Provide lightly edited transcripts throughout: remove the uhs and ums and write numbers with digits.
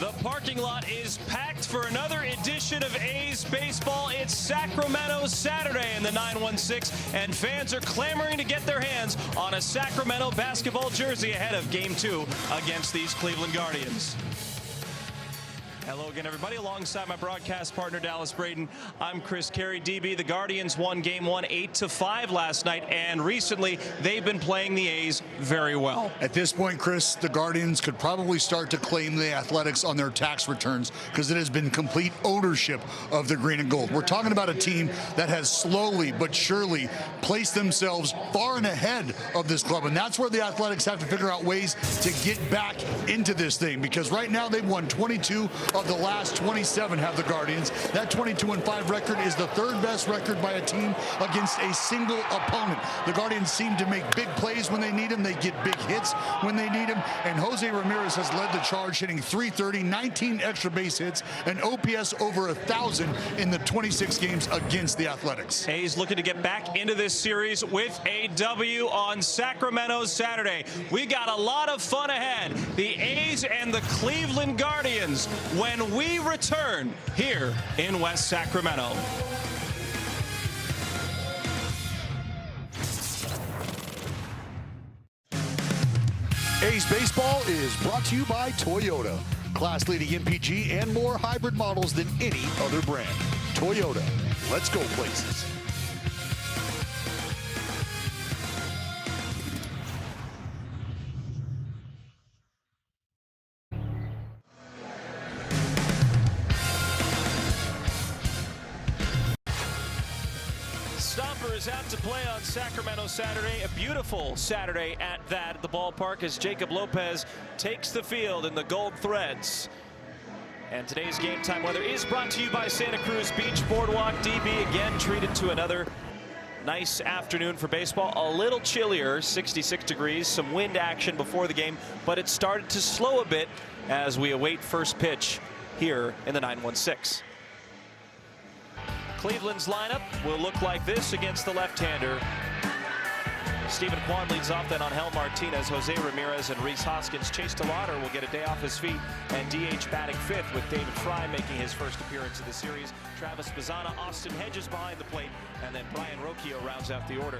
The parking lot is packed for another edition of A's baseball. It's Sacramento Saturday in the 916, and fans are clamoring to get their hands on a Sacramento basketball jersey ahead of Game 2 against these Cleveland Guardians. Hello again, everybody. Alongside my broadcast partner, Dallas Braden, I'm Chris Carey. DB, the Guardians won Game 1 8-5 last night, and recently they've been playing the A's very well. At this point, Chris, the Guardians could probably start to claim the Athletics on their tax returns because it has been complete ownership of the green and gold. We're talking about a team that has slowly but surely placed themselves far and ahead of this club, and that's where the Athletics have to figure out ways to get back into this thing, because right now they've won 22 of the last 27 have the Guardians. That 22-5 record is the third best record by a team against a single opponent. The Guardians seem to make big plays when they need them. They get big hits when they need them. And Jose Ramirez has led the charge, hitting .330, 19 extra base hits, and OPS over 1,000 in the 26 games against the Athletics. A's looking to get back into this series with a W on Sacramento Saturday. We got a lot of fun ahead. The A's and the Cleveland Guardians when we return here in West Sacramento. A's Baseball is brought to you by Toyota. Class-leading MPG and more hybrid models than any other brand. Toyota, let's go places. Stomper is out to play on Sacramento Saturday. A beautiful Saturday at that at the ballpark as Jacob Lopez takes the field in the gold threads. And today's game time weather is brought to you by Santa Cruz Beach Boardwalk. DB again treated to another nice afternoon for baseball. A little chillier, 66 degrees, some wind action before the game, but it started to slow a bit as we await first pitch here in the 916. Cleveland's lineup will look like this against the left-hander. Stephen Kwan leads off, then on Angel Martinez, Jose Ramirez, and Rhys Hoskins. Chase DeLauder will get a day off his feet, and DH batting fifth with David Fry making his first appearance of the series. Travis Bazzana, Austin Hedges behind the plate, and then Brian Rocchio rounds out the order.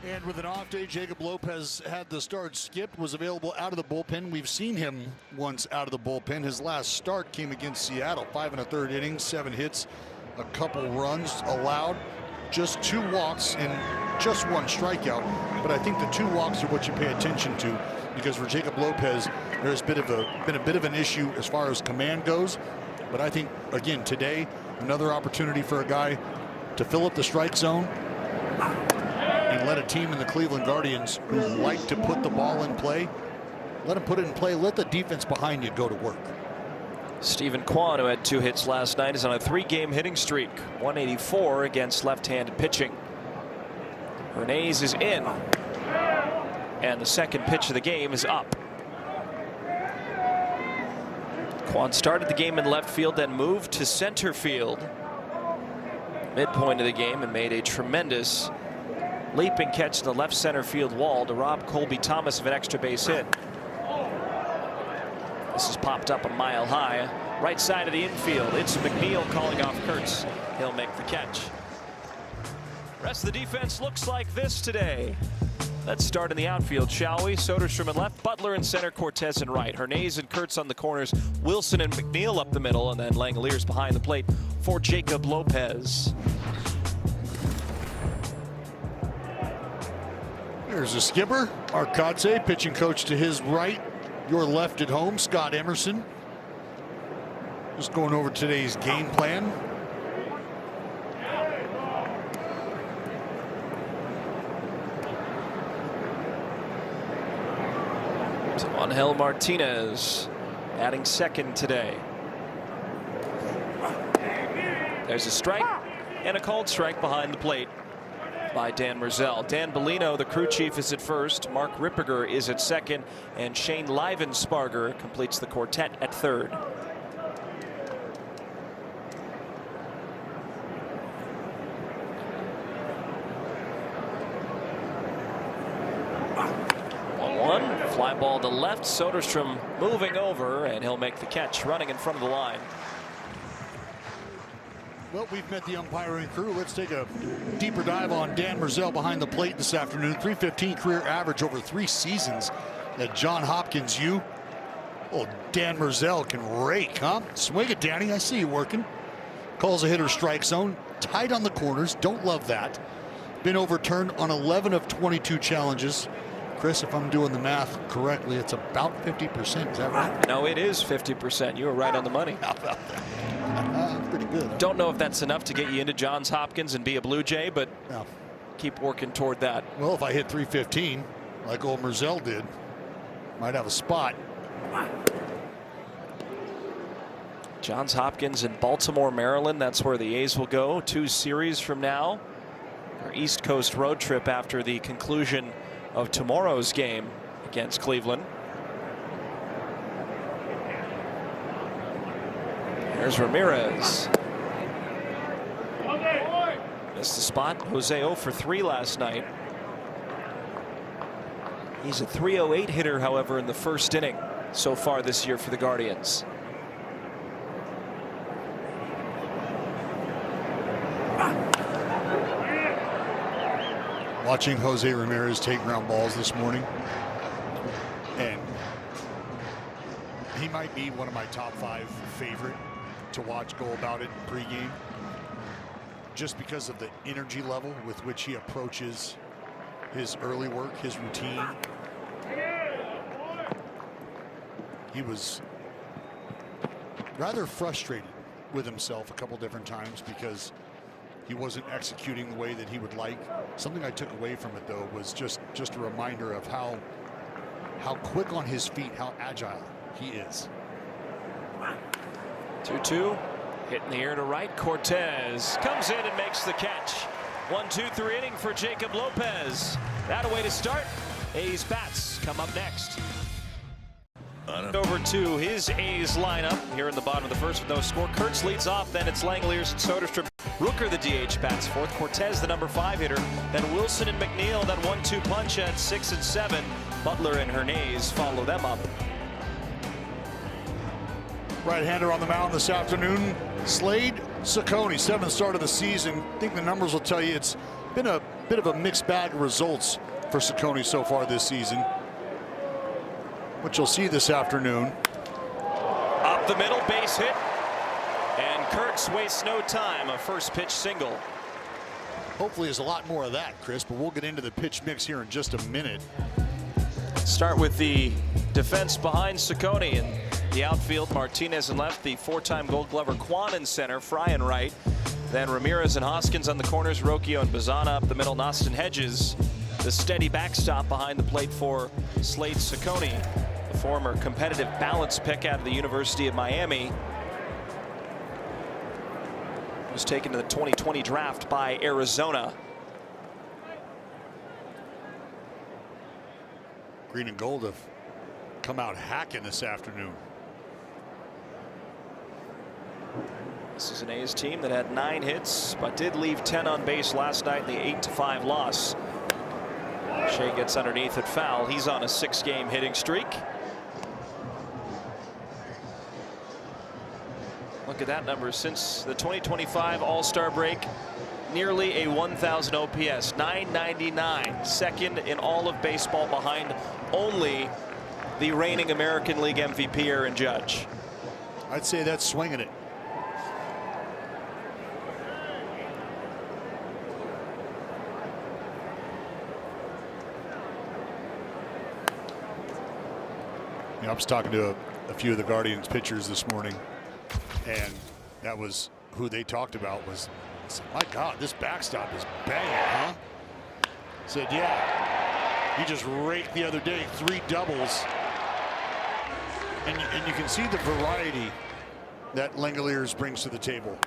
And with an off day, Jacob Lopez had the start skipped, was available out of the bullpen. We've seen him once out of the bullpen. His last start came against Seattle, 5 1/3 innings, 7 hits. A couple runs allowed, just 2 walks and just 1 strikeout. But I think the 2 walks are what you pay attention to, because for Jacob Lopez, there's been a bit of an issue as far as command goes. But I think, again, today, another opportunity for a guy to fill up the strike zone and let a team in the Cleveland Guardians who like to put the ball in play, let him put it in play. Let the defense behind you go to work. Stephen Kwan, who had 2 hits last night, is on a 3-game hitting streak, 184 against left-handed pitching. Hernandez is in, and the second pitch of the game is up. Kwan started the game in left field, then moved to center field midpoint of the game and made a tremendous leaping catch to the left center field wall to rob Colby Thomas of an extra base hit. This has popped up a mile high, right side of the infield. It's McNeil calling off Kurtz. He'll make the catch. Rest of the defense looks like this today. Let's start in the outfield, shall we? Soderstrom in left, Butler in center, Cortez in right. Hernandez and Kurtz on the corners, Wilson and McNeil up the middle, and then Langoliers behind the plate for Jacob Lopez. There's a skipper, Arcadze, pitching coach to his right. Your left at home, Scott Emerson. Just going over today's game plan. So Angel Martinez adding second today. There's a strike and a called strike behind the plate by Dan Merzel. Dan Bellino, the crew chief, is at first. Mark Ripperger is at second, and Shane Livensparger completes the quartet at third. one. Fly ball to left. Soderstrom moving over, and he'll make the catch, running in front of the line. Well, we've met the umpiring crew. Let's take a deeper dive on Dan Merzell behind the plate this afternoon. .315 career average over 3 seasons at John Hopkins U. Oh, Dan Merzell can rake, huh? Swing it, Danny. I see you working. Calls a hitter strike zone. Tight on the corners. Don't love that. Been overturned on 11 of 22 challenges. Chris, if I'm doing the math correctly, it's about 50%. Is that right? No, it is 50%. You were right on the money. How about that? Pretty good. Huh? Don't know if that's enough to get you into Johns Hopkins and be a Blue Jay, but No. keep working toward that. Well, if I hit 315, like old Merzell did, might have a spot. Johns Hopkins in Baltimore, Maryland. That's where the A's will go 2 series from now. Our East Coast road trip after the conclusion of tomorrow's game against Cleveland. There's Ramirez. Missed the spot. Jose 0 for 3 last night. He's a .308 hitter, however, in the first inning so far this year for the Guardians. Watching Jose Ramirez take ground balls this morning, and he might be one of my top 5 favorite to watch go about it pregame, just because of the energy level with which he approaches his early work, his routine. He was rather frustrated with himself a couple different times because he wasn't executing the way that he would like. Something I took away from it, though, was just a reminder of how quick on his feet, how agile he is. 2-2. Hit in the air to right. Cortez comes in and makes the catch. 1-2-3 inning for Jacob Lopez. That a way to start. A's bats come up next. Over to his A's lineup here in the bottom of the first with no score. Kurtz leads off, then it's Langeliers and Soderstrom. Rooker, the DH, bats fourth. Cortez, the number 5 hitter. Then Wilson and McNeil, that 1-2 punch at 6 and 7. Butler and Hernandez follow them up. Right-hander on the mound this afternoon. Slade Ciccone, 7th start of the season. I think the numbers will tell you it's been a bit of a mixed bag of results for Ciccone so far this season. What you'll see this afternoon. Up the middle, base hit. And Kurtz wastes no time. A first pitch single. Hopefully there's a lot more of that, Chris, but we'll get into the pitch mix here in just a minute. Start with the defense behind Ciccone. In the outfield, Martinez in left, the 4-time Gold Glover Kwan in center, Fry in right. Then Ramirez and Hoskins on the corners, Rocchio and Bazana up the middle, Nostin Hedges. The steady backstop behind the plate for Slade Ciccone, the former competitive balance pick out of the University of Miami. Was taken to the 2020 draft by Arizona. Green and gold have come out hacking this afternoon. This is an A's team that had 9 hits, but did leave 10 on base last night in the 8-5 loss. Shea gets underneath at foul. He's on a 6-game hitting streak. Look at that number since the 2025 All-Star break. Nearly a 1,000 OPS, 999, second in all of baseball behind only the reigning American League MVP Aaron Judge. I'd say that's swinging it. I was talking to a few of the Guardians pitchers this morning, and that was who they talked about was, my God, this backstop is banging, huh? Said, yeah, he just raked the other day, 3 doubles. And you can see the variety that Langeliers brings to the table.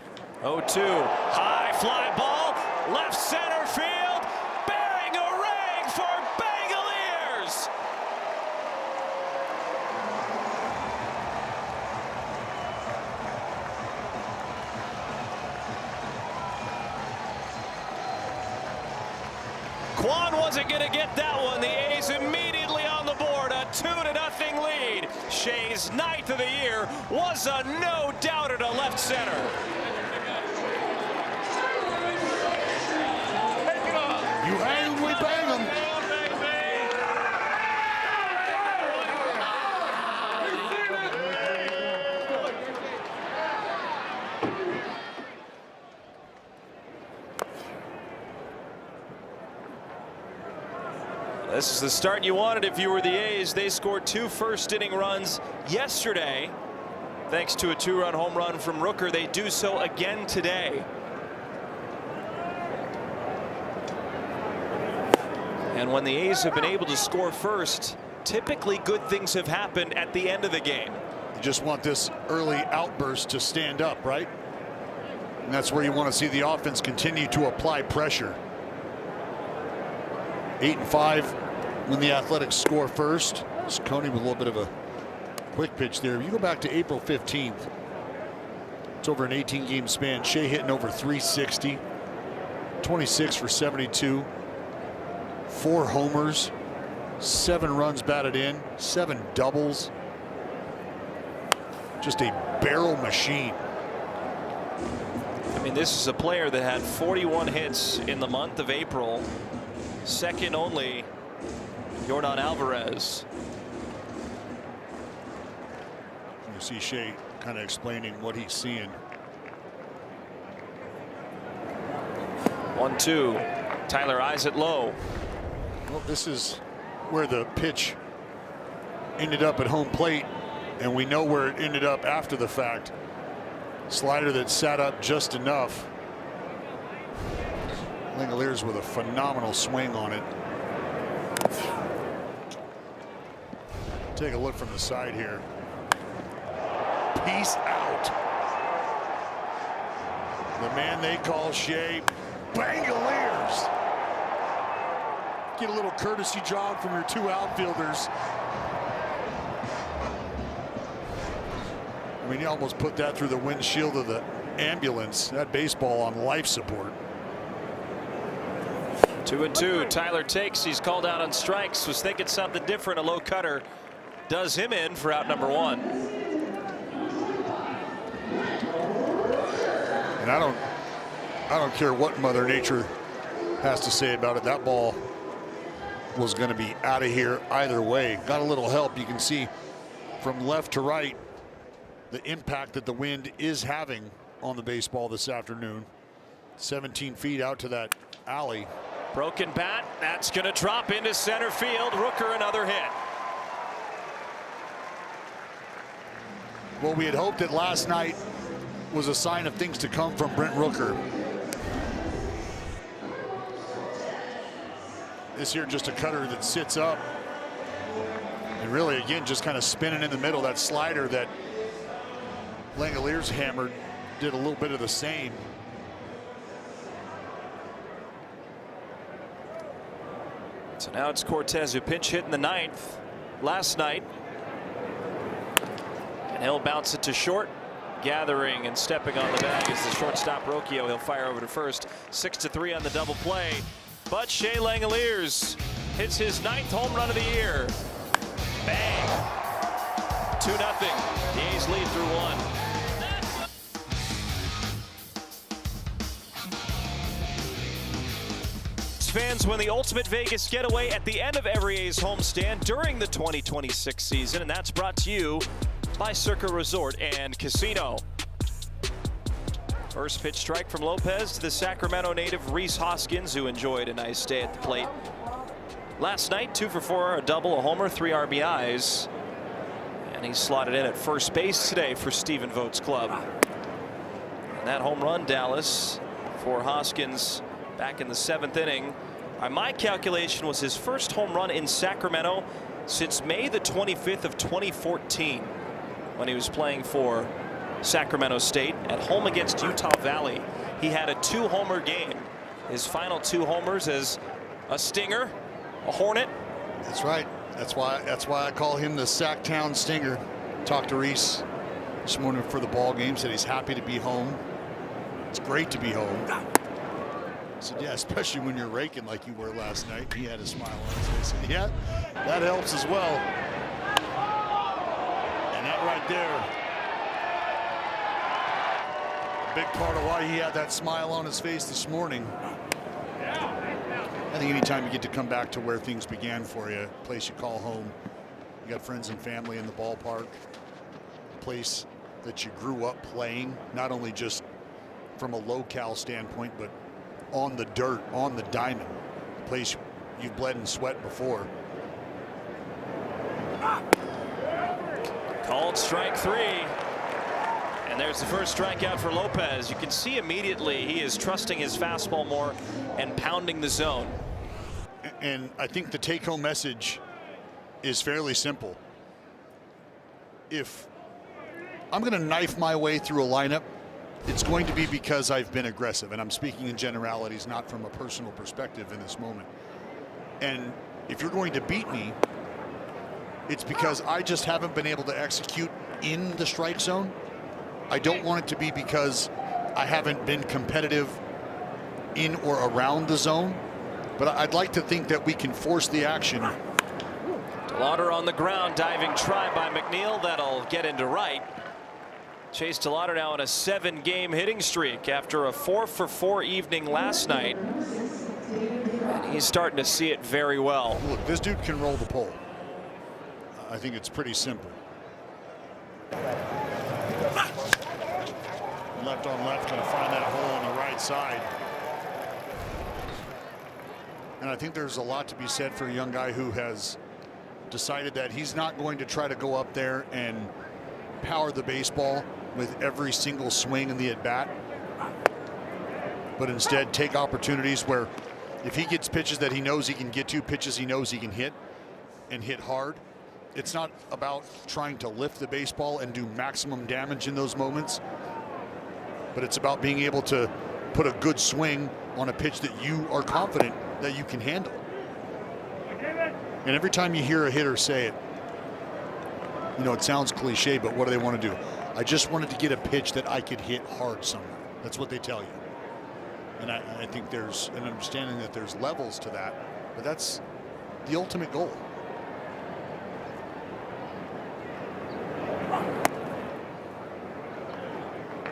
0-2, high fly ball, left center field, bearing a rag for Langeliers. Kwan wasn't going to get that one. The A's immediately on the board. Shea's 9th of the year was a no-doubter to left center. You hang, we bang them. This is the start you wanted if you were the A's. They scored 2 first-inning runs yesterday. Thanks to a 2-run home run from Rooker, they do so again today. And when the A's have been able to score first, typically good things have happened at the end of the game. You just want this early outburst to stand up, right? And that's where you want to see the offense continue to apply pressure. 8-5 when the Athletics score first. Coney with a little bit of a quick pitch there. You go back to April 15th. It's over an 18-game span. Shea hitting over 360, 26 for 72, 4 homers, 7 runs batted in, 7 doubles. Just a barrel machine. I mean, this is a player that had 41 hits in the month of April. Second only Yordan Alvarez. You see Shea kind of explaining what he's seeing. 1-2. Tyler eyes it low. Well, this is where the pitch ended up at home plate, and we know where it ended up after the fact. Slider that sat up just enough. Langoliers with a phenomenal swing on it. Take a look from the side here. Peace out. The man they call Shea, Langoliers. Get a little courtesy jog from your 2 outfielders. I mean, you almost put that through the windshield of the ambulance. That baseball on life support. 2-2. Tyler takes. He's called out on strikes. Was thinking something different. A low cutter does him in for out number 1. And I don't care what Mother Nature has to say about it. That ball was going to be out of here either way. Got a little help. You can see from left to right the impact that the wind is having on the baseball this afternoon. 17 feet out to that alley. Broken bat. That's going to drop into center field. Rooker another hit. Well, we had hoped that last night was a sign of things to come from Brent Rooker. This here just a cutter that sits up. And really, again, just kind of spinning in the middle. That slider that Langoliers hammered did a little bit of the same. So now it's Cortez who pinch hit in the 9th last night. And he'll bounce it to short. Gathering and stepping on the bag is the shortstop Rocchio. He'll fire over to first. 6-3 on the double play. But Shea Langoliers hits his 9th home run of the year. Bang. 2-0. The A's lead through 1. Fans win the ultimate Vegas getaway at the end of every A's homestand during the 2026 season, and that's brought to you by Circa Resort and Casino. First pitch strike from Lopez to the Sacramento native Rhys Hoskins, who enjoyed a nice day at the plate last night. 2 for 4, a double, a homer, 3 RBIs, and he's slotted in at first base today for Stephen Vogt's club. And that home run, Dallas, for Hoskins back in the 7th inning. By my calculation, was his first home run in Sacramento since May the 25th of 2014, when he was playing for Sacramento State at home against Utah Valley. He had a 2-homer game. His final 2 homers as a stinger, a hornet. That's right. That's why I call him the Sacktown Stinger. Talked to Rhys this morning for the ball game. Said he's happy to be home. It's great to be home. I said, yeah, especially when you're raking like you were last night. He had a smile on his face. Yeah, that helps as well. that right there. A big part of why he had that smile on his face this morning. I think anytime you get to come back to where things began for you, a place you call home, you got friends and family in the ballpark, a place that you grew up playing, not only just from a locale standpoint, but on the dirt, on the diamond, a place you've bled and sweat before. Called strike 3. And there's the first strikeout for Lopez. You can see immediately he is trusting his fastball more and pounding the zone. And I think the take-home message is fairly simple. If I'm going to knife my way through a lineup, it's going to be because I've been aggressive. And I'm speaking in generalities, not from a personal perspective in this moment. And if you're going to beat me, it's because I just haven't been able to execute in the strike zone. I don't want it to be because I haven't been competitive in or around the zone. But I'd like to think that we can force the action. DeLauder on the ground, diving try by McNeil. That'll get into right. Chase DeLauder now on a 7-game hitting streak after a 4-for-4 evening last night. And he's starting to see it very well. Look, this dude can roll the pole. I think it's pretty simple. Left on left, going to find that hole on the right side. And I think there's a lot to be said for a young guy who has decided that he's not going to try to go up there and power the baseball with every single swing in the at-bat, but instead take opportunities where if he gets pitches that he knows he can get to, pitches he knows he can hit and hit hard, it's not about trying to lift the baseball and do maximum damage in those moments, but it's about being able to put a good swing on a pitch that you are confident that you can handle. And every time you hear a hitter say it, you know, it sounds cliche, but what do they want to do? I just wanted to get a pitch that I could hit hard somewhere. That's what they tell you. And I think there's an understanding that there's levels to that, but that's the ultimate goal.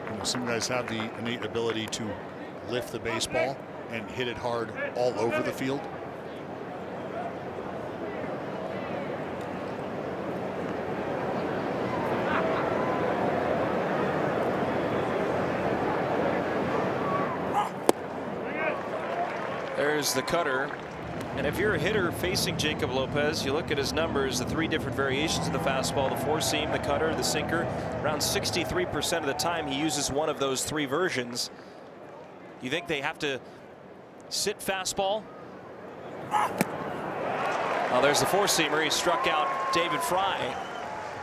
You know, some guys have the innate ability to lift the baseball and hit it hard all over the field. There's the cutter. And if you're a hitter facing Jacob Lopez, you look at his numbers, the 3 different variations of the fastball, the 4-seam, the cutter, the sinker. Around 63% of the time he uses one of those 3 versions. You think they have to sit fastball? Oh, there's the 4-seamer. He struck out David Fry.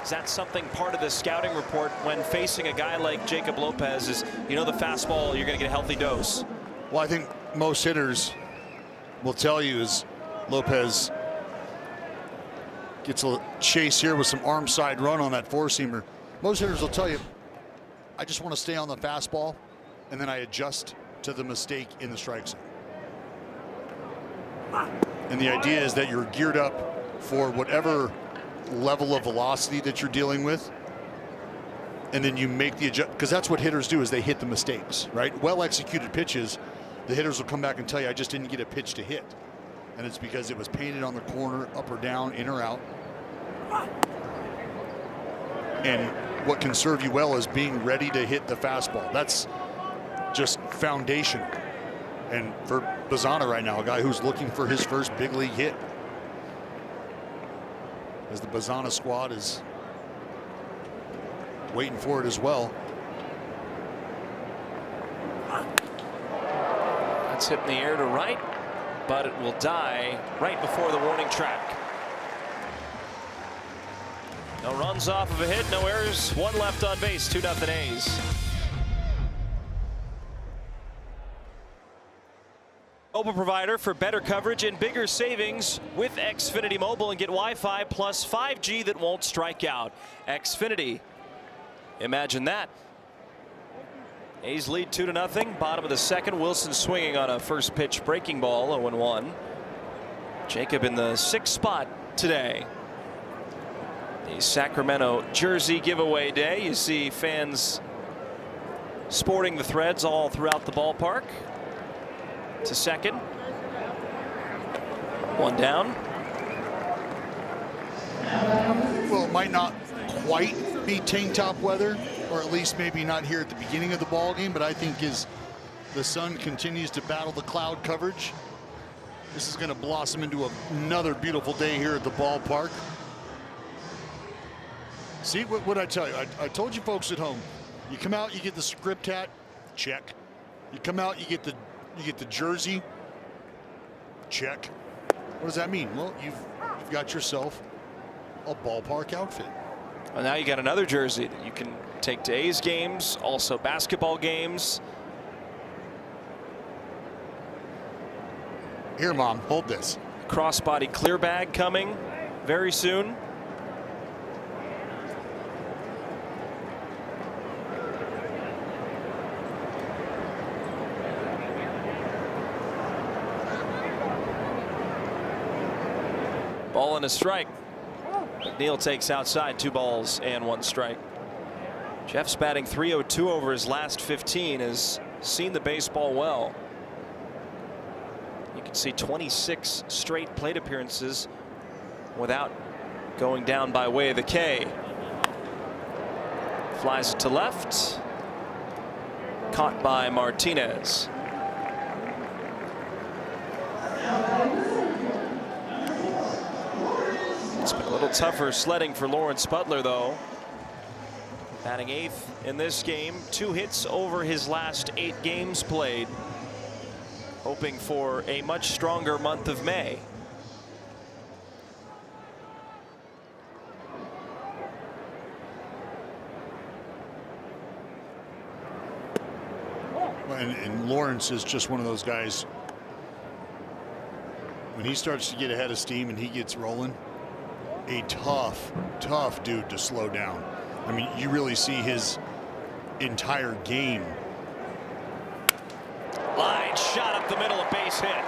Is that something part of the scouting report when facing a guy like Jacob Lopez is, you know, the fastball, you're going to get a healthy dose? Well, I think most hitters will tell you is Lopez gets a chase here with some arm side run on that 4-seamer. Most hitters will tell you, I just want to stay on the fastball and then I adjust to the mistake in the strike zone. And the idea is that you're geared up for whatever level of velocity that you're dealing with, and then you make the adjust, because that's what hitters do, is they hit the mistakes, right? Well executed pitches, the hitters will come back and tell you, I just didn't get a pitch to hit. And it's because it was painted on the corner, up or down, in or out. And what can serve you well is being ready to hit the fastball. That's just foundational. And for Bazzana right now, a guy who's looking for his first big league hit, as the Bazzana squad is waiting for it as well. That's hit in the air to right, but it will die right before the warning track. No runs off of a hit, no errors, 1 left on base, 2-0 A's. Mobile provider for better coverage and bigger savings with Xfinity Mobile, and get Wi-Fi plus 5G that won't strike out. Xfinity. Imagine that. A's lead 2-0. Bottom of the second. Wilson swinging on a first pitch breaking ball, 0-1. Jacob in the 6th spot today. The Sacramento jersey giveaway day. You see fans sporting the threads all throughout the ballpark. To second. One down. Well, it might not quite be tank top weather, or at least maybe not here at the beginning of the ball game, but I think as the sun continues to battle the cloud coverage, this is going to blossom into another beautiful day here at the ballpark. See what I tell you? I told you folks at home, you come out, you get the script hat, check. You come out, you get the jersey, check. What does that mean? Well, you've got yourself a ballpark outfit. Well, now you got another jersey that you can take to A's games, also basketball games. Here, Mom, hold this. Crossbody clear bag coming very soon. Ball and a strike. McNeil takes outside, 2 balls and 1 strike. Jeff's batting .302 over his last 15, has seen the baseball well. You can see 26 straight plate appearances without going down by way of the K. Flies it to left. Caught by Martinez. It's been a little tougher sledding for Lawrence Butler, though. Batting 8th in this game, 2 hits over his last 8 games played. Hoping for a much stronger month of May. And Lawrence is just one of those guys. When he starts to get ahead of steam and he gets rolling, a tough dude to slow down. I mean, you really see his entire game. Line shot up the middle, a base hit.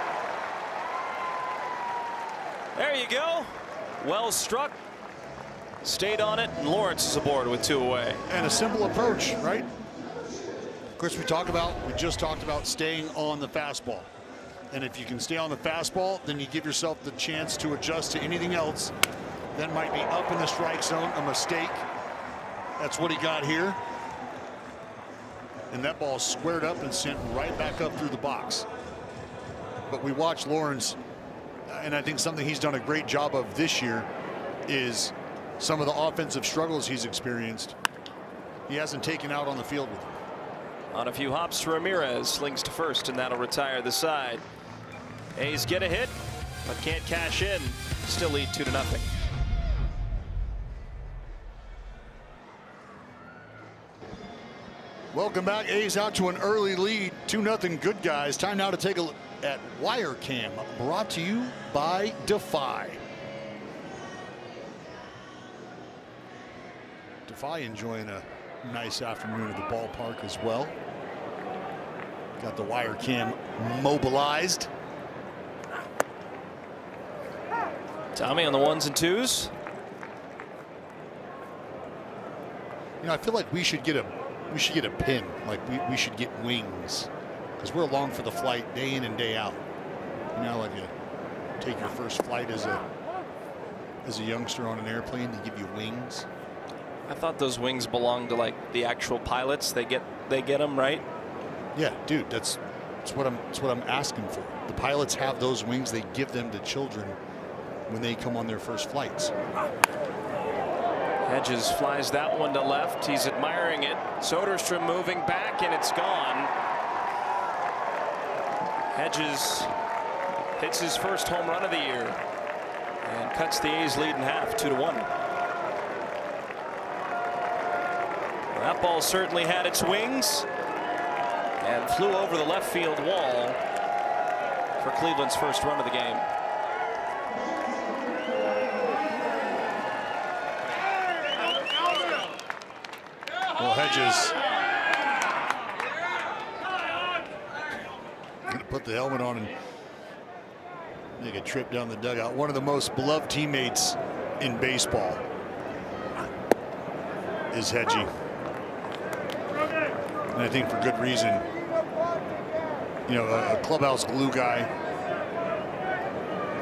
There you go. Well struck. Stayed on it, and Lawrence is aboard with 2 away. And a simple approach, right? Of course, we just talked about staying on the fastball. And if you can stay on the fastball, then you give yourself the chance to adjust to anything else that might be up in the strike zone. A mistake. That's what he got here. And that ball squared up and sent right back up through the box. But we watch Lawrence, and I think something he's done a great job of this year is some of the offensive struggles he's experienced. He hasn't taken out on the field with him. On a few hops, Ramirez slings to first, and that'll retire the side. A's get a hit, but can't cash in. Still lead 2-0. Welcome back. A's out to an early lead, 2-0. Good guys. Time now to take a look at Wire Cam, brought to you by Defy. Defy enjoying a nice afternoon at the ballpark as well. Got the Wire Cam mobilized. Tommy on the 1s and 2s. You know, I feel like we should get a pin. Like we should get wings, because we're along for the flight day in and day out. You know, like you take your first flight as a youngster on an airplane, they give you wings. I thought those wings belonged to like the actual pilots. They get them, right? Yeah, dude, that's what I'm asking for. The pilots have those wings. They give them to children when they come on their first flights. Hedges flies that one to left. He's admiring it. Soderstrom moving back, and it's gone. Hedges hits his first home run of the year and cuts the A's lead in half, 2-1. That ball certainly had its wings and flew over the left field wall for Cleveland's first run of the game. Well, Hedges gonna put the helmet on and make a trip down the dugout. One of the most beloved teammates in baseball. is Hedgie. And I think for good reason. You know, a clubhouse glue guy.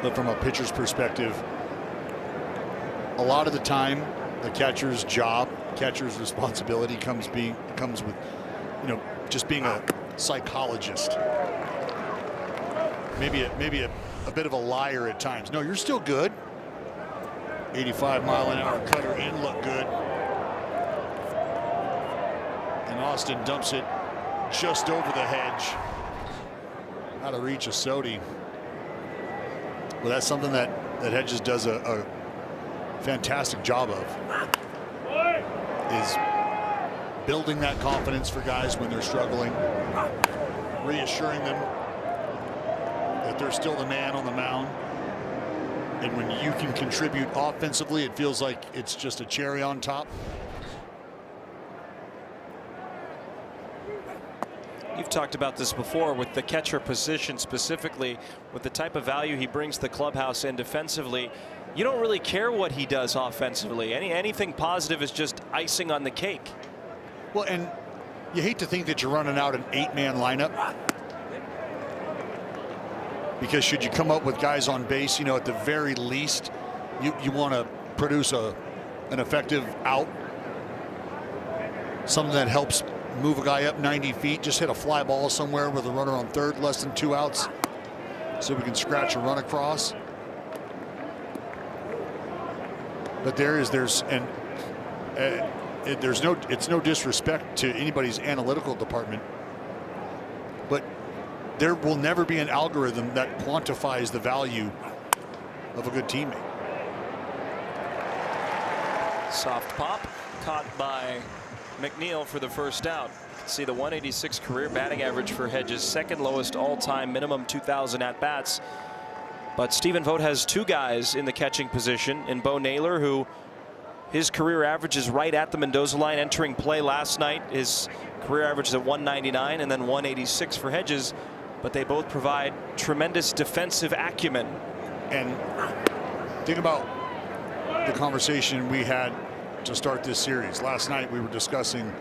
But from a pitcher's perspective, a lot of the time, the catcher's job, catcher's responsibility comes with, you know, just being a psychologist. Maybe a bit of a liar at times. No, you're still good. 85-mile-an-hour cutter in, look good. And Austin dumps it just over the hedge. Out of reach of Sodi. Well, that's something that Hedges does a fantastic job of. Is building that confidence for guys when they're struggling. Reassuring them that they're still the man on the mound. And when you can contribute offensively, it feels like it's just a cherry on top. You've talked about this before with the catcher position, specifically with the type of value he brings to the clubhouse and defensively. You don't really care what he does offensively. Anything positive is just icing on the cake. Well, and you hate to think that you're running out an 8-man lineup, because should you come up with guys on base, you know, at the very least, you want to produce an effective out, something that helps move a guy up 90 feet. Just hit a fly ball somewhere with a runner on third, less than 2 outs, so we can scratch a run across. But it's no disrespect to anybody's analytical department, but there will never be an algorithm that quantifies the value of a good teammate. Soft pop caught by McNeil for the first out. See the 186 career batting average for Hedges, second lowest all-time, minimum 2,000 at-bats. But Stephen Vogt has 2 guys in the catching position, in Bo Naylor, who his career average is right at the Mendoza line entering play last night. His career average is at 199 and then 186 for Hedges, but they both provide tremendous defensive acumen. And think about the conversation we had to start this series. Last night we were discussing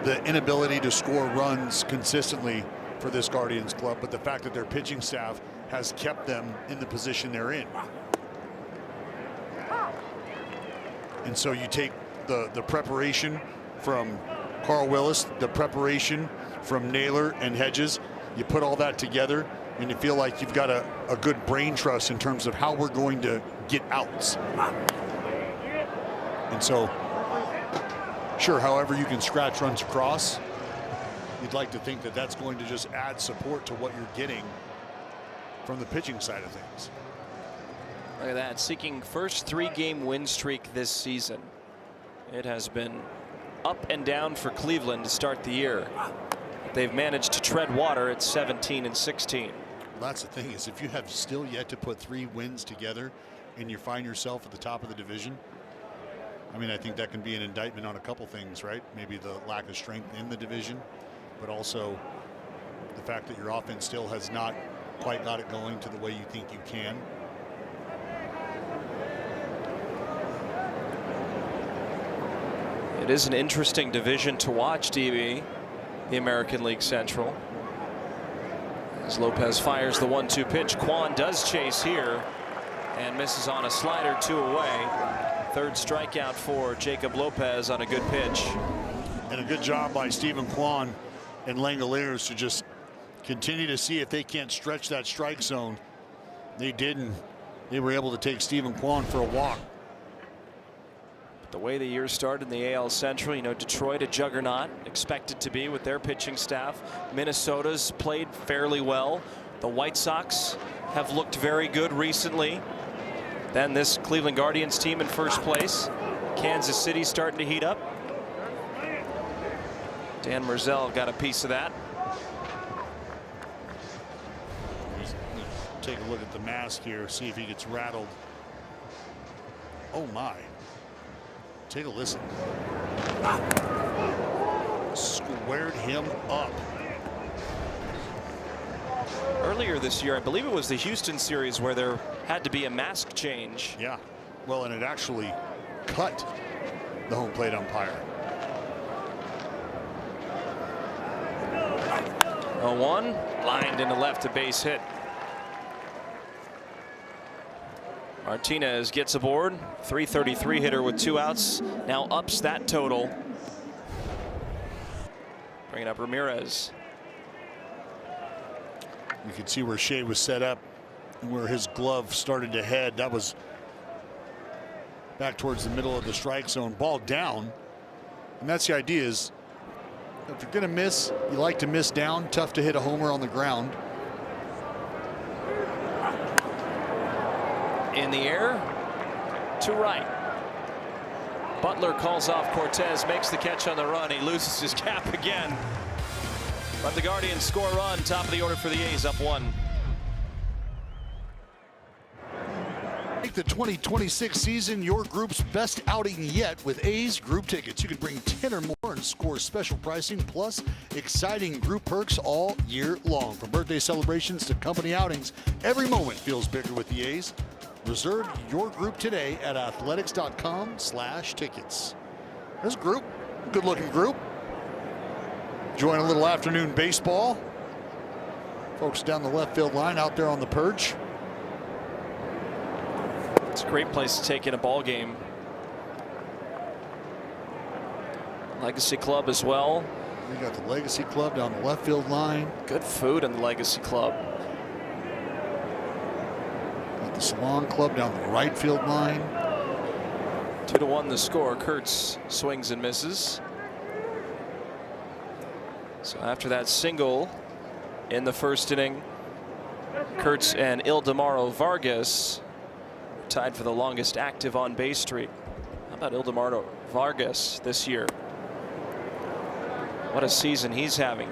the inability to score runs consistently for this Guardians club, but the fact that their pitching staff has kept them in the position they're in. And so you take the preparation from Carl Willis, the preparation from Naylor and Hedges, you put all that together and you feel like you've got a good brain trust in terms of how we're going to get outs. And so, sure, however you can scratch runs across, you'd like to think that that's going to just add support to what you're getting from the pitching side of things. Look at that, seeking first 3-game win streak this season. It has been up and down for Cleveland to start the year. They've managed to tread water at 17 and 16. Well, that's the thing, is if you have still yet to put 3 wins together and you find yourself at the top of the division, I mean, I think that can be an indictment on a couple things, right? Maybe the lack of strength in the division, but also the fact that your offense still has not quite got it going to the way you think you can. It is an interesting division to watch, DB, the American League Central. As Lopez fires the 1-2 pitch, Kwan does chase here and misses on a slider, 2 away. Third strikeout for Jacob Lopez on a good pitch. And a good job by Stephen Kwan and Langoliers to just continue to see if they can't stretch that strike zone. They didn't. They were able to take Stephen Kwan for a walk. The way the year started in the AL Central, you know, Detroit a juggernaut, expected to be with their pitching staff. Minnesota's played fairly well. The White Sox have looked very good recently. Then this Cleveland Guardians team in first place. Kansas City starting to heat up. Dan Merzel got a piece of that. Take a look at the mask here, see if he gets rattled. Oh my. Take a listen. Squared him up. Earlier this year, I believe it was the Houston series where there had to be a mask change. Yeah. Well, and it actually cut the home plate umpire. 0-1, lined into left, a base hit. Martinez gets aboard, 333 hitter with 2 outs, now ups that total. Bringing up Ramirez. You can see where Shea was set up and where his glove started to head. That was back towards the middle of the strike zone. Ball down. And that's the idea, is if you're going to miss, you like to miss down. Tough to hit a homer on the ground. In the air to right. Butler calls off Cortez, makes the catch on the run. He loses his cap again. But the Guardians score a run. Top of the order for the A's, up 1. Make the 2026 season your group's best outing yet with A's group tickets. You can bring 10 or more and score special pricing plus exciting group perks all year long. From birthday celebrations to company outings, every moment feels bigger with the A's. Reserve your group today at athletics.com/tickets. This group, good looking group. Enjoying a little afternoon baseball. Folks down the left field line out there on the perch. It's a great place to take in a ball game. Legacy Club as well. We got the Legacy Club down the left field line. Good food in the Legacy Club. Got the Salon Club down the right field line. 2-1 the score. Kurtz swings and misses. So after that single in the first inning, Kurtz and Ildemaro Vargas tied for the longest active on base streak. How about Ildemaro Vargas this year? What a season he's having.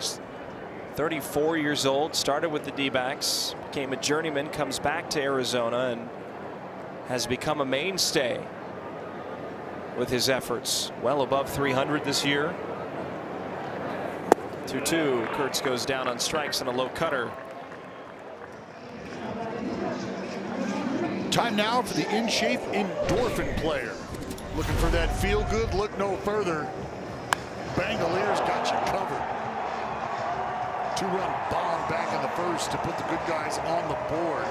34 years old, started with the D-backs, became a journeyman, comes back to Arizona and has become a mainstay with his efforts. Well above 300 this year. 2-2. Kurtz goes down on strikes and a low cutter. Time now for the in-shape endorphin player. Looking for that feel-good, look no further. Bangalier's got you covered. 2-run bomb back in the first to put the good guys on the board.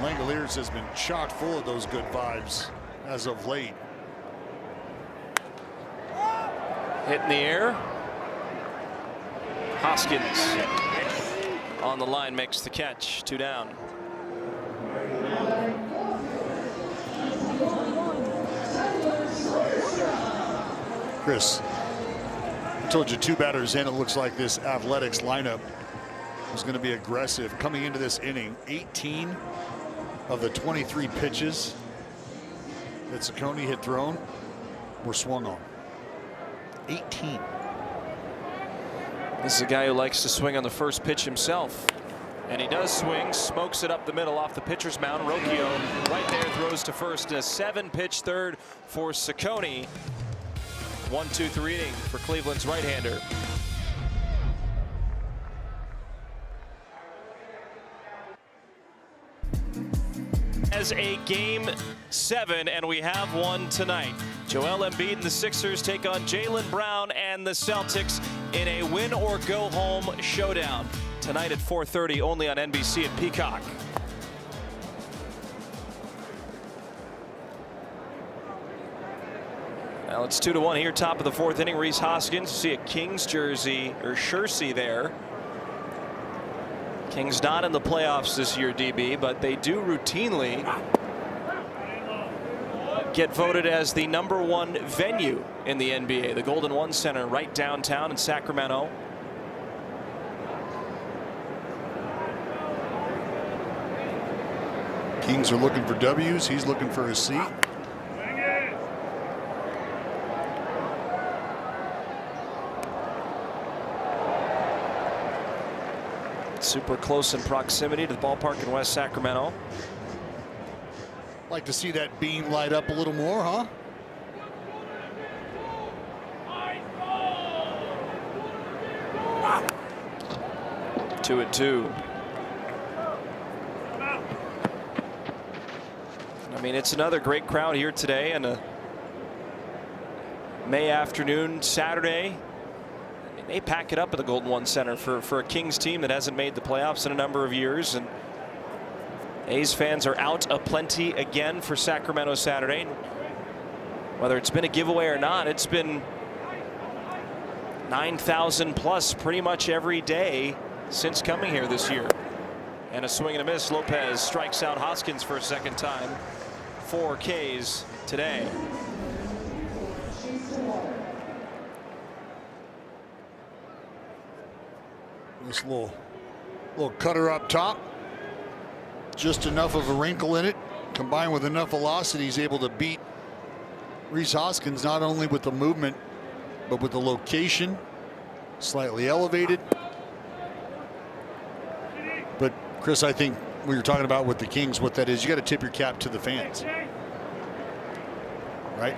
Langoliers has been chock full of those good vibes as of late. Hit in the air. Hoskins on the line makes the catch. 2 down. Chris, I told you 2 batters in. It looks like this Athletics lineup is going to be aggressive coming into this inning. 18 of the 23 pitches that Ciccone had thrown were swung on. 18. This is a guy who likes to swing on the first pitch himself. And he does swing, smokes it up the middle off the pitcher's mound. Rocchio right there throws to first in a 7-pitch third for Ciccone. 1-2-3 inning for Cleveland's right-hander. As a game 7, and we have one tonight. Joel Embiid and the Sixers take on Jaylen Brown and the Celtics in a win-or-go-home showdown. Tonight at 4:30 only on NBC at Peacock. Now it's 2-1 here, top of the 4th inning. Rhys Hoskins, you see a Kings jersey, or jersey there. Kings not in the playoffs this year, DB, but they do routinely get voted as the #1 venue in the NBA. The Golden One Center right downtown in Sacramento. Kings are looking for W's. He's looking for a seat. Super close in proximity to the ballpark in West Sacramento. Like to see that beam light up a little more, huh? I mean, it's another great crowd here today and a May afternoon, Saturday. They pack it up at the Golden One Center for a Kings team that hasn't made the playoffs in a number of years. And A's fans are out aplenty again for Sacramento Saturday. Whether it's been a giveaway or not, it's been 9,000 plus pretty much every day since coming here this year. And a swing and a miss. Lopez strikes out Hoskins for a second time. 4 Ks today. This little cutter up top, just enough of a wrinkle in it, combined with enough velocity, he's able to beat Rhys Hoskins not only with the movement but with the location, slightly elevated. But Chris, I think when you're talking about with the Kings, what that is, you got to tip your cap to the fans, right?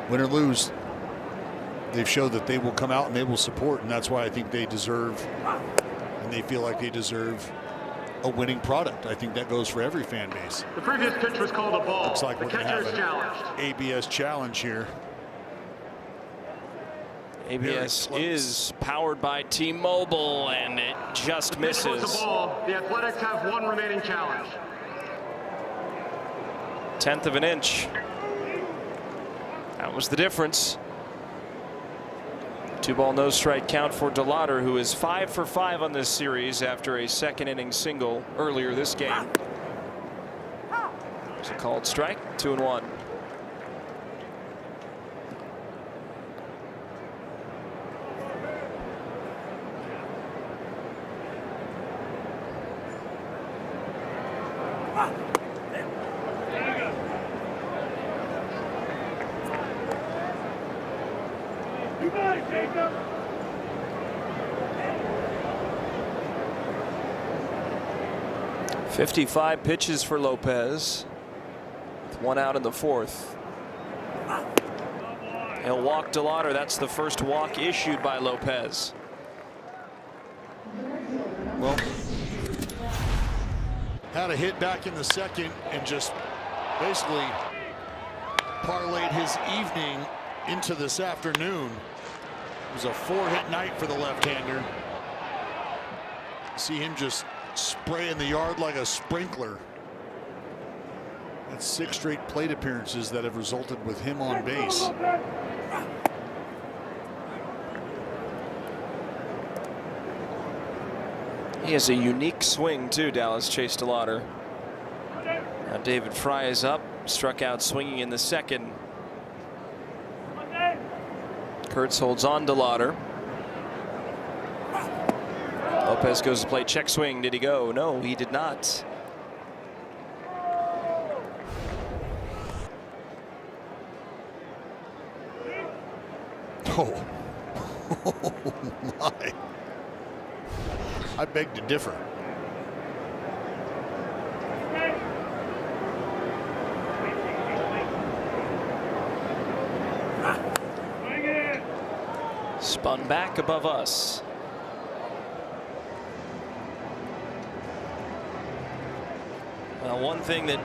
Win or lose, they've showed that they will come out and they will support, and that's why I think they deserve, and they feel like they deserve a winning product. I think that goes for every fan base. The previous pitch was called a ball. Looks like the we're going to have an challenged. ABS challenge here. ABS is powered by T-Mobile, and it just misses. The ball. The Athletics have 1 remaining challenge. 1/10 of an inch. That was the difference. 2-ball, no strike count for DeLauder, who is 5 for 5 on this series after a second inning single earlier this game. It's a called strike, 2-1. You got it, Jacob. .55 pitches for Lopez, with 1 out in the 4th. He'll walk DeLauder. That's the first walk issued by Lopez. Well, had a hit back in the second and just basically parlayed his evening into this afternoon. It was a 4-hit night for the left-hander. See him just spraying the yard like a sprinkler. That's 6 straight plate appearances that have resulted with him on base. He has a unique swing too, Dallas, Chase DeLauder. Now David Fry is up, struck out swinging in the second. Kurtz holds on DeLauder. Lopez goes to play check swing. Did he go? No, he did not. Oh, oh my. I beg to differ. Spun back above us. Well, one thing that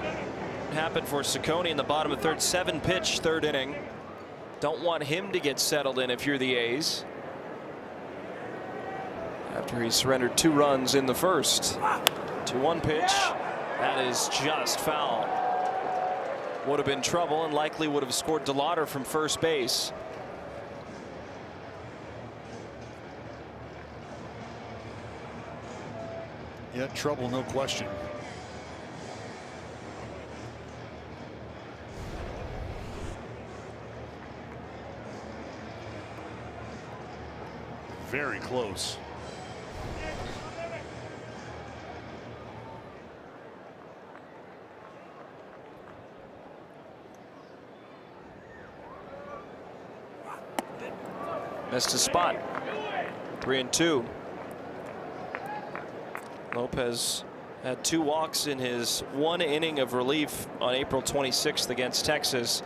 happened for Ciccone in the bottom of third, 7-pitch third inning. Don't want him to get settled in if you're the A's. After he surrendered 2 runs in the first. 2-1 pitch. That is just foul. Would have been trouble and likely would have scored DeLauder from first base. Yeah, trouble, no question. Very close. Missed a spot. 3-2. Lopez had 2 walks in his 1 inning of relief on April 26th against Texas.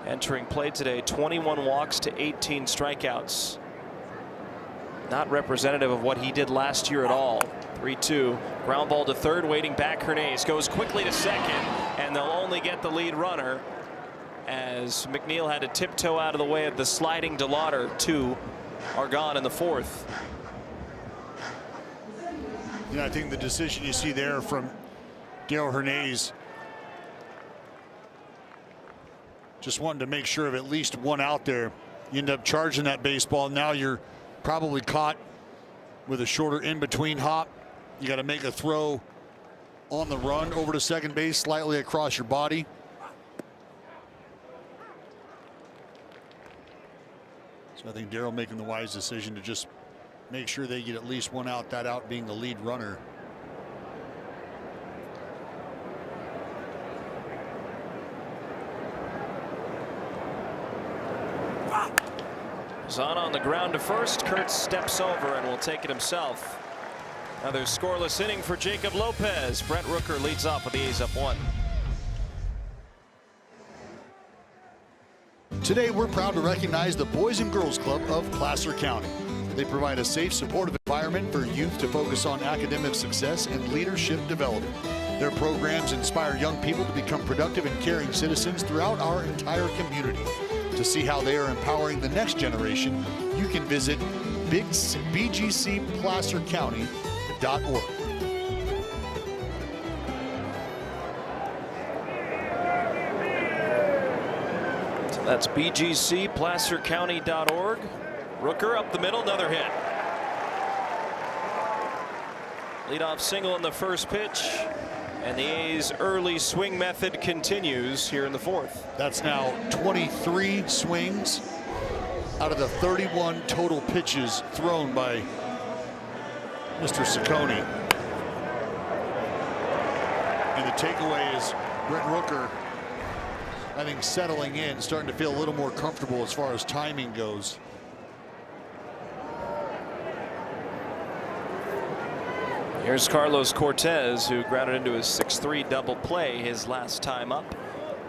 Entering play today, 21 walks to 18 strikeouts. Not representative of what he did last year at all. 3-2. Ground ball to third, waiting back. Hernandez goes quickly to second, and they'll only get the lead runner as McNeil had to tiptoe out of the way of the sliding DeLauder. Two are gone in the fourth. I think the decision you see there from Darell Hernandez, just wanted to make sure of at least one out there. You end up charging that baseball. Now you're probably caught with a shorter in-between hop. You got to make a throw on the run over to second base, slightly across your body. So I think Darell making the wise decision to just make sure they get at least one out, that out being the lead runner. Zahn on the ground to first. Kurtz steps over and will take it himself. Another scoreless inning for Jacob Lopez. Brent Rooker leads off with the A's up 1. Today we're proud to recognize the Boys and Girls Club of Placer County. They provide a safe, supportive environment for youth to focus on academic success and leadership development. Their programs inspire young people to become productive and caring citizens throughout our entire community. To see how they are empowering the next generation, you can visit bgcplacercounty.org. So that's bgcplacercounty.org. Rooker up the middle, another hit. Leadoff single in the first pitch, and the A's early swing method continues here in the fourth. That's now 23 swings out of the 31 total pitches thrown by Mr. Ciccone. And the takeaway is Brent Rooker, I think, settling in, starting to feel a little more comfortable as far as timing goes. Here's Carlos Cortez, who grounded into his 6-3 double play his last time up.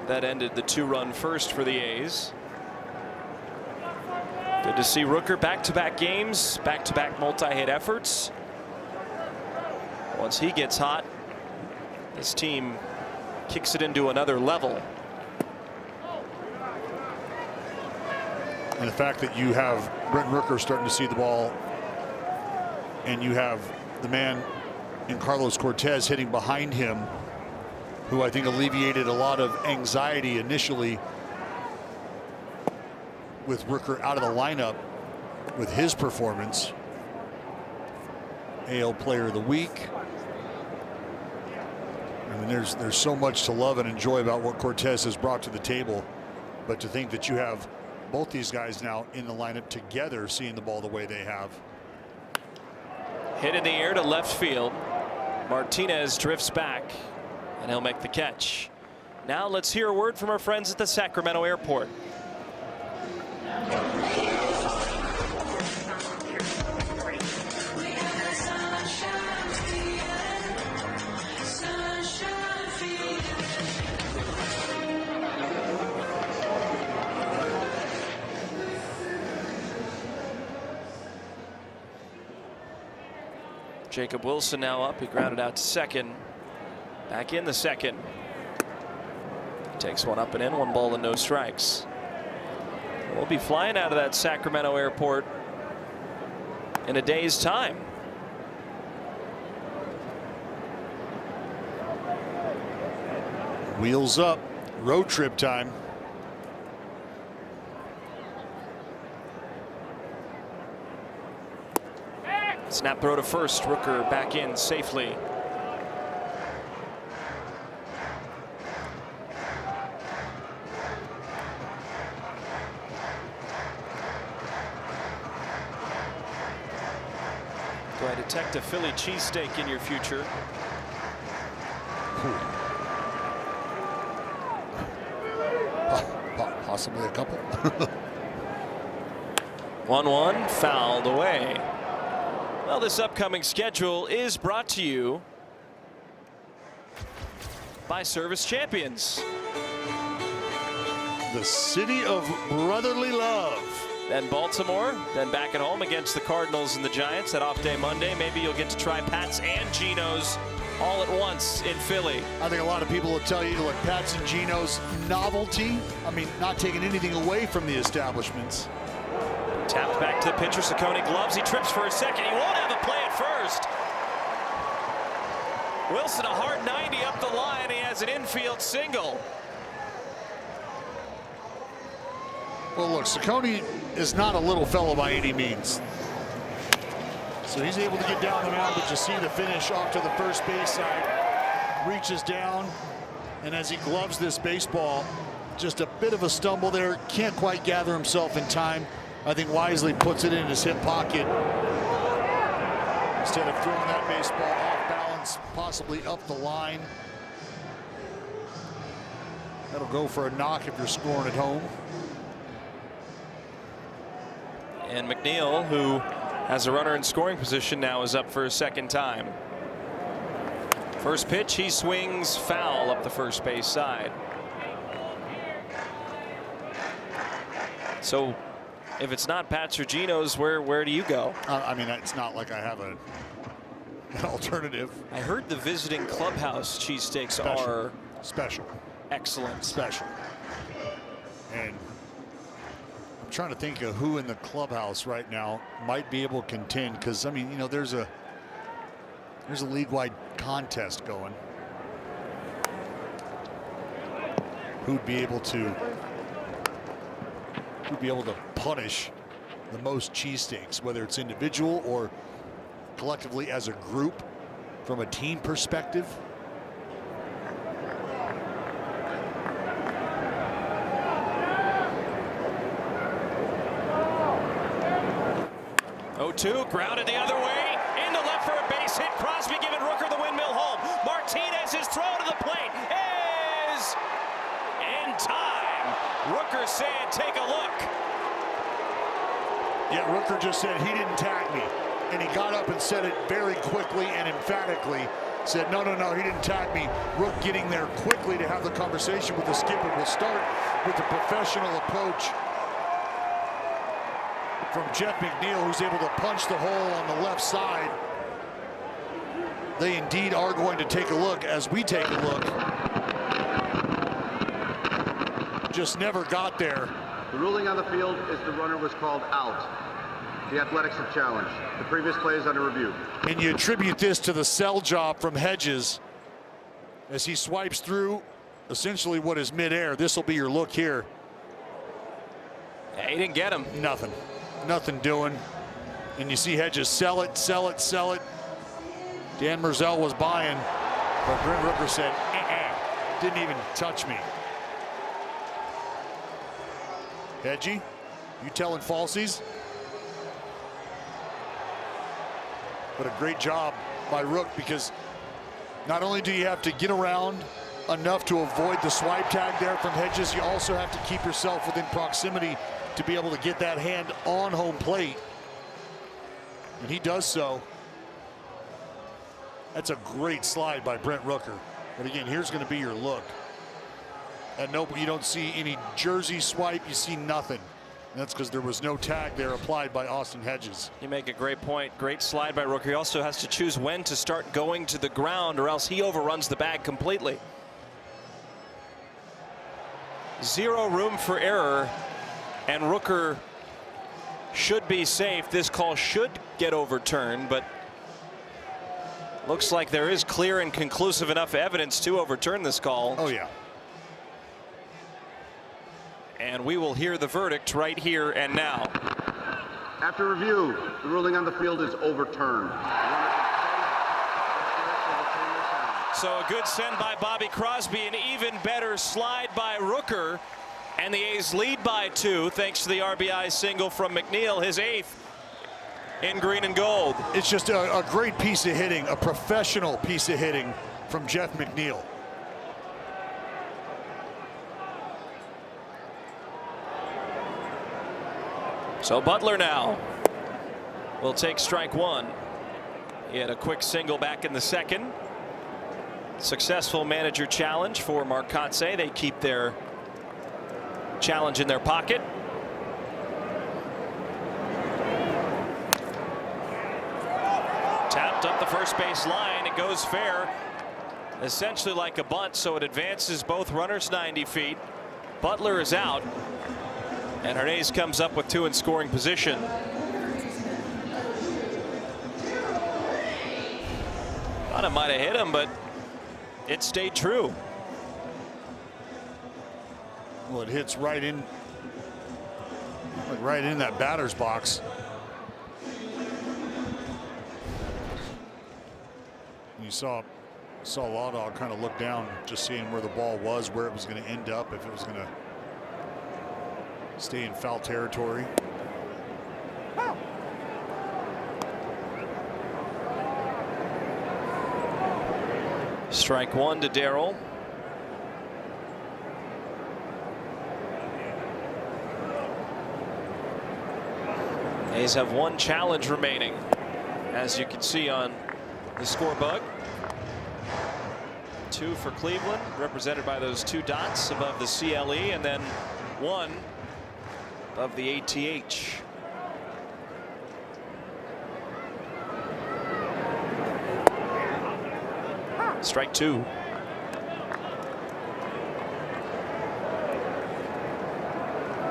That ended the 2-run first for the A's. Good to see Rooker back-to-back games, back-to-back multi-hit efforts. Once he gets hot, this team kicks it into another level. And the fact that you have Brent Rooker starting to see the ball, and you have the man in Carlos Cortez hitting behind him, who I think alleviated a lot of anxiety initially with Rooker out of the lineup with his performance. AL Player of the Week. I mean, there's so much to love and enjoy about what Cortez has brought to the table, but to think that you have both these guys now in the lineup together seeing the ball the way they have. Hit in the air to left field. Martinez drifts back, and he'll make the catch. Now let's hear a word from our friends at the Sacramento airport. Jacob Wilson now up. He grounded out to second. Back in the second. Takes one up and in. 1 ball and no strikes. We'll be flying out of that Sacramento airport in a day's time. Wheels up. Road trip time. Snap throw to first. Rooker back in safely. Do I detect a Philly cheesesteak in your future? Possibly a couple. 1-1 fouled away. Well, this upcoming schedule is brought to you by Service Champions. The city of brotherly love. then Baltimore, then back at home against the Cardinals and the Giants. That off day Monday, maybe you'll get to try Pats and Geno's all at once in Philly. I think a lot of people will tell you, like, Pats and Geno's novelty. I mean, not taking anything away from the establishments. Tapped back to the pitcher, Ciccone gloves. He trips for a second. He won't have a play at first. Wilson, a hard 90 up the line. He has an infield single. Well, look, Ciccone is not a little fellow by any means. So he's able to get down the mound, but you see the finish off to the first base side. Reaches down, and as he gloves this baseball, just a bit of a stumble there. Can't quite gather himself in time. I think wisely puts it in his hip pocket instead of throwing that baseball off balance, possibly up the line. That'll go for a knock if you're scoring at home. And McNeil, who has a runner in scoring position now, is up for a second time. First pitch, he swings foul up the first base side. So if it's not Pats or Geno's, where do you go? I mean, it's not like I have an alternative. I heard the visiting clubhouse cheesesteaks are special. Excellent. Special. And I'm trying to think of who in the clubhouse right now might be able to contend, because I mean, you know, there's a league-wide contest going. Who'd be able to punish the most cheesesteaks, whether it's individual or collectively as a group from a team perspective? Two grounded the other way into left for a base hit. Crosby giving Rooker the windmill home. Martinez's throw to the plate is in time. Rooker said, "Take a look." Yeah, Rooker just said he didn't tag me, and he got up and said it very quickly and emphatically. Said, no, he didn't tag me. Rook getting there quickly to have the conversation with the skipper. We'll start with the professional approach from Jeff McNeil, who's able to punch the hole on the left side. They indeed are going to take a look as we take a look. Just never got there. The ruling on the field is the runner was called out. The Athletics have challenged. The previous play is under review. And you attribute this to the sell job from Hedges as he swipes through essentially what is midair. This will be your look here. Yeah, he didn't get him. Nothing doing. And you see Hedges sell it. Dan Merzel was buying, but Brent Rooker said, didn't even touch me. Hedgie, you telling falsies? But a great job by Rook, because not only do you have to get around enough to avoid the swipe tag there from Hedges, you also have to keep yourself within proximity to be able to get that hand on home plate. And he does so. That's a great slide by Brent Rooker. But again, here's going to be your look. And nope, you don't see any jersey swipe. You see nothing. And that's because there was no tag there applied by Austin Hedges. You make a great point. Great slide by Rooker. He also has to choose when to start going to the ground, or else he overruns the bag completely. Zero room for error, and Rooker should be safe. This call should get overturned, but looks like there is clear and conclusive enough evidence to overturn this call. Oh, yeah. And we will hear the verdict right here and now. After review, the ruling on the field is overturned. So a good send by Bobby Crosby, an even better slide by Rooker, and the A's lead by 2 thanks to the RBI single from McNeil, his 8th in green and gold. It's just a great piece of hitting, a professional piece of hitting from Jeff McNeil. So Butler now will take strike 1. He had a quick single back in the second. Successful manager challenge for Mark Kotsay. They keep their challenge in their pocket. first base line. It goes fair, essentially like a bunt, so it advances both runners 90 feet. Butler is out, and Hernandez comes up with 2 in scoring position. Thought it might have hit him, but it stayed true. Well, it hits right in that batter's box. You saw Law Dog kind of look down, just seeing where the ball was, where it was going to end up, if it was going to stay in foul territory. Strike 1 to Darrell. A's have 1 challenge remaining, as you can see on the scorebug. 2 for Cleveland, represented by those 2 dots above the CLE, and then 1 above the ATH. Strike 2.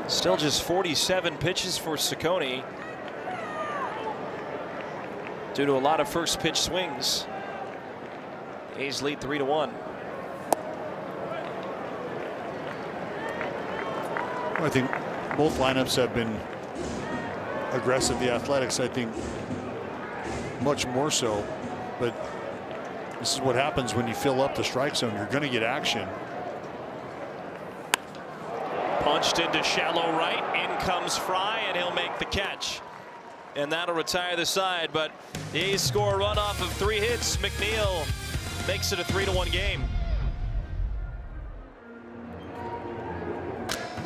Still just 47 pitches for Ciccone, due to a lot of first pitch swings. The A's lead 3-1. I think both lineups have been aggressive. The Athletics, I think, much more so. But this is what happens when you fill up the strike zone. You're going to get action. Punched into shallow right. In comes Fry, and he'll make the catch. And that'll retire the side. But the A's score a run off of 3 hits. McNeil makes it a 3-1 game.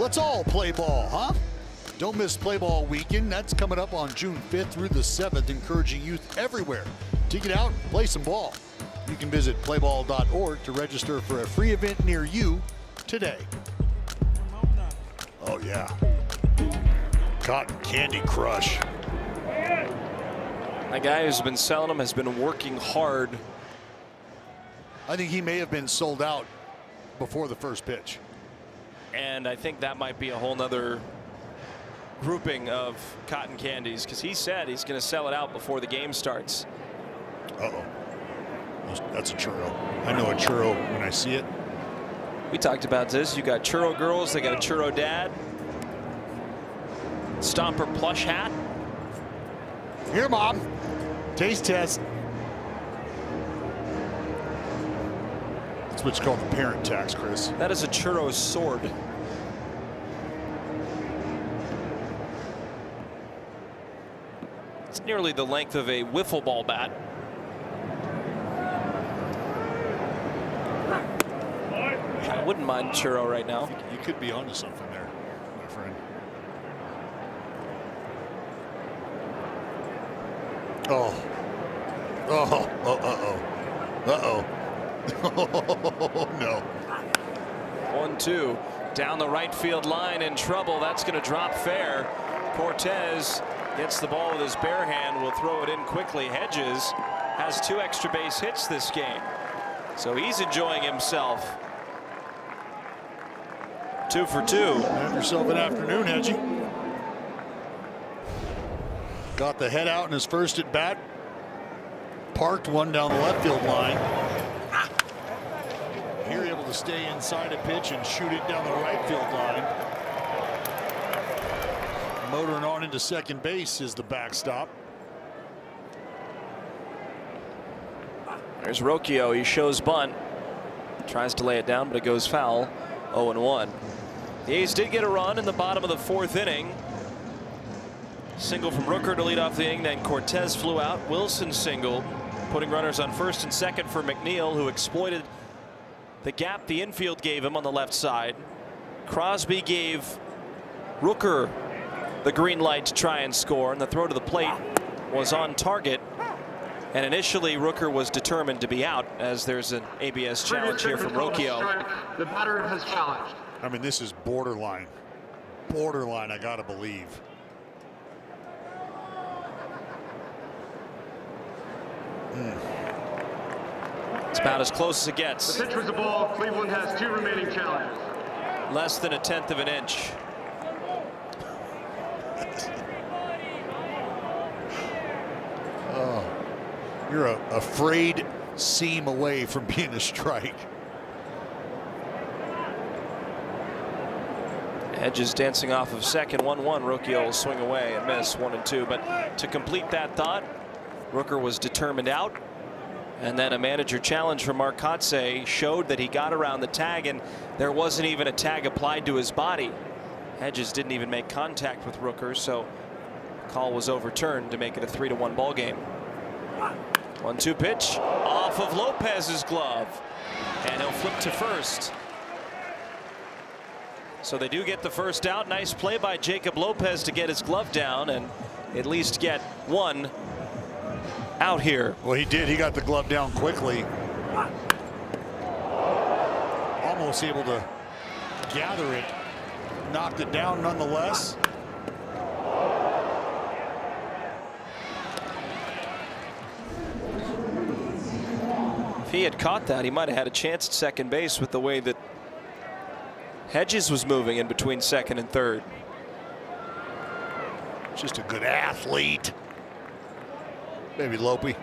Let's all play ball, huh? Don't miss Play Ball Weekend. That's coming up on June 5th through the 7th, encouraging youth everywhere to get out and play some ball. You can visit playball.org to register for a free event near you today. Oh, yeah. Cotton Candy Crush. The guy who's been selling them has been working hard. I think he may have been sold out before the first pitch. And I think that might be a whole nother grouping of cotton candies, because he said he's going to sell it out before the game starts. Uh-oh. That's a churro. I know a churro when I see it. We talked about this. You got churro girls, they got a churro dad. Stomper plush hat. Here, Mom. Taste test. That's what's called the parent tax, Chris. That is a churro sword. It's nearly the length of a wiffle ball bat. I wouldn't mind churro right now. You could be onto something there, my friend. Oh. Oh. Uh-oh. Oh, no. 1-2 down the right field line, in trouble. That's going to drop fair. Cortez gets the ball with his bare hand, will throw it in quickly. Hedges has 2 extra base hits this game, so he's enjoying himself. 2 for 2. Have yourself an afternoon, Hedgie. Got the head out in his first at bat. Parked one down the left field line. Here able to stay inside a pitch and shoot it down the right field line. Motoring on into second base is the backstop. There's Rocchio. He shows bunt. Tries to lay it down, but it goes foul. 0-1. The A's did get a run in the bottom of the 4th inning. Single from Rooker to lead off the inning. Then Cortez flew out. Wilson singled, putting runners on first and second for McNeil, who exploited the gap the infield gave him on the left side. Crosby gave Rooker the green light to try and score, and the throw to the plate was on target. And initially, Rooker was determined to be out, as there's an ABS challenge here from Rocchio. The batter has challenged. I mean, this is borderline. Borderline, I gotta believe. Mm. About as close as it gets. The pitch was the ball. Cleveland has 2 remaining challenges. Less than 1/10 of an inch. Oh, you're a frayed seam away from being a strike. Hedges dancing off of second, 1-1. Rookie will swing away and miss 1-2. But to complete that thought, Rooker was determined out. And then a manager challenge from Mark Kotze showed that he got around the tag, and there wasn't even a tag applied to his body. Hedges didn't even make contact with Rooker, so call was overturned to make it a 3-1 ball game. 1-2 pitch off of Lopez's glove, and he'll flip to first. So they do get the first out. Nice play by Jacob Lopez to get his glove down and at least get one out here. Well, he did. He got the glove down quickly. Almost able to gather it. Knocked it down nonetheless. If he had caught that, he might have had a chance at second base with the way that Hedges was moving in between second and third. Just a good athlete. Maybe Lopey.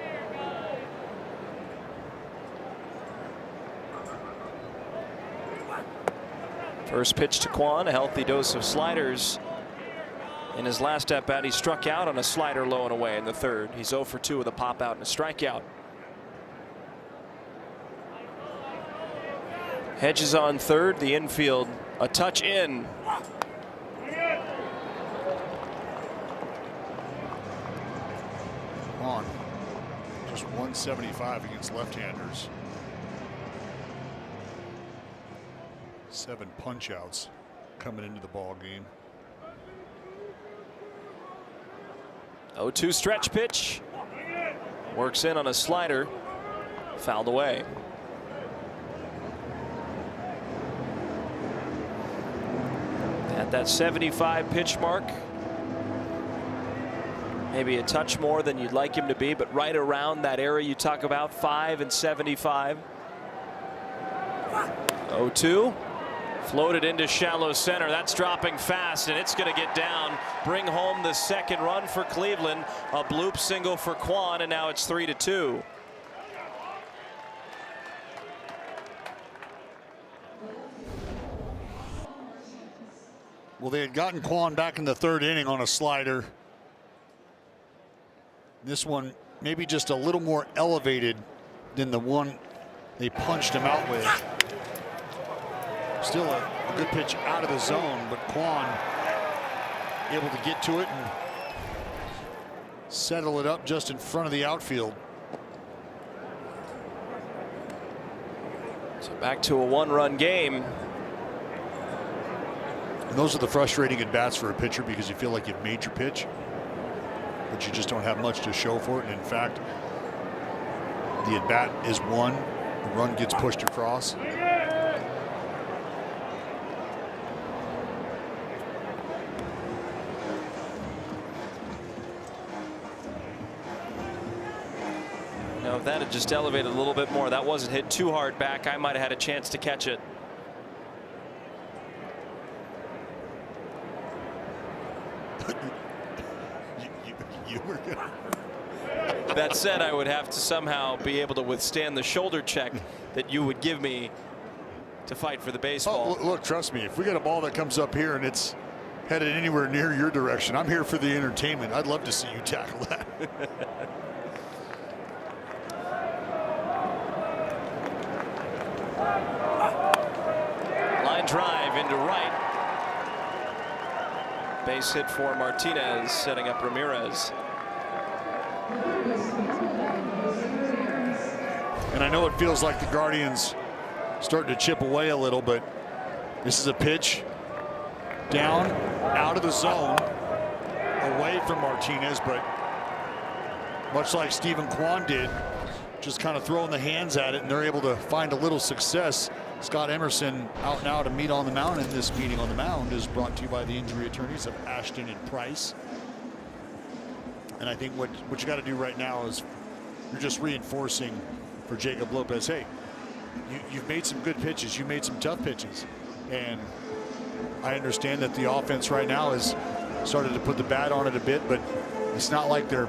First pitch to Kwan, a healthy dose of sliders. In his last at bat, he struck out on a slider low and away in the third. He's 0 for 2 with a pop out and a strikeout. Hedges on third, the infield a touch in. On just 175 against left-handers. 7 punch-outs coming into the ball game. 0-2 stretch pitch. Works in on a slider. Fouled away. At that 75 pitch mark. Maybe a touch more than you'd like him to be, but right around that area you talk about, 5 and 75. 0-2. Floated into shallow center. That's dropping fast, and it's going to get down. Bring home the second run for Cleveland. A bloop single for Kwan, and now it's 3-2. Well, they had gotten Kwan back in the third inning on a slider. This one maybe just a little more elevated than the one they punched him out with. Still a good pitch out of the zone, but Kwan able to get to it and settle it up just in front of the outfield. So back to a 1-run game. And those are the frustrating at bats for a pitcher, because you feel like you've made your pitch, but you just don't have much to show for it. And in fact, the at bat is won, the run gets pushed across. Now, if that had just elevated a little bit more, that wasn't hit too hard back, I might have had a chance to catch it. You were good. That said, I would have to somehow be able to withstand the shoulder check that you would give me to fight for the baseball. Oh, look, trust me, if we get a ball that comes up here and it's headed anywhere near your direction, I'm here for the entertainment. I'd love to see you tackle that. Line drive into right. Base hit for Martinez, setting up Ramirez. And I know it feels like the Guardians starting to chip away a little, but this is a pitch down, out of the zone, away from Martinez, but much like Stephen Kwan did, just kind of throwing the hands at it, and they're able to find a little success. Scott Emerson out now to meet on the mound, and this meeting on the mound is brought to you by the injury attorneys of Ashton and Price. And I think what you got to do right now is you're just reinforcing for Jacob Lopez, hey, you've made some good pitches. You made some tough pitches. And I understand that the offense right now has started to put the bat on it a bit, but it's not like they're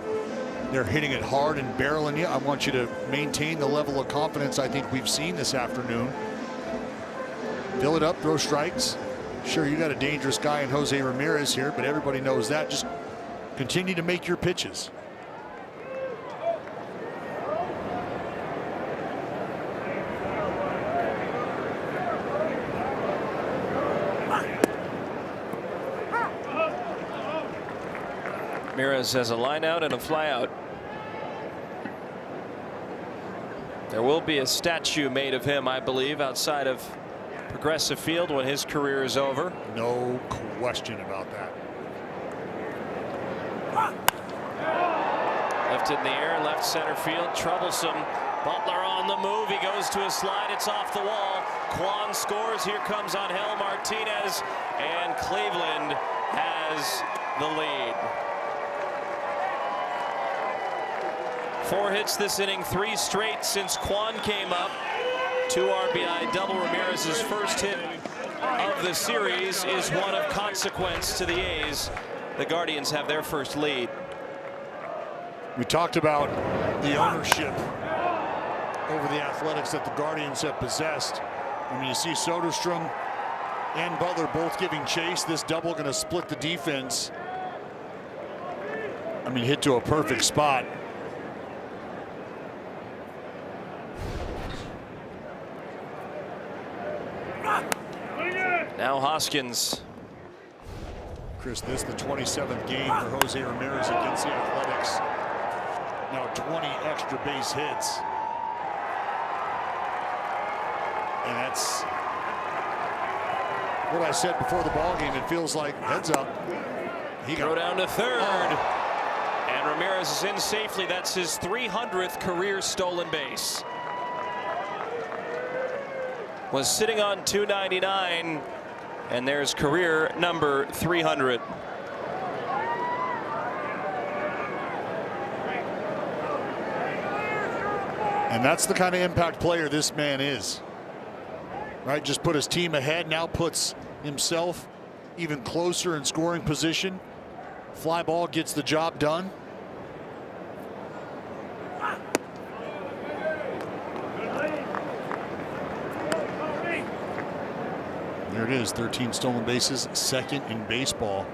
hitting it hard and barreling you. I want you to maintain the level of confidence I think we've seen this afternoon. Fill it up, throw strikes. Sure, you got a dangerous guy in Jose Ramirez here, but everybody knows that. Just continue to make your pitches. Ramirez has a line out and a fly out. There will be a statue made of him, I believe, outside of Progressive Field when his career is over. No question about that. Lifted in the air, left center field, troublesome. Butler on the move. He goes to a slide. It's off the wall. Kwan scores. Here comes Angel Martinez, and Cleveland has the lead. 4 hits this inning, 3 straight since Kwan came up. 2 RBI double. Ramirez's first hit of the series is one of consequence to the A's. The Guardians have their first lead. We talked about the ownership over the Athletics that the Guardians have possessed. I mean, you see Soderstrom and Butler both giving chase. This double going to split the defense. I mean, hit to a perfect spot. Now Hoskins. Chris, this is the 27th game for Jose Ramirez against the Athletics. Now 20 extra base hits. And that's what I said before the ball game. It feels like heads up. Throw down to third. And Ramirez is in safely. That's his 300th career stolen base. Was sitting on 299, and there's career number 300. And that's the kind of impact player this man is. Right, just put his team ahead, now puts himself even closer in scoring position. Fly ball gets the job done. There it is, 13 stolen bases, 2nd in baseball,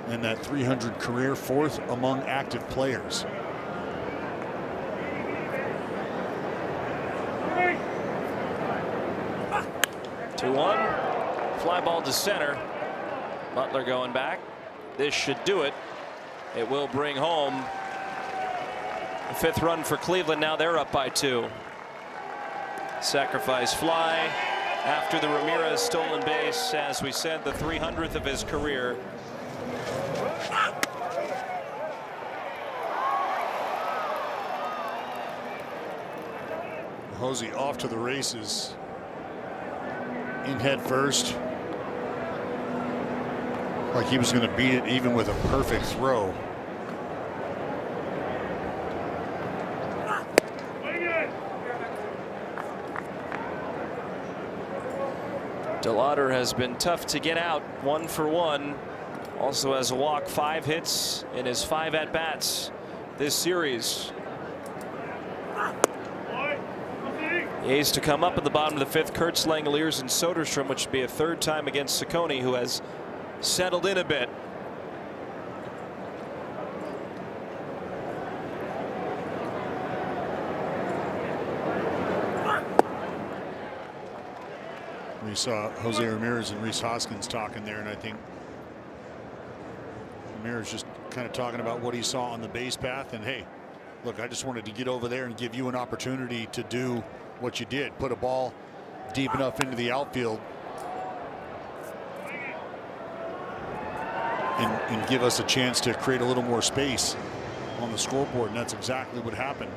and that 300 career, 4th among active players. Two-one, fly ball to center. Butler going back. This should do it. It will bring home the 5th run for Cleveland. Now they're up by 2. Sacrifice fly after the Ramirez stolen base, as we said, the 300th of his career. Jose off to the races. In head first. Like he was going to beat it even with a perfect throw. DeLauder has been tough to get out. 1 for 1. Also has a walk, 5 hits in his 5 at-bats this series. The A's to come up in the bottom of the 5th. Kurtz, Langeliers, and Soderstrom, which would be a 3rd time against Ciccone, who has settled in a bit. We saw Jose Ramirez and Rhys Hoskins talking there, and I think Ramirez just kind of talking about what he saw on the base path. And hey, look, I just wanted to get over there and give you an opportunity to do what you did, put a ball deep enough into the outfield and give us a chance to create a little more space on the scoreboard, and that's exactly what happened.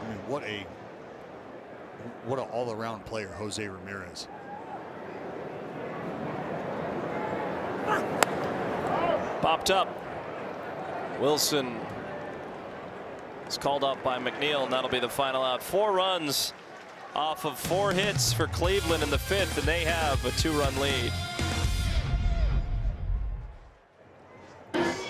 I mean, what an all-around player Jose Ramirez. Popped up. Wilson It's called up by McNeil, and that'll be the final out. 4 runs off of 4 hits for Cleveland in the 5th, and they have a 2-run lead.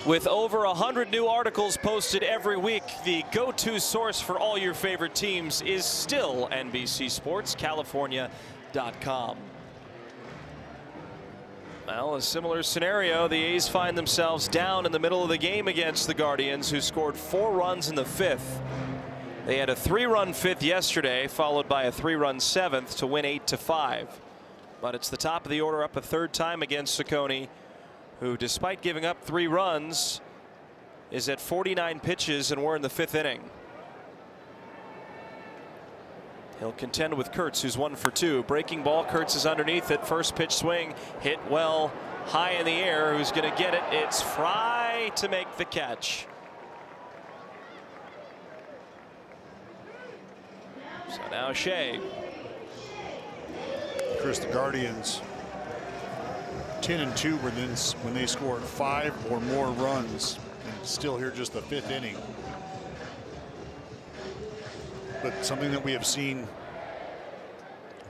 With over 100 new articles posted every week, the go-to source for all your favorite teams is still NBCSportsCalifornia.com. Well, a similar scenario. The A's find themselves down in the middle of the game against the Guardians, who scored 4 runs in the 5th. They had a 3-run 5th yesterday, followed by a 3-run 7th to win 8-5. But it's the top of the order up a 3rd time against Ciccone, who, despite giving up 3 runs, is at 49 pitches, and we're in the 5th inning. He'll contend with Kurtz, who's 1 for 2. Breaking ball, Kurtz is underneath it. First pitch swing, hit well high in the air. Who's going to get it? It's Fry to make the catch. So now Shea. Chris, the Guardians 10-2 when they scored 5 or more runs, and still here just the 5th inning. But something that we have seen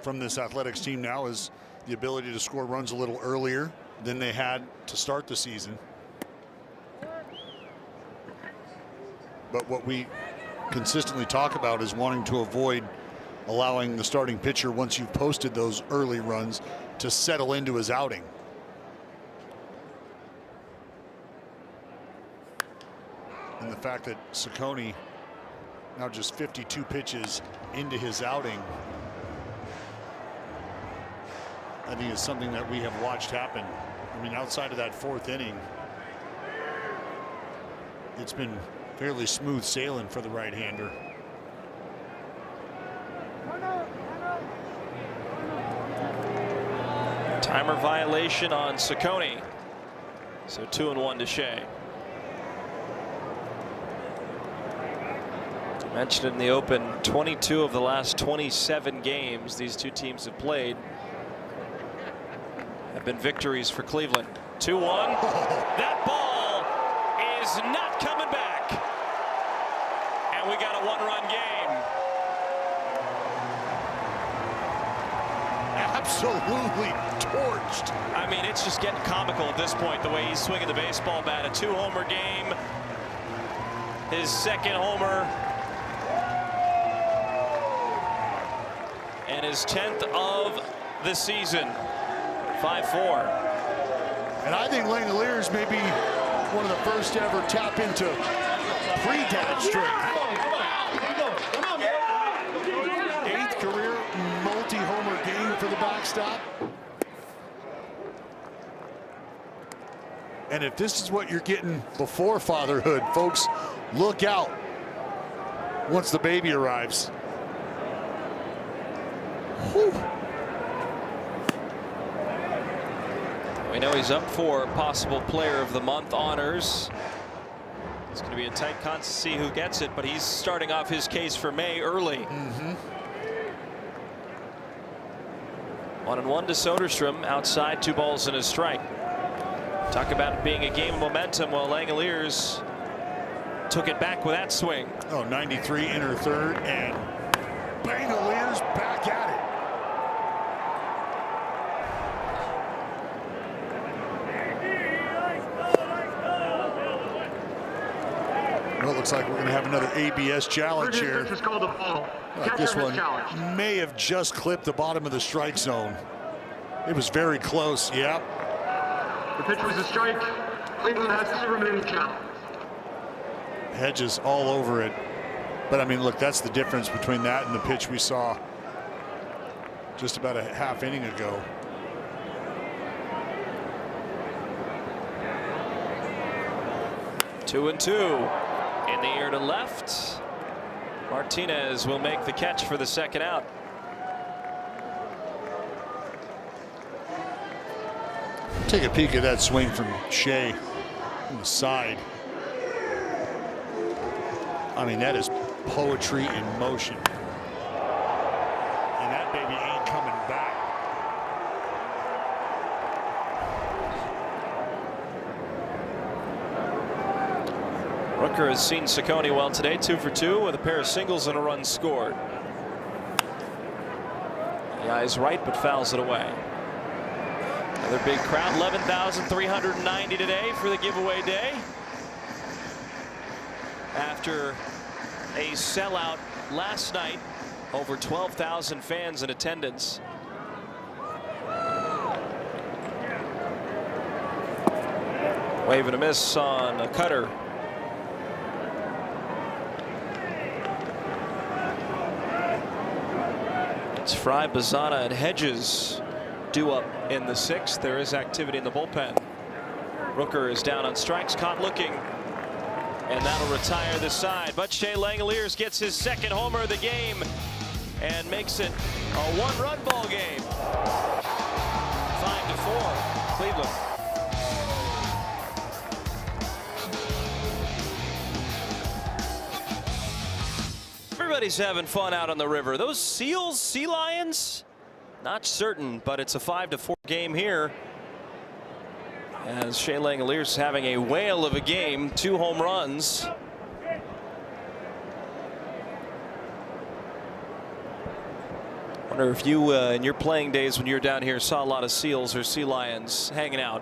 from this Athletics team now is the ability to score runs a little earlier than they had to start the season. But what we consistently talk about is wanting to avoid allowing the starting pitcher, once you've posted those early runs, to settle into his outing. And the fact that Ciccone now just 52 pitches into his outing, I think is something that we have watched happen. I mean, outside of that 4th inning, it's been fairly smooth sailing for the right-hander. Timer violation on Ciccone. So 2-1 to Shea. I mentioned it in the open, 22 of the last 27 games these two teams have played have been victories for Cleveland. 2-1. That ball is not coming back. And we got a 1-run game. Absolutely torched. I mean, it's just getting comical at this point, the way he's swinging the baseball bat. A 2-homer game. His 2nd homer. And his 10th of the season. 5-4. And I think Langoliers may be one of the first to ever tap into pre-dad strength. 8th career multi-homer game for the backstop. And if this is what you're getting before fatherhood, folks, look out once the baby arrives. Whew. We know he's up for possible player of the month honors. It's going to be a tight contest to see who gets it, but he's starting off his case for May early. 1-1 to Soderstrom, outside, 2 balls and a strike. Talk about it being a game of momentum. Well, Langoliers took it back with that swing. Oh, 93 inner 3rd, and Langoliers back at it. Well, it looks like we're going to have another ABS challenge here. This is called a ball. This one may have just clipped the bottom of the strike zone. It was very close. Yep. The pitch was a strike. Cleveland has 2 remaining counts. Hedges all over it. But I mean, look, that's the difference between that and the pitch we saw just about a half inning ago. Two and 2 in the air to left. Martinez will make the catch for the 2nd out. Take a peek at that swing from Shea on the side. I mean, that is poetry in motion. And that baby ain't coming back. Rooker has seen Ciccone well today, 2 for 2 with a pair of singles and a run scored. The eye's right, but fouls it away. Another big crowd, 11,390 today for the giveaway day. After a sellout last night, over 12,000 fans in attendance. Wave and a miss on a cutter. It's Fry, Bazana, and Hedges due up in the 6th. There is activity in the bullpen. Rooker is down on strikes, caught looking, and that'll retire the side. But Shea Langeliers gets his 2nd homer of the game and makes it a 1-run ball game. 5-4, Cleveland. Everybody's having fun out on the river. Those seals, sea lions, not certain, but it's a 5-4 game here. As Shea Langeliers having a whale of a game, 2 home runs. Wonder if you, in your playing days when you were down here, saw a lot of seals or sea lions hanging out.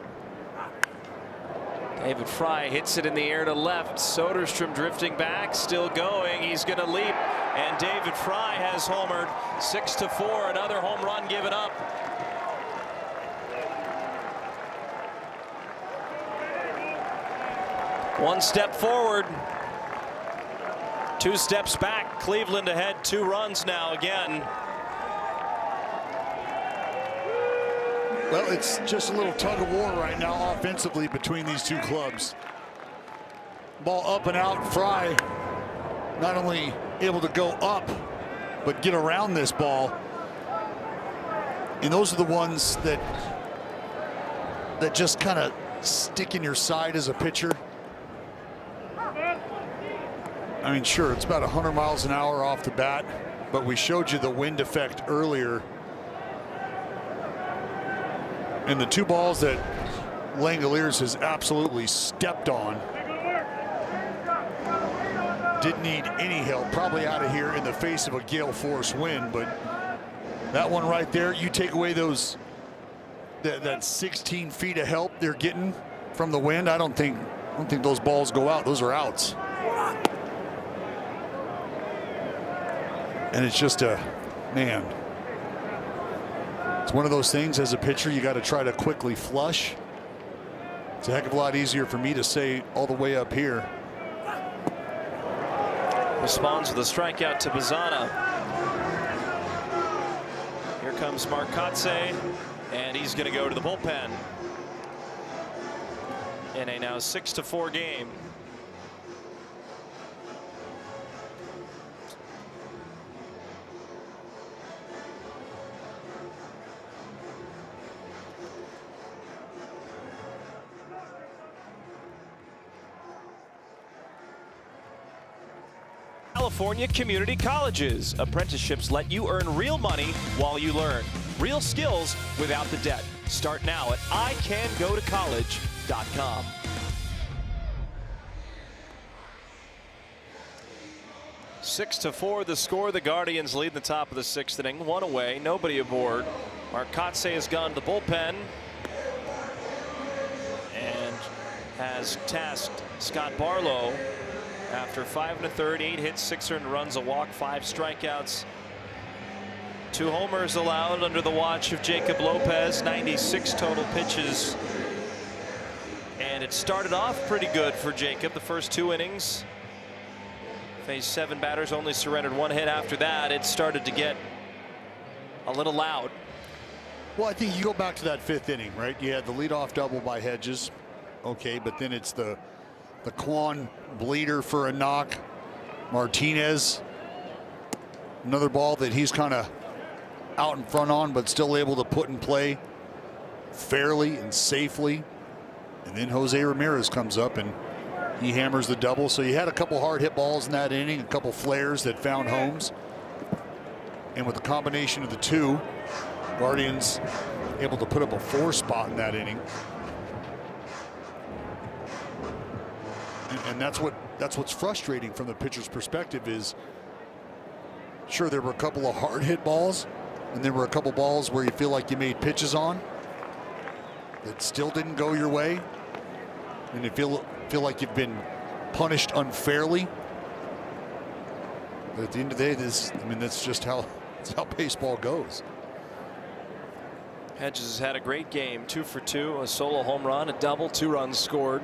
David Fry hits it in the air to left. Soderstrom drifting back, still going. He's going to leap, and David Fry has homered. 6-4, another home run given up. One step forward, 2 steps back. Cleveland ahead 2 runs now again. Well, it's just a little tug of war right now offensively between these 2 clubs. Ball up and out. Fry not only able to go up, but get around this ball. And those are the ones that just kind of stick in your side as a pitcher. I mean, sure, it's about 100 miles an hour off the bat, but we showed you the wind effect earlier. And the 2 balls that Langeliers has absolutely stepped on. Didn't need any help, probably out of here in the face of a gale force wind, but that one right there, you take away those that 16 feet of help they're getting from the wind. I don't think those balls go out. Those are outs. And it's just man. It's one of those things as a pitcher you got to try to quickly flush. It's a heck of a lot easier for me to say all the way up here. Responds with a strikeout to Bazana. Here comes Marcotte, and he's going to go to the bullpen in a now 6-4 game. California community colleges. Apprenticeships let you earn real money while you learn. Real skills without the debt. Start now at icangotocollege.com. Six to 4 the score. The Guardians lead in the top of the 6th inning. 1 away, nobody aboard. Marcotte has gone to the bullpen and has tasked Scott Barlow. After 5 1/3, 8 hits, 6 earned runs, a walk, 5 strikeouts. 2 homers allowed under the watch of Jacob Lopez, 96 total pitches. And it started off pretty good for Jacob the first 2 innings. Faced 7 batters, only surrendered 1 hit. After that, it started to get a little loud. Well, I think you go back to that 5th inning, right? You had the leadoff double by Hedges. Okay, but then it's the Quan bleeder for a knock. Martinez, another ball that he's kind of out in front on, but still able to put in play fairly and safely. And then Jose Ramirez comes up and he hammers the double. So you had a couple hard hit balls in that inning, a couple flares that found homes. And with the combination of the 2, Guardians able to put up a 4 spot in that inning. And that's what's frustrating from the pitcher's perspective is, sure, there were a couple of hard hit balls, and there were a couple balls where you feel like you made pitches on that still didn't go your way, and you feel like you've been punished unfairly. But at the end of the day, that's just how baseball goes. Hedges has had a great game, 2 for 2, a solo home run, a double, 2 runs scored.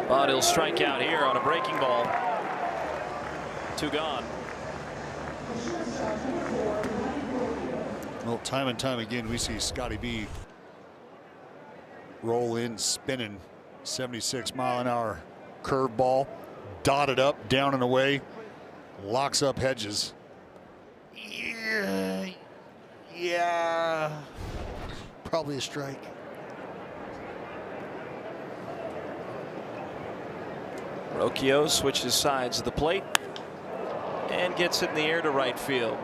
But he'll strike out here on a breaking ball. 2 gone. Well, time and time again, we see Scotty B roll in, spinning, 76-mile-an-hour curveball, dotted up, down and away, locks up Hedges. Yeah, probably a strike. Rocchio switches sides of the plate and gets it in the air to right field.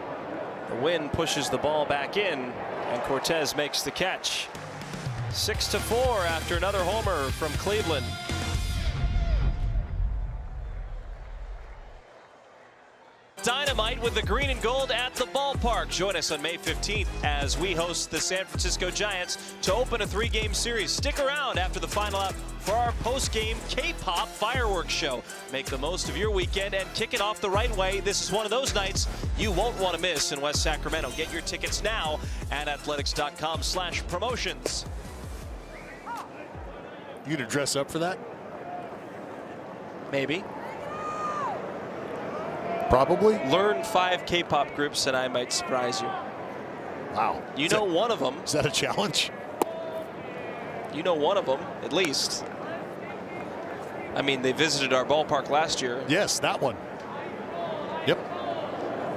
The wind pushes the ball back in, and Cortez makes the catch. 6-4 after another homer from Cleveland. Dynamite with the green and gold at the ballpark. Join us on May 15th as we host the San Francisco Giants to open a 3-game series. Stick around after the final out for our post-game K-pop fireworks show. Make the most of your weekend and kick it off the right way. This is one of those nights you won't want to miss in West Sacramento. Get your tickets now at athletics.com/promotions. You gonna dress up for that? Maybe. Probably. Learn 5 K-pop groups and I might surprise you. Wow. You know one of them. Is that a challenge? You know one of them, at least. I mean, they visited our ballpark last year. Yes, that one. Yep.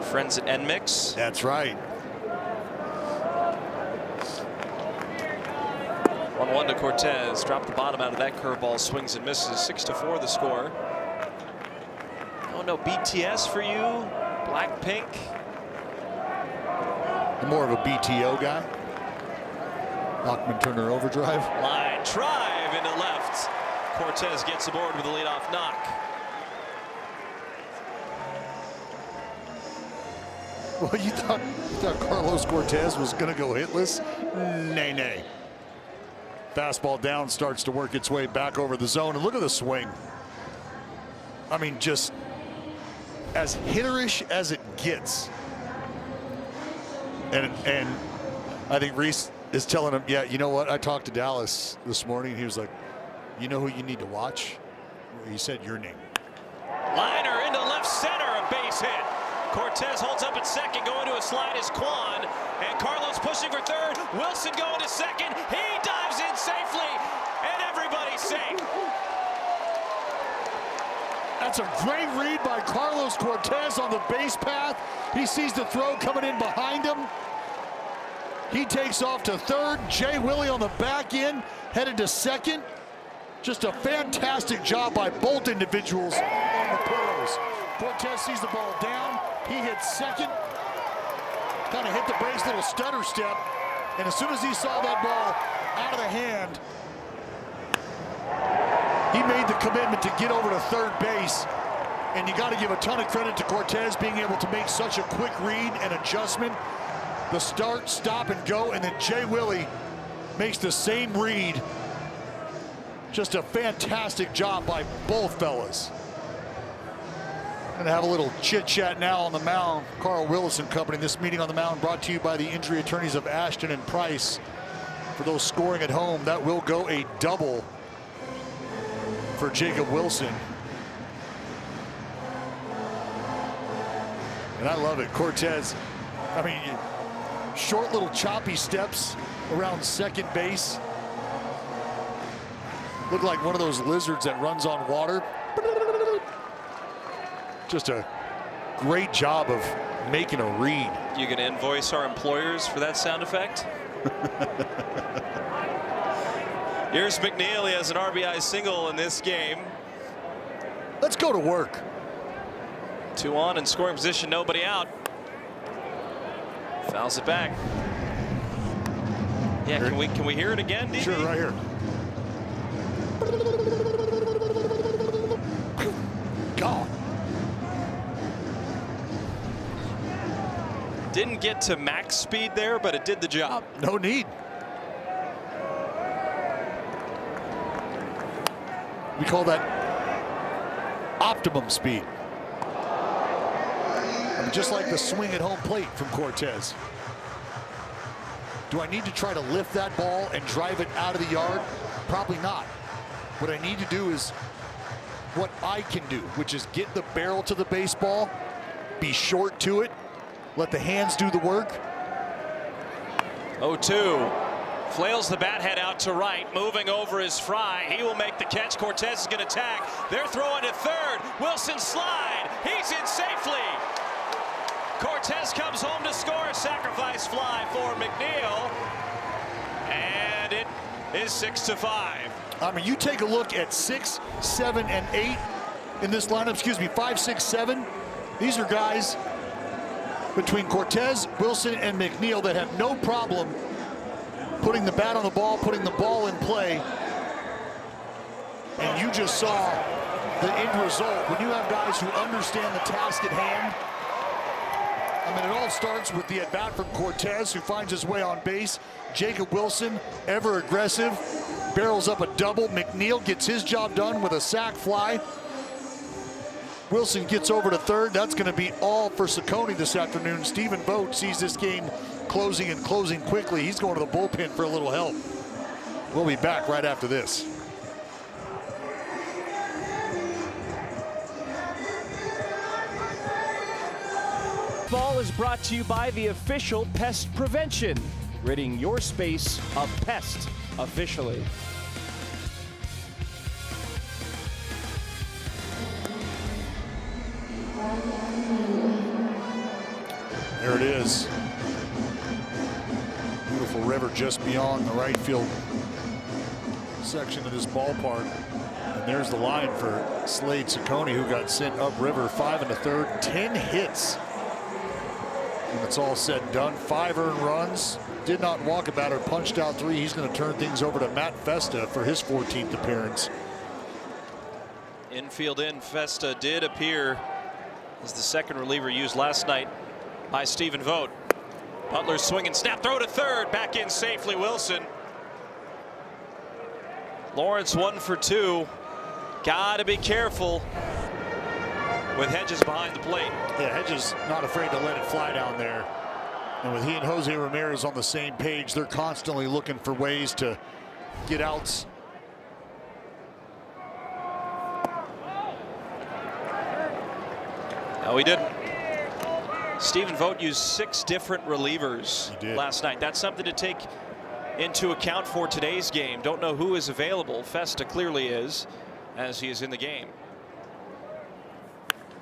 Friends at NMix. That's right. 1-1 to Cortez. Dropped the bottom out of that curveball. Swings and misses. 6-4 the score. Oh no, BTS for you. Blackpink. I'm more of a BTO guy. Lockman Turner overdrive. Line drive into left. Cortez gets aboard with a leadoff knock. Well, you thought Carlos Cortez was going to go hitless? Nay. Fastball down, starts to work its way back over the zone. And look at the swing. I mean, just as hitterish as it gets. And I think Reese is telling him, yeah, you know what? I talked to Dallas this morning. He was like, you know who you need to watch? He said your name. Liner into left center, a base hit. Cortez holds up at second, going to a slide is Kwan. And Carlos pushing for third. Wilson going to second. He dives in safely, and everybody's safe. That's a great read by Carlos Cortez on the base path. He sees the throw coming in behind him. He takes off to third. Jay Willie on the back end, headed to second. Just a fantastic job by both individuals on the pillows. Cortez sees the ball down. He hits second. Kind of hit the brakes, little stutter step. And as soon as he saw that ball out of the hand, he made the commitment to get over to third base. And you got to give a ton of credit to Cortez being able to make such a quick read and adjustment. The start, stop, and go. And then Jay Willie makes the same read. Just a fantastic job by both fellas. Going to have a little chit-chat now on the mound. Carl Willis and company. This meeting on the mound brought to you by the injury attorneys of Ashton and Price. For those scoring at home, that will go a double for Jacob Wilson. And I love it. Cortez, I mean, short little choppy steps around second base. Look like one of those lizards that runs on water. Just a great job of making a read. You gonna invoice our employers for that sound effect? Here's McNeil. He has an RBI single in this game. Let's go to work. 2 on in scoring position, nobody out. Fouls it back. Yeah, can we hear it again, DB? Sure, right here. Gone. Didn't get to max speed there, but it did the job. No need. We call that optimum speed. I mean, just like the swing at home plate from Cortez. Do I need to try to lift that ball and drive it out of the yard? Probably not. What I need to do is what I can do, which is get the barrel to the baseball, be short to it, let the hands do the work. 0-2. Flails the bat head out to right, moving over is Fry. He will make the catch. Cortez is going to tag. They're throwing to third. Wilson slide. He's in safely. Cortez comes home to score a sacrifice fly for McNeil. And it is 6-5. I mean, you take a look at 6, 7, and 8 in this lineup. Excuse me, 5, 6, 7. These are guys between Cortez, Wilson, and McNeil that have no problem putting the bat on the ball, putting the ball in play. And you just saw the end result. When you have guys who understand the task at hand, I mean, it all starts with the at-bat from Cortez, who finds his way on base. Jacob Wilson, ever aggressive, barrels up a double. McNeil gets his job done with a sac fly. Wilson gets over to third. That's going to be all for Ciccone this afternoon. Stephen Vogt sees this game closing and closing quickly. He's going to the bullpen for a little help. We'll be back right after this. Ball is brought to you by the official Pest Prevention, ridding your space of pests officially. There it is. Beautiful river just beyond the right field section of this ballpark. And there's the line for Slade Ciccone, who got sent upriver, 5 1/3, 10 hits. When it's all said and done, 5 earned runs, did not walk about or punched out 3. He's going to turn things over to Matt Festa for his 14th appearance. Infield in, Festa did appear as the second reliever used last night by Stephen Vogt. Butler swinging, snap, throw to third, back in safely, Wilson. Lawrence 1 for 2. Gotta be careful with Hedges behind the plate. Yeah, Hedges not afraid to let it fly down there. And with he and Jose Ramirez on the same page, they're constantly looking for ways to get outs. No, he didn't. Stephen Vogt used 6 different relievers last night. That's something to take into account for today's game. Don't know who is available. Festa clearly is, as he is in the game.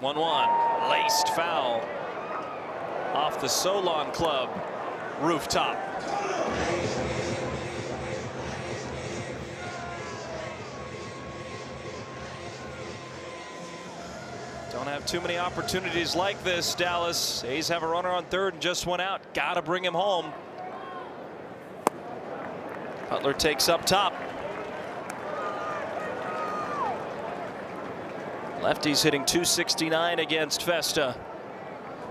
1-1, laced foul off the Solon Club rooftop. Don't have too many opportunities like this, Dallas. A's have a runner on third and just 1 out. Gotta bring him home. Butler takes up top. Lefties hitting .269 against Festa.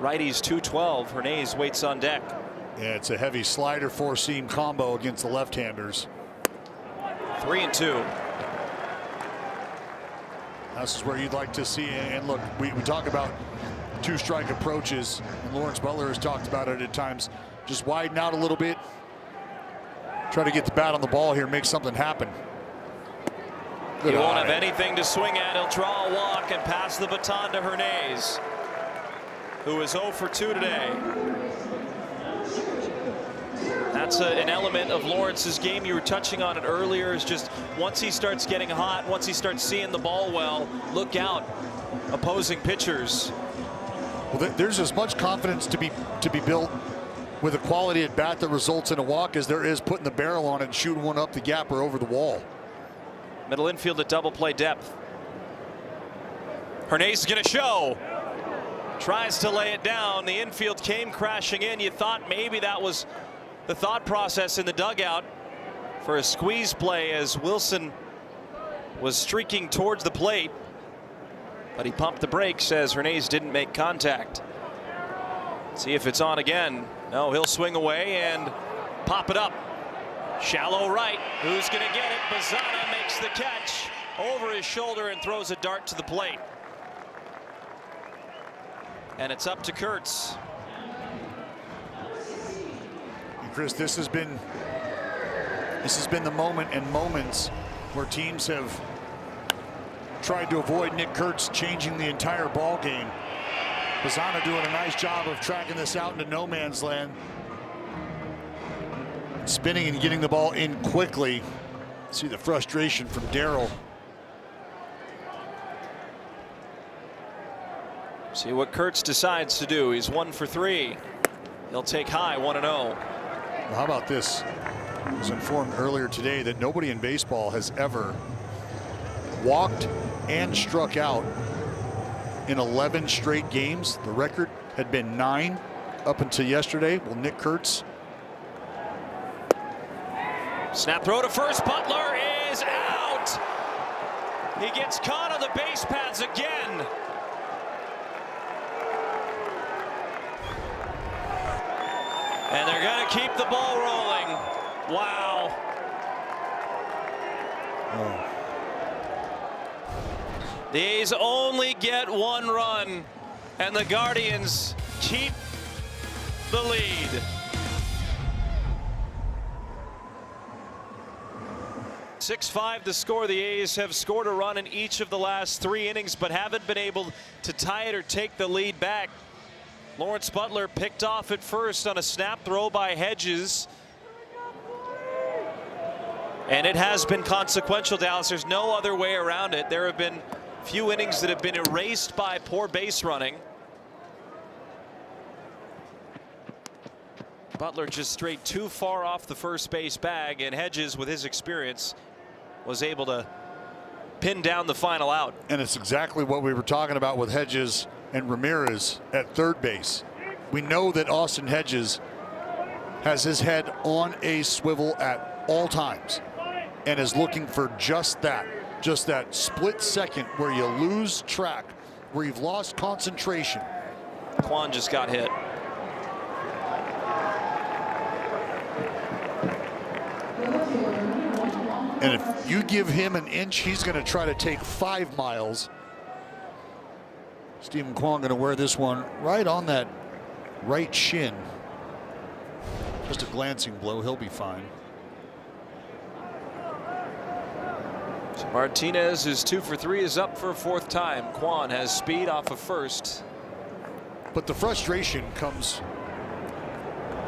Righties .212. Hernandez waits on deck. Yeah, it's a heavy slider 4-seam combo against the left-handers. 3-2. This is where you'd like to see, and look, we talk about 2-strike approaches, and Lawrence Butler has talked about it at times. Just widen out a little bit, try to get the bat on the ball here, make something happen. He won't have anything to swing at. He'll draw a walk and pass the baton to Hernandez, who is 0 for 2 today. That's an element of Lawrence's game. You were touching on it earlier. Is just once he starts getting hot, once he starts seeing the ball well, look out, opposing pitchers. Well, there's as much confidence to be built with a quality at bat that results in a walk as there is putting the barrel on it and shooting one up the gap or over the wall. Middle infield at double play depth. Hernandez is going to show. Tries to lay it down. The infield came crashing in. You thought maybe that was the thought process in the dugout for a squeeze play as Wilson was streaking towards the plate, but he pumped the brakes as Hernandez didn't make contact. See if it's on again. No, he'll swing away and pop it up. Shallow right. Who's going to get it? Bazana makes the catch over his shoulder and throws a dart to the plate. And it's up to Kurtz. And Chris, this has been the moment and moments where teams have tried to avoid Nick Kurtz changing the entire ball game. Bazana doing a nice job of tracking this out into no man's land. Spinning and getting the ball in quickly. See the frustration from Darryl. See what Kurtz decides to do. He's 1 for 3. He'll take high 1-0. Well, how about this? I was informed earlier today that nobody in baseball has ever walked and struck out in 11 straight games. The record had been 9 up until yesterday. Well, Nick Kurtz. Snap throw to first. Butler is out. He gets caught on the base paths again. And they're going to keep the ball rolling. Wow. Oh. The A's only get 1 run, and the Guardians keep the lead. .65 the score. The A's have scored a run in each of the last 3 innings, but haven't been able to tie it or take the lead back. Lawrence Butler picked off at first on a snap throw by Hedges. And it has been consequential, Dallas. There's no other way around it. There have been few innings that have been erased by poor base running. Butler just strayed too far off the first base bag, and Hedges, with his experience, was able to pin down the final out. And it's exactly what we were talking about with Hedges and Ramirez at third base. We know that Austin Hedges has his head on a swivel at all times and is looking for just that split second where you lose track, where you've lost concentration. Kwan just got hit. And if you give him an inch, he's going to try to take 5 miles. Stephen Kwan going to wear this one right on that right shin. Just a glancing blow. He'll be fine. So Martinez, who's 2 for 3, is up for a 4th time. Kwan has speed off of first. But the frustration comes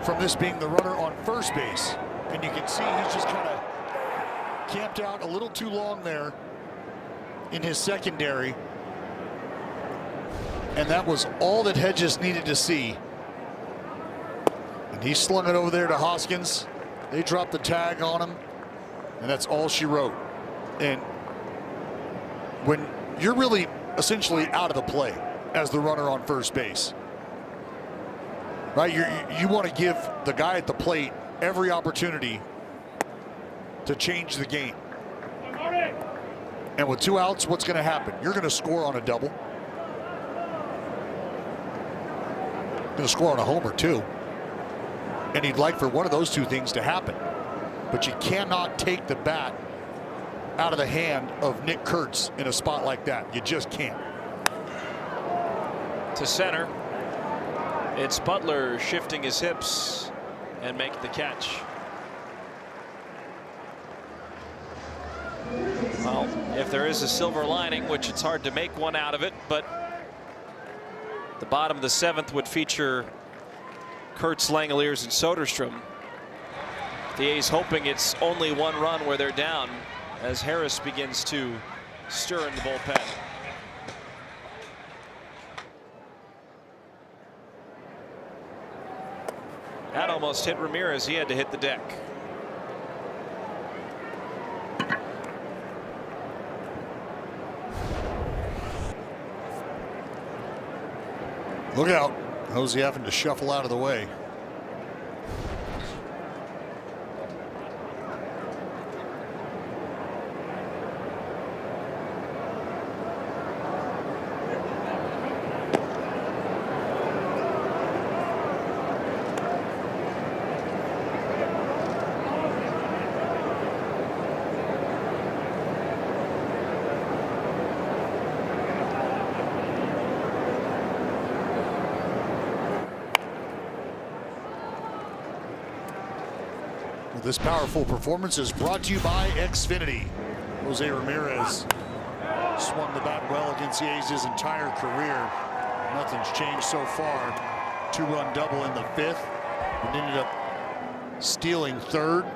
from this being the runner on first base. And you can see he's just kind of camped out a little too long there in his secondary. And that was all that Hedges needed to see. And he slung it over there to Hoskins. They dropped the tag on him, and that's all she wrote. And when you're really essentially out of the play as the runner on first base, right? You want to give the guy at the plate every opportunity to change the game. And with 2 outs, what's going to happen? You're going to score on a double. Going to score on a homer too. And he'd like for one of those 2 things to happen. But you cannot take the bat out of the hand of Nick Kurtz in a spot like that. You just can't. To center. It's Butler shifting his hips and making the catch. Well, if there is a silver lining, which it's hard to make one out of it, but the bottom of the 7th would feature Kurtz, Langeliers, and Soderstrom. The A's hoping it's only 1 run where they're down as Harris begins to stir in the bullpen. That almost hit Ramirez. He had to hit the deck. Look out. Hosey having to shuffle out of the way. This powerful performance is brought to you by Xfinity. Jose Ramirez swung the bat well against the A's his entire career. Nothing's changed so far. 2-run double in the 5th. And ended up stealing 3rd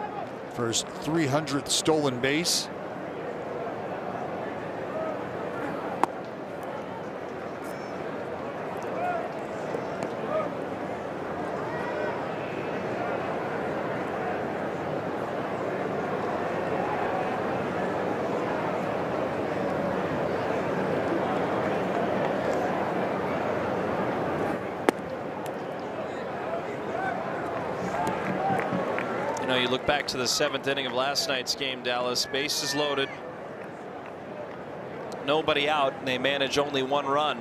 for his 300th stolen base. You know, you look back to the 7th inning of last night's game, Dallas. Bases loaded. Nobody out, and they manage only 1 run.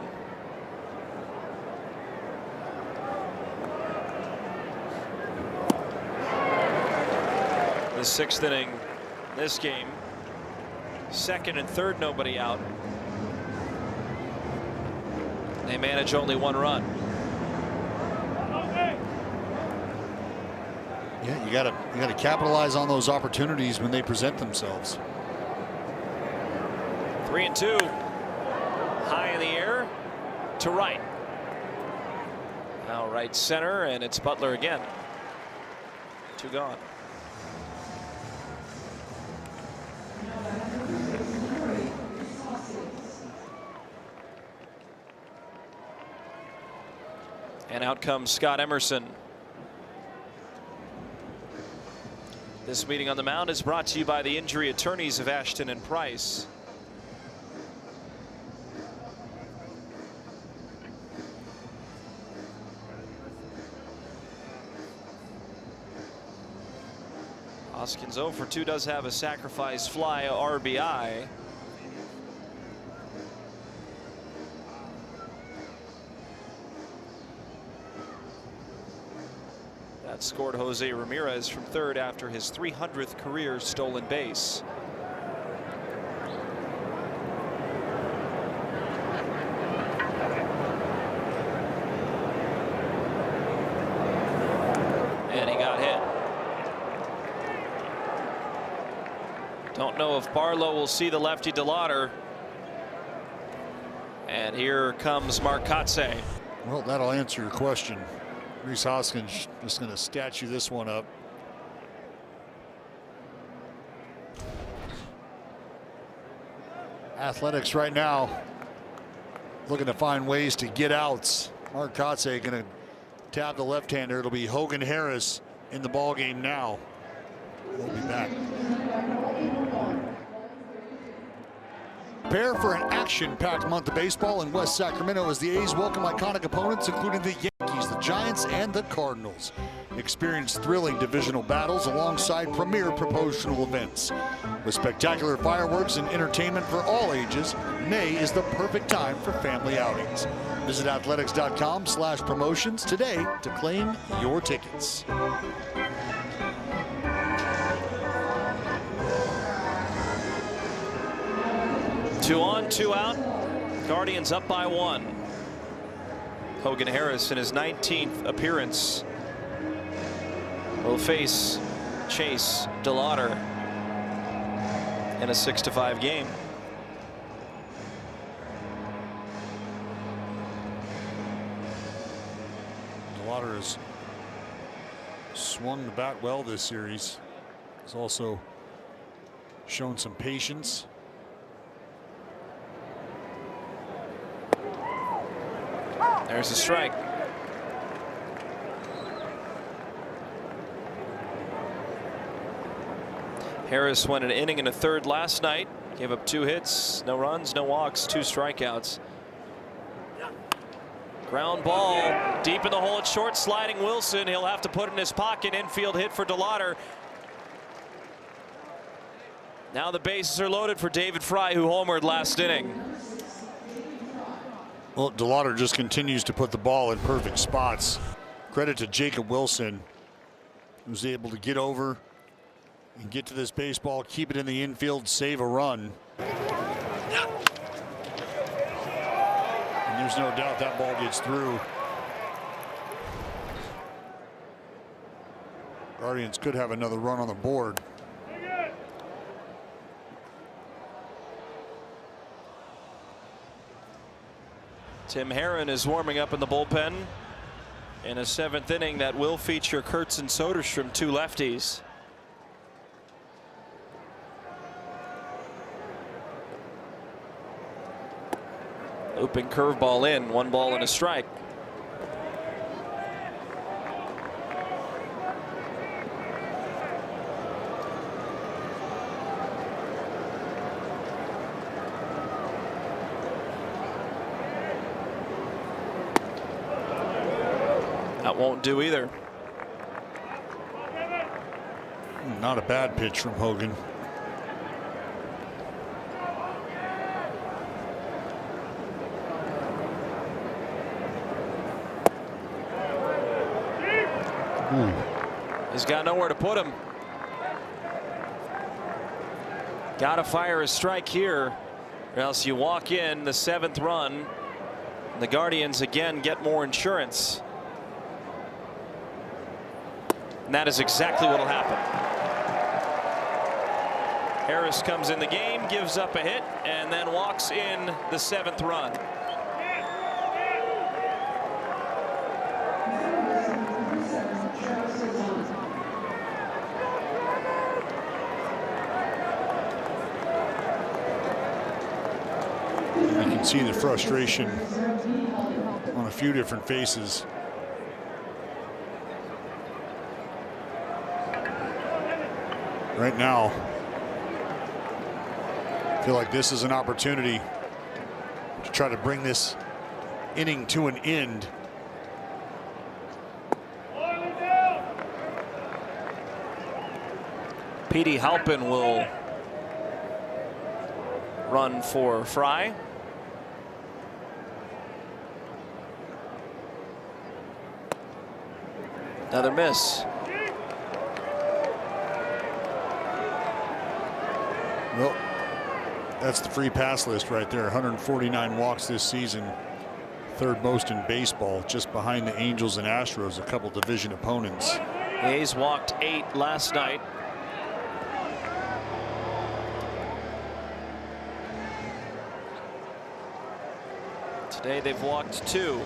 The 6th inning, this game. 2nd and 3rd, nobody out. They manage only 1 run. Yeah, you gotta capitalize on those opportunities when they present themselves. 3-2. High in the air to right. Now right center, and it's Butler again. 2 gone. And out comes Scott Emerson. This meeting on the mound is brought to you by the injury attorneys of Ashton and Price. Hoskins 0 for 2 does have a sacrifice fly RBI. That scored Jose Ramirez from 3rd after his 300th career stolen base. And he got hit. Don't know if Barlow will see the lefty DeLauder. And here comes Mark Kotsay. Well, that'll answer your question. Rhys Hoskins just going to statue this one up. Athletics right now looking to find ways to get outs. Mark Kotsay going to tap the left-hander. It'll be Hogan Harris in the ball game now. We'll be back. Prepare for an action-packed month of baseball in West Sacramento as the A's welcome iconic opponents, including the Yankees, the Giants, and the Cardinals. Experience thrilling divisional battles alongside premier promotional events. With spectacular fireworks and entertainment for all ages, May is the perfect time for family outings. Visit athletics.com/promotions today to claim your tickets. 2 on, 2 out. Guardians up by 1. Hogan Harris in his 19th appearance will face Chase DeLauder in a 6-5 game. DeLauder has swung the bat well this series. He's also shown some patience. There's a strike. Harris went an inning and a 1/3 last night. Gave up 2 hits, no runs, no walks, 2 strikeouts. Ground ball deep in the hole at short, sliding Wilson. He'll have to put it in his pocket. Infield hit for DeLauder. Now the bases are loaded for David Fry, who homered last inning. Well, DeLauder just continues to put the ball in perfect spots. Credit to Jacob Wilson, who's able to get over and get to this baseball, keep it in the infield, save a run. And there's no doubt that ball gets through. Guardians could have another run on the board. Tim Herron is warming up in the bullpen in a 7th inning that will feature Kurtz and Soderstrom, 2 lefties. Looping curveball in, 1 ball and a strike. That won't do either. Not a bad pitch from Hogan. He's got nowhere to put him. Got to fire a strike here, or else you walk in the 7th run. The Guardians again get more insurance. And that is exactly what will happen. Harris comes in the game, gives up a hit, and then walks in the 7th run. You can see the frustration on a few different faces. Right now, I feel like this is an opportunity to try to bring this inning to an end. Petey Halpin will run for Fry. Another miss. Well, that's the free pass list right there. 149 walks this season, 3rd most in baseball, just behind the Angels and Astros, a couple division opponents. The A's walked 8 last night. Today they've walked 2.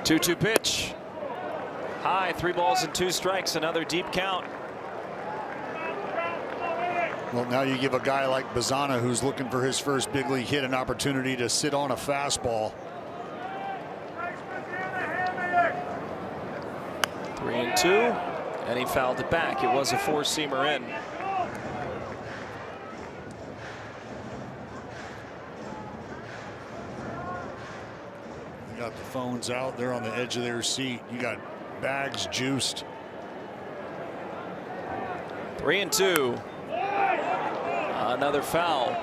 Two-two pitch. High, 3 balls and 2 strikes. Another deep count. Well, now you give a guy like Bazana, who's looking for his first big league hit, an opportunity to sit on a fastball. 3-2, and he fouled it back. It was a 4-seamer in. Got the phones out there on the edge of their seat. You got bags juiced. 3-2. Another foul.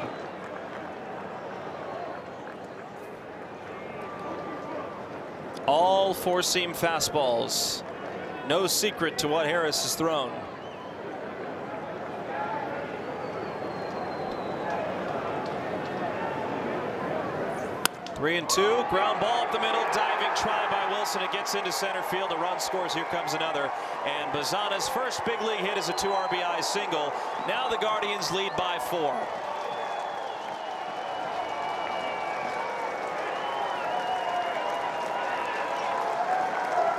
All 4-seam fastballs. No secret to what Harris has thrown. Three and 2, ground ball up the middle, diving try by Wilson. It gets into center field. A run scores. Here comes another. And Bazana's first big league hit is a 2 RBI single. Now the Guardians lead by 4.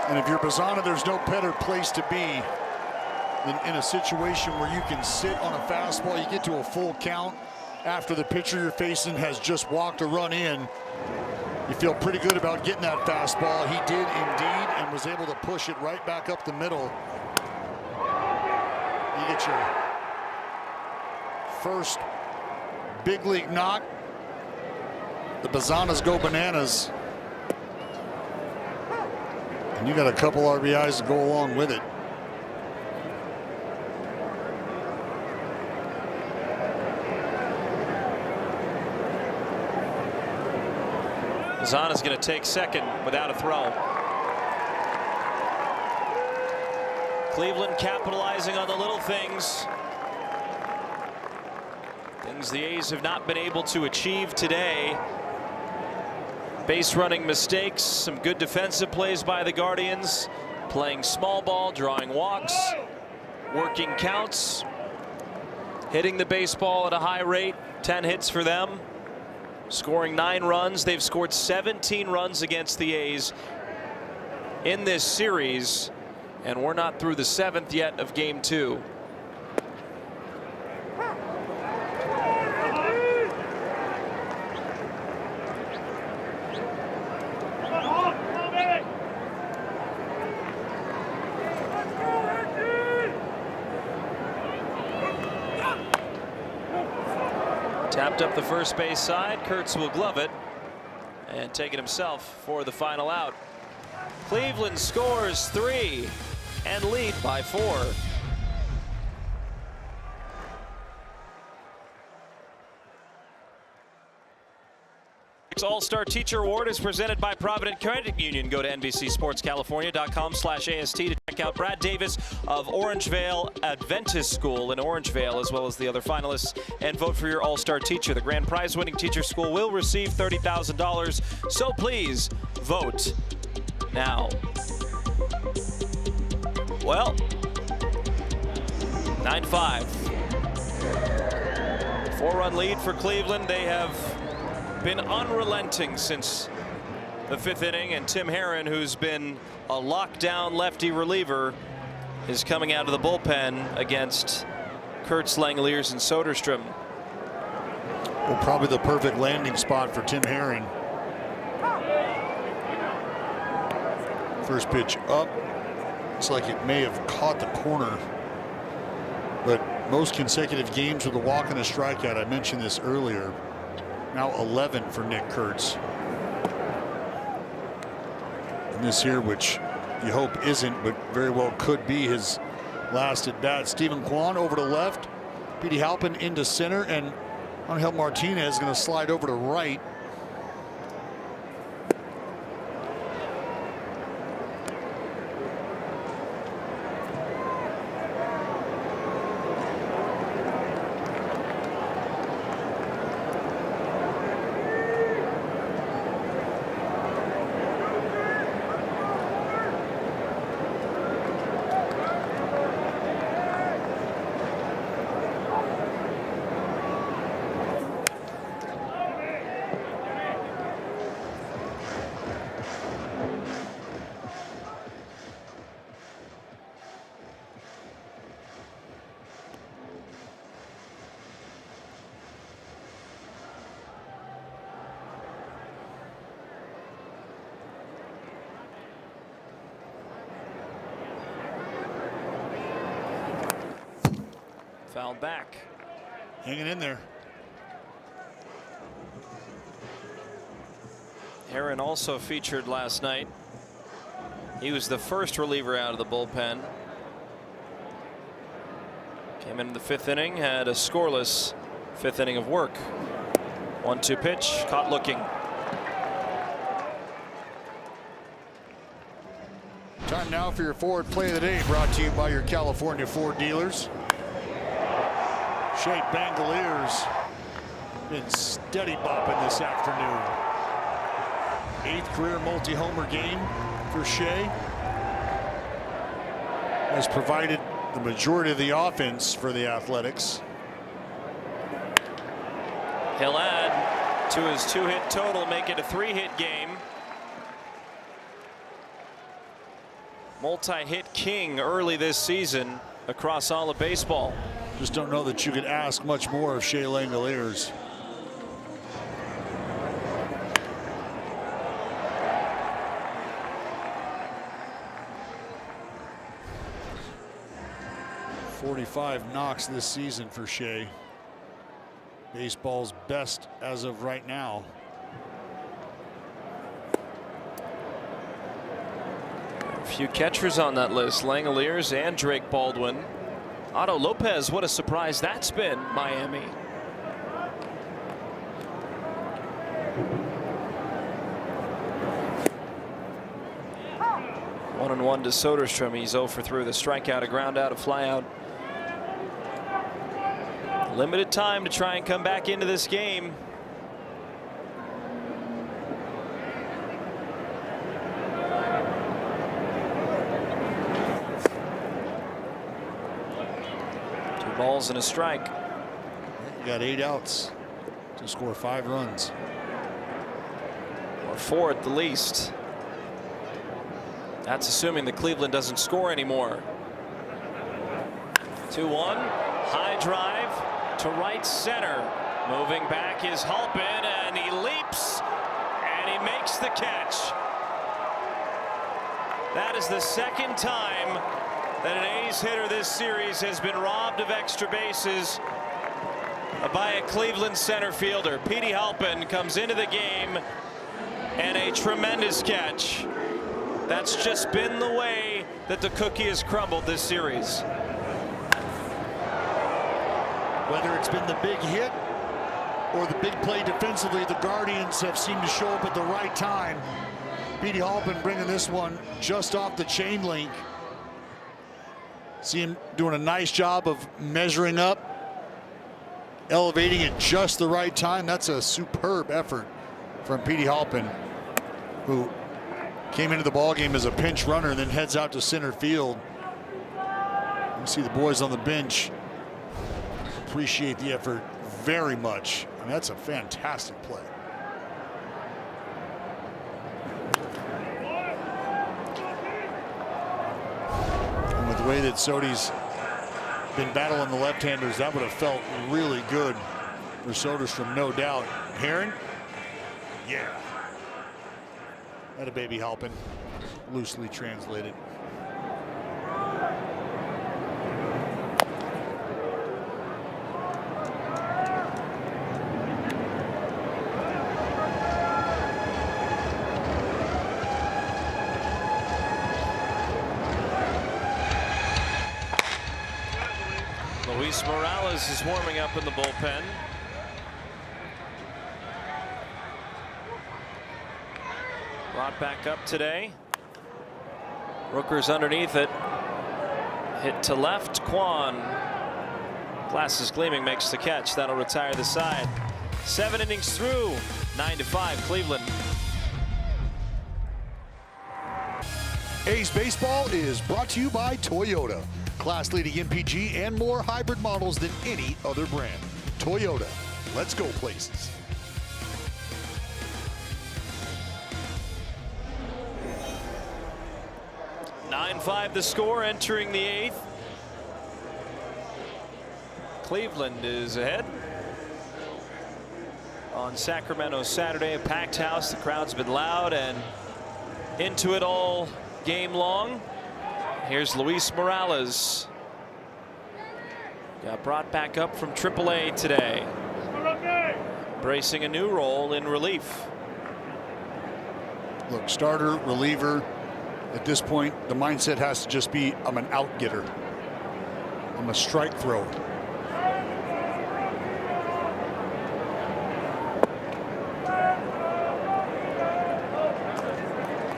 And if you're Bazana, there's no better place to be than in a situation where you can sit on a fastball. You get to a full count after the pitcher you're facing has just walked a run in. You feel pretty good about getting that fastball. He did indeed, and was able to push it right back up the middle. You get your first big league knock. The Bazanas go bananas. And you got a couple RBIs to go along with it. Zana's going to take second without a throw. Cleveland capitalizing on the little things. Things the A's have not been able to achieve today. Base running mistakes, some good defensive plays by the Guardians, playing small ball, drawing walks, working counts, hitting the baseball at a high rate. 10 hits for them, scoring 9 runs. They've scored 17 runs against the A's in this series, and we're not through the 7th yet of game 2. Tapped up the first base side. Kurtz will glove it and take it himself for the final out. Cleveland scores 3 and lead by 4. All-Star Teacher Award is presented by Provident Credit Union. Go to NBCSportsCalifornia.com/AST to check out Brad Davis of Orangevale Adventist School in Orangevale, as well as the other finalists, and vote for your All-Star Teacher. The grand prize-winning teacher school will receive $30,000, so please vote now. Well, 9-5. 4-run lead for Cleveland. They have been unrelenting since the 5th inning, and Tim Herron, who's been a lockdown lefty reliever, is coming out of the bullpen against Kurtz, Langeliers, and Soderstrom. Well, probably the perfect landing spot for Tim Herron. First pitch up. Looks like it may have caught the corner, but most consecutive games with a walk and a strikeout. I mentioned this earlier. Now 11 for Nick Kurtz. And this here, which you hope isn't, but very well could be his last at bat. Stephen Kwan over to left. Petey Halpin into center, and Angel Martinez going to slide over to right. Foul back. Hanging in there. Herron also featured last night. He was the first reliever out of the bullpen. Came into the 5th inning, had a scoreless 5th inning of work. 1-2 pitch, caught looking. Time now for your Ford Play of the Day, brought to you by your California Ford dealers. Shea Langeliers been steady bopping this afternoon. 8th career multi-homer game for Shea. Has provided the majority of the offense for the Athletics. He'll add to his 2-hit total, make it a 3-hit game. Multi-hit king early this season across all of baseball. Just don't know that you could ask much more of Shea Langeliers. .45 knocks this season for Shea. Baseball's best as of right now. A few catchers on that list, Langeliers and Drake Baldwin. Otto Lopez, what a surprise that's been, Miami. 1-1 to Soderstrom. He's 0 for 3 with a strikeout, a ground out, a fly out. Limited time to try and come back into this game. Two balls and a strike. You got 8 outs to score 5 runs. Or 4 at the least. That's assuming that Cleveland doesn't score anymore. 2-1. High drive to right center. Moving back is Halpin, and he leaps and he makes the catch. That is the second time that an A's hitter this series has been robbed of extra bases by a Cleveland center fielder. Petey Halpin comes into the game and a tremendous catch. That's just been the way that the cookie has crumbled this series. Whether it's been the big hit or the big play defensively, the Guardians have seemed to show up at the right time. Petey Halpin bringing this one just off the chain link. See him doing a nice job of measuring up, elevating it just the right time. That's a superb effort from Petey Halpin, who came into the ballgame as a pinch runner and then heads out to center field. You see the boys on the bench appreciate the effort very much, and that's a fantastic play. And with the way that Sody's been battling the left-handers, that would have felt really good for Soderstrom, no doubt. Heron? Yeah. That a baby Halpin, loosely translated. Luis Morales is warming up in the bullpen. Brought back up today. Rooker's underneath it. Hit to left. Kwan. Glasses gleaming, makes the catch. That'll retire the side. 7 innings through. 9-5 Cleveland. A's Baseball is brought to you by Toyota. Class-leading MPG and more hybrid models than any other brand. Toyota. Let's go places. (9-5) the score entering the 8th. Cleveland is ahead on Sacramento Saturday. A packed house. The crowd's been loud and into it all game long. Here's Luis Morales. Got brought back up from AAA today. Bracing a new role in relief. Look, starter, reliever. At this point, the mindset has to just be, I'm an out getter. I'm a strike thrower.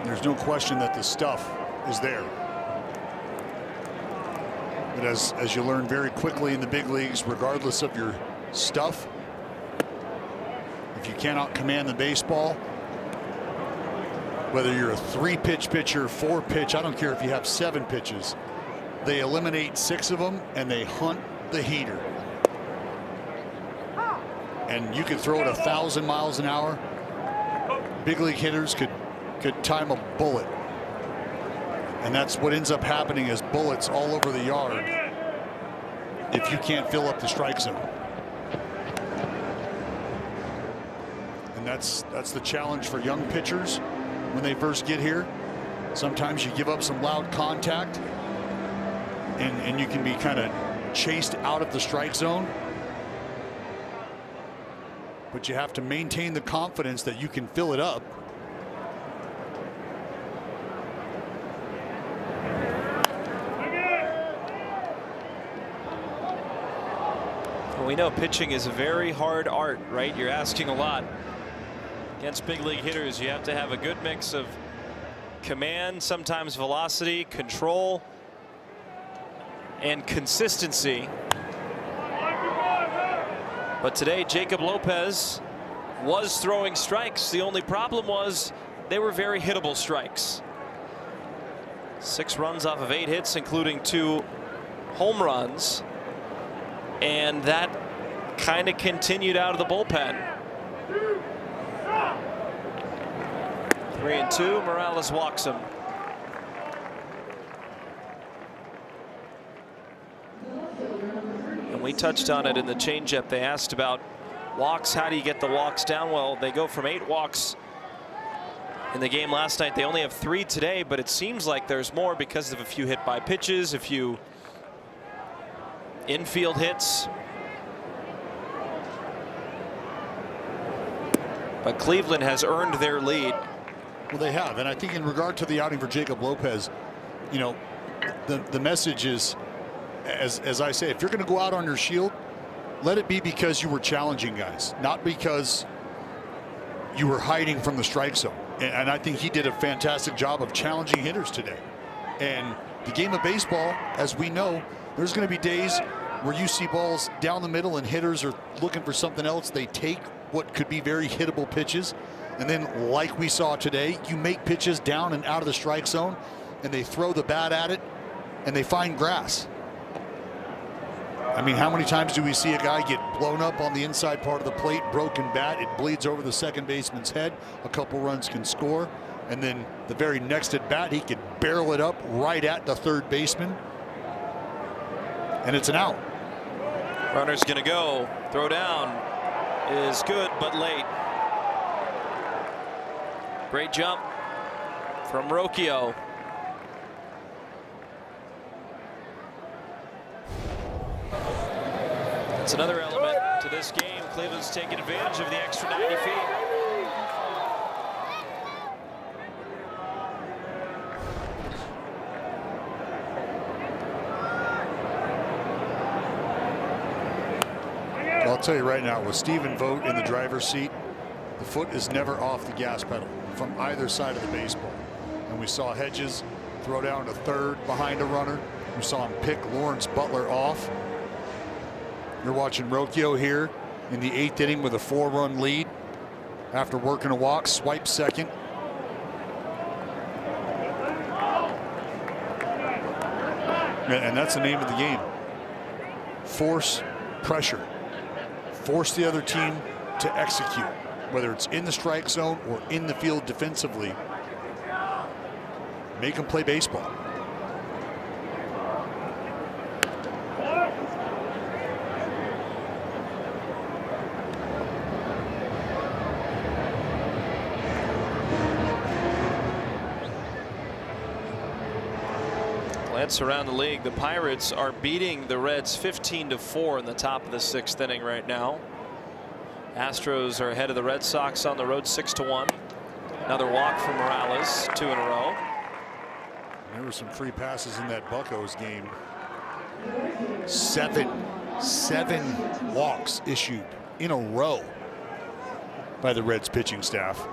There's no question that the stuff is there. But as you learn very quickly in the big leagues, regardless of your stuff, if you cannot command the baseball, whether you're a 3-pitch pitcher, 4-pitch, I don't care if you have 7 pitches, they eliminate 6 of them and they hunt the heater. And you could throw it 1,000 miles an hour. Big league hitters could time a bullet. And that's what ends up happening, is bullets all over the yard if you can't fill up the strike zone. And that's the challenge for young pitchers when they first get here. Sometimes you give up some loud contact and you can be kind of chased out of the strike zone. But you have to maintain the confidence that you can fill it up. Well, we know pitching is a very hard art, right? You're asking a lot. Against big league hitters, you have to have a good mix of command, sometimes velocity, control, and consistency. But today, Jacob Lopez was throwing strikes. The only problem was they were very hittable strikes. 6 runs off of 8 hits, including 2 home runs. And that kind of continued out of the bullpen. 3-2, Morales walks him. And we touched on it in the changeup. They asked about walks. How do you get the walks down? Well, they go from 8 walks in the game last night. They only have 3 today, but it seems like there's more because of a few hit by pitches, a few infield hits. But Cleveland has earned their lead. Well, they have, and I think in regard to the outing for Jacob Lopez, you know, the message is, as I say, if you're going to go out on your shield, let it be because you were challenging guys, not because you were hiding from the strike zone. And I think he did a fantastic job of challenging hitters today. And the game of baseball, as we know, there's going to be days where you see balls down the middle and hitters are looking for something else. They take what could be very hittable pitches, and then like we saw today, you make pitches down and out of the strike zone, and they throw the bat at it, and they find grass. I mean, how many times do we see a guy get blown up on the inside part of the plate, broken bat, it bleeds over the second baseman's head, a couple runs can score, and then the very next at bat, he could barrel it up right at the third baseman, and it's an out. Runner's gonna go, throw down is good, but late. Great jump from Rocchio. That's another element to this game. Cleveland's taking advantage of the extra 90 feet. I'll tell you right now, with Stephen Vogt in the driver's seat, the foot is never off the gas pedal from either side of the baseball. And we saw Hedges throw down to third behind a runner. We saw him pick Lawrence Butler off. You're watching Rocchio here in the 8th inning with a 4-run lead after working a walk, swipe second. And that's the name of the game. Force pressure. Force the other team to execute, whether it's in the strike zone or in the field defensively. Make them play baseball. Glance around the league. The Pirates are beating the Reds 15-4 in the top of the 6th inning right now. Astros are ahead of the Red Sox on the road 6-1. Another walk from Morales, 2 in a row. There were some free passes in that Buccos game. Seven walks issued in a row by the Reds pitching staff.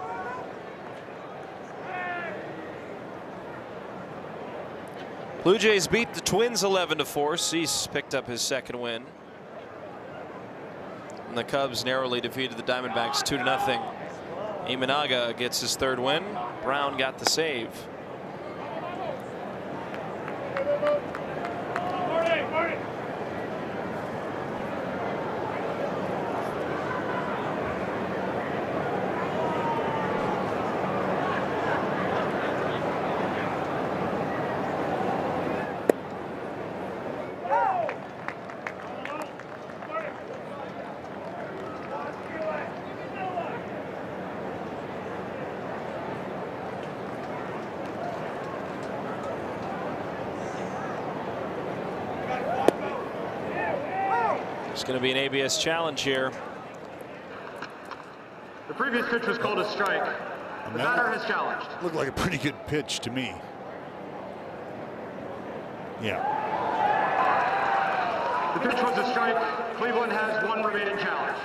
Blue Jays beat the Twins 11-4. Cease picked up his 2nd win. And the Cubs narrowly defeated the Diamondbacks 2-0. Imanaga gets his 3rd win. Brown got the save. It's going to be an ABS challenge here. The previous pitch was called a strike. The batter has challenged. Looked like a pretty good pitch to me. Yeah. The pitch was a strike. Cleveland has 1 remaining challenge.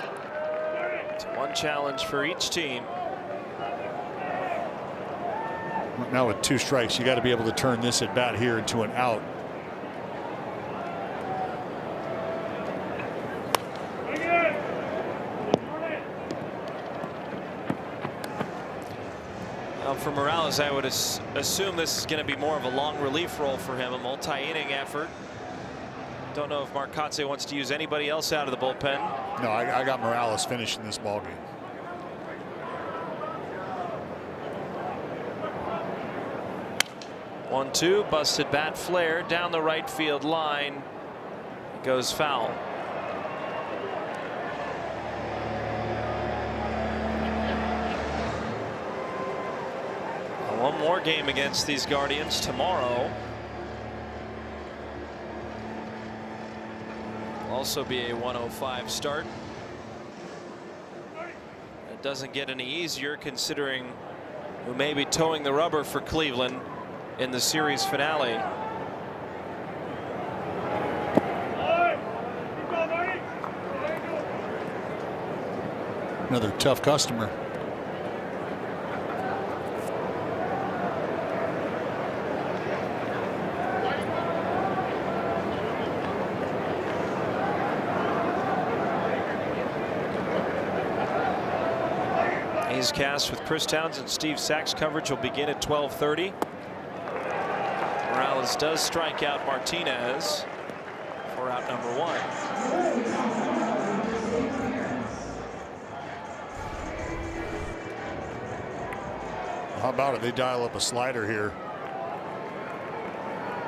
It's 1 challenge for each team. Now with 2 strikes, you got to be able to turn this at bat here into an out. For Morales, I would assume this is going to be more of a long relief role for him, a multi-inning effort. Don't know if Marcotte wants to use anybody else out of the bullpen. No, I got Morales finishing this ball game. One, two, busted bat flare down the right field line. It goes foul. One more game against these Guardians tomorrow. Will also be a 105 start. It doesn't get any easier considering who may be towing the rubber for Cleveland in the series finale. Another tough customer. A's cast with Chris Townsend, Steve Sachs coverage will begin at 12:30. Morales does strike out Martinez for out number 1. How about it? They dial up a slider here.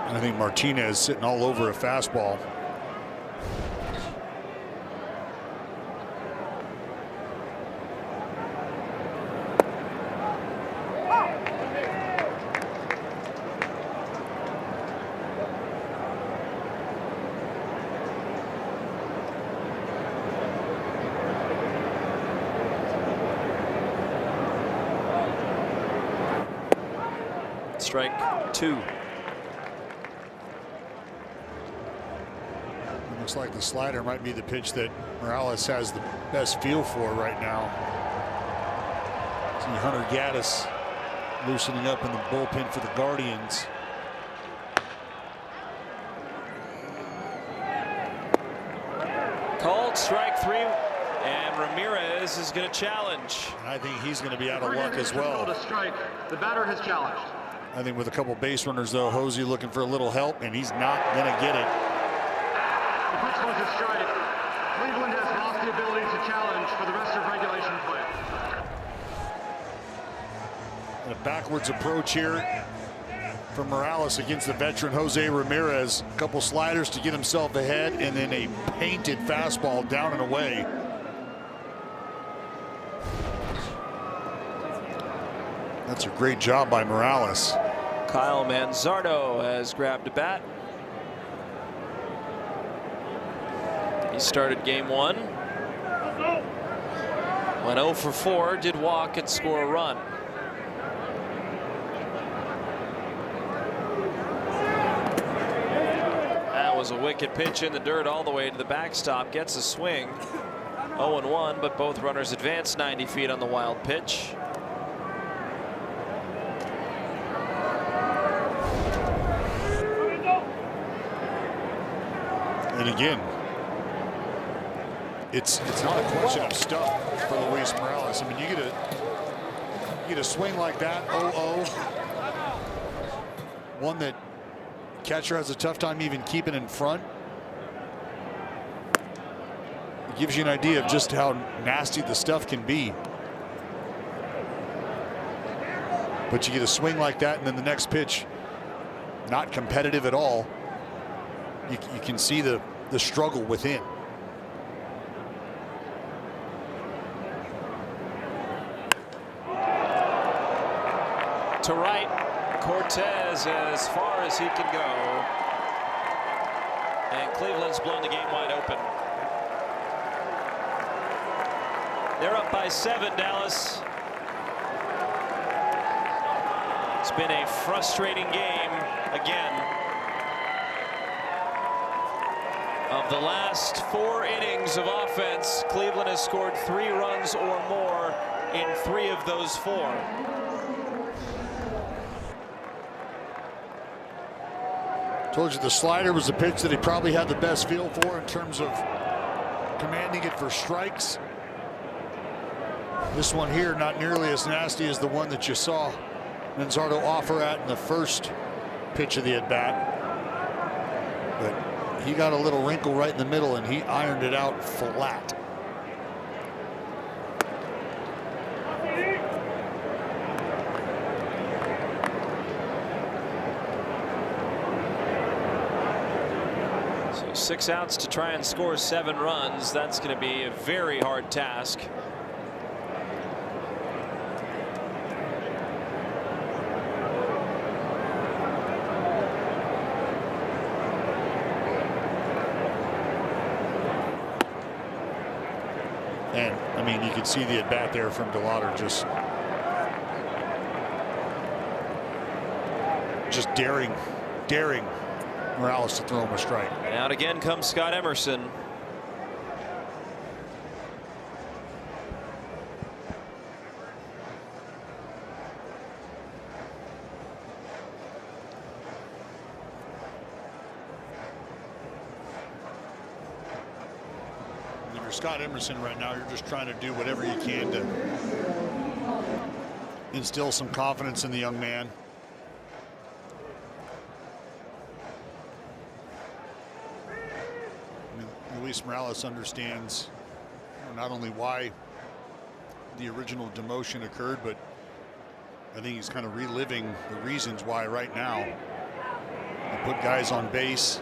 I think Martinez sitting all over a fastball. Strike 2. Looks like the slider might be the pitch that Morales has the best feel for right now. See Hunter Gaddis loosening up in the bullpen for the Guardians. Called strike 3, and Ramirez is going to challenge. And I think he's going to be out of luck as well. The batter has challenged. I think with a couple base runners, though, Hosey looking for a little help, and he's not going to get it. The pitch was a strike. Cleveland has lost the ability to challenge for the rest of regulation play. And a backwards approach here from Morales against the veteran Jose Ramirez. A couple sliders to get himself ahead, and then a painted fastball down and away. That's a great job by Morales. Kyle Manzardo has grabbed a bat. He started game 1. Went 0 for 4, did walk and score a run. That was a wicked pitch in the dirt all the way to the backstop. Gets a swing. 0-1, but both runners advance 90 feet on the wild pitch. And again, it's not a question of stuff for Luis Morales. I mean, you get a swing like that, 0-0, one that catcher has a tough time even keeping in front. It gives you an idea of just how nasty the stuff can be. But you get a swing like that, and then the next pitch, not competitive at all. You can see the struggle within. To right, Cortez as far as he can go. And Cleveland's blown the game wide open. They're up by 7, Dallas. It's been a frustrating game again. Of the last 4 innings of offense, Cleveland has scored 3 runs or more in 3 of those 4. Told you the slider was a pitch that he probably had the best feel for in terms of commanding it for strikes. This one here, not nearly as nasty as the one that you saw Manzardo offer at in the first pitch of the at-bat. But he got a little wrinkle right in the middle, and he ironed it out flat. So 6 outs to try and score 7 runs. That's going to be a very hard task. And I mean, you could see the at bat there from DeLauder, just daring Morales to throw him a strike. And out again comes Scott Emerson. If you're Scott Emerson right now, you're just trying to do whatever you can to instill some confidence in the young man. Luis Morales understands not only why the original demotion occurred, but I think he's kind of reliving the reasons why right now. You put guys on base,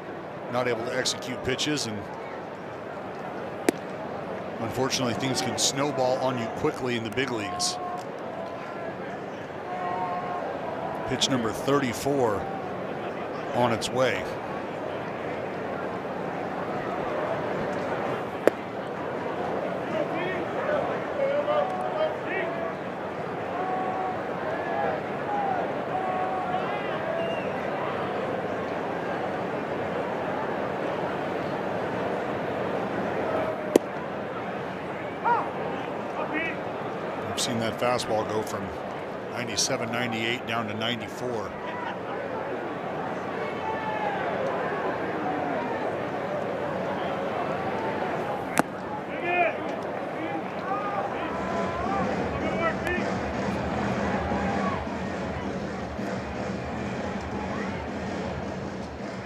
not able to execute pitches, and unfortunately things can snowball on you quickly in the big leagues. Pitch number 34 on its way. Seen that fastball go from 97, 98 down to 94.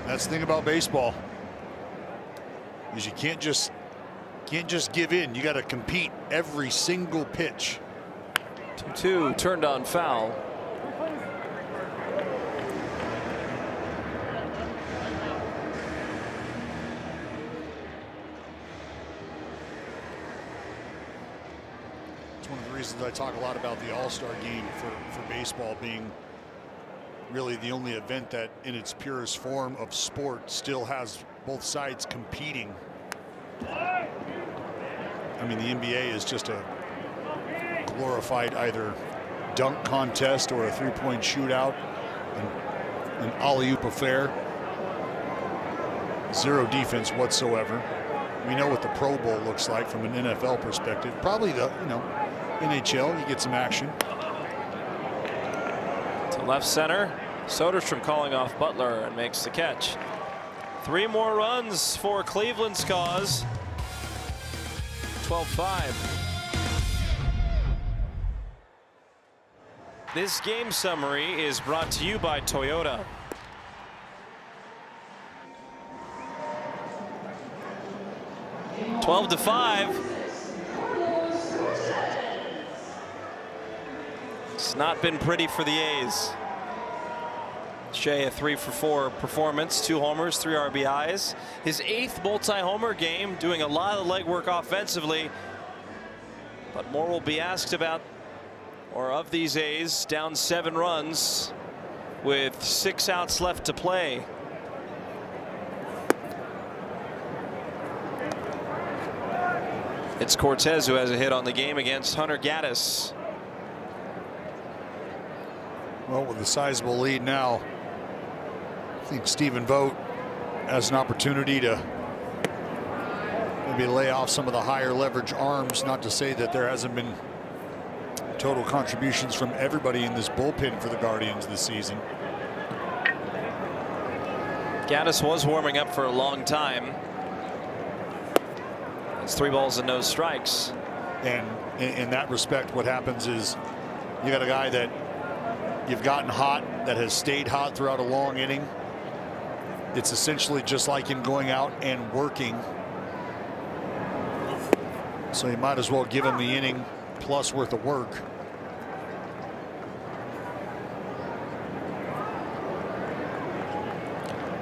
That's the thing about baseball, is you can't just give in. You got to compete every single pitch. 2-2 turned on foul. It's one of the reasons I talk a lot about the All-Star game for baseball being really the only event that in its purest form of sport still has both sides competing. I mean, the NBA is just a glorified either dunk contest or a three-point shootout, an alley-oop affair. Zero defense whatsoever. We know what the Pro Bowl looks like from an NFL perspective. Probably the NHL, you get some action. To left center, Soderstrom calling off Butler and makes the catch. 3 more runs for Cleveland's cause. 12-5. This game summary is brought to you by Toyota. Twelve to 5. It's not been pretty for the A's. Shea, a 3-for-4 performance, 2 homers, 3 RBIs. His 8th multi-homer game, doing a lot of legwork offensively. But more will be asked about, or of these A's, down 7 runs with 6 outs left to play. It's Cortez who has a hit on the game against Hunter Gaddis. Well, with a sizable lead now, I think Stephen Vogt has an opportunity to maybe lay off some of the higher leverage arms. Not to say that there hasn't been total contributions from everybody in this bullpen for the Guardians this season. Gaddis was warming up for a long time. It's 3 balls and no strikes. And in that respect, what happens is you got a guy that you've gotten hot, that has stayed hot throughout a long inning. It's essentially just like him going out and working. So you might as well give him the inning plus worth of work.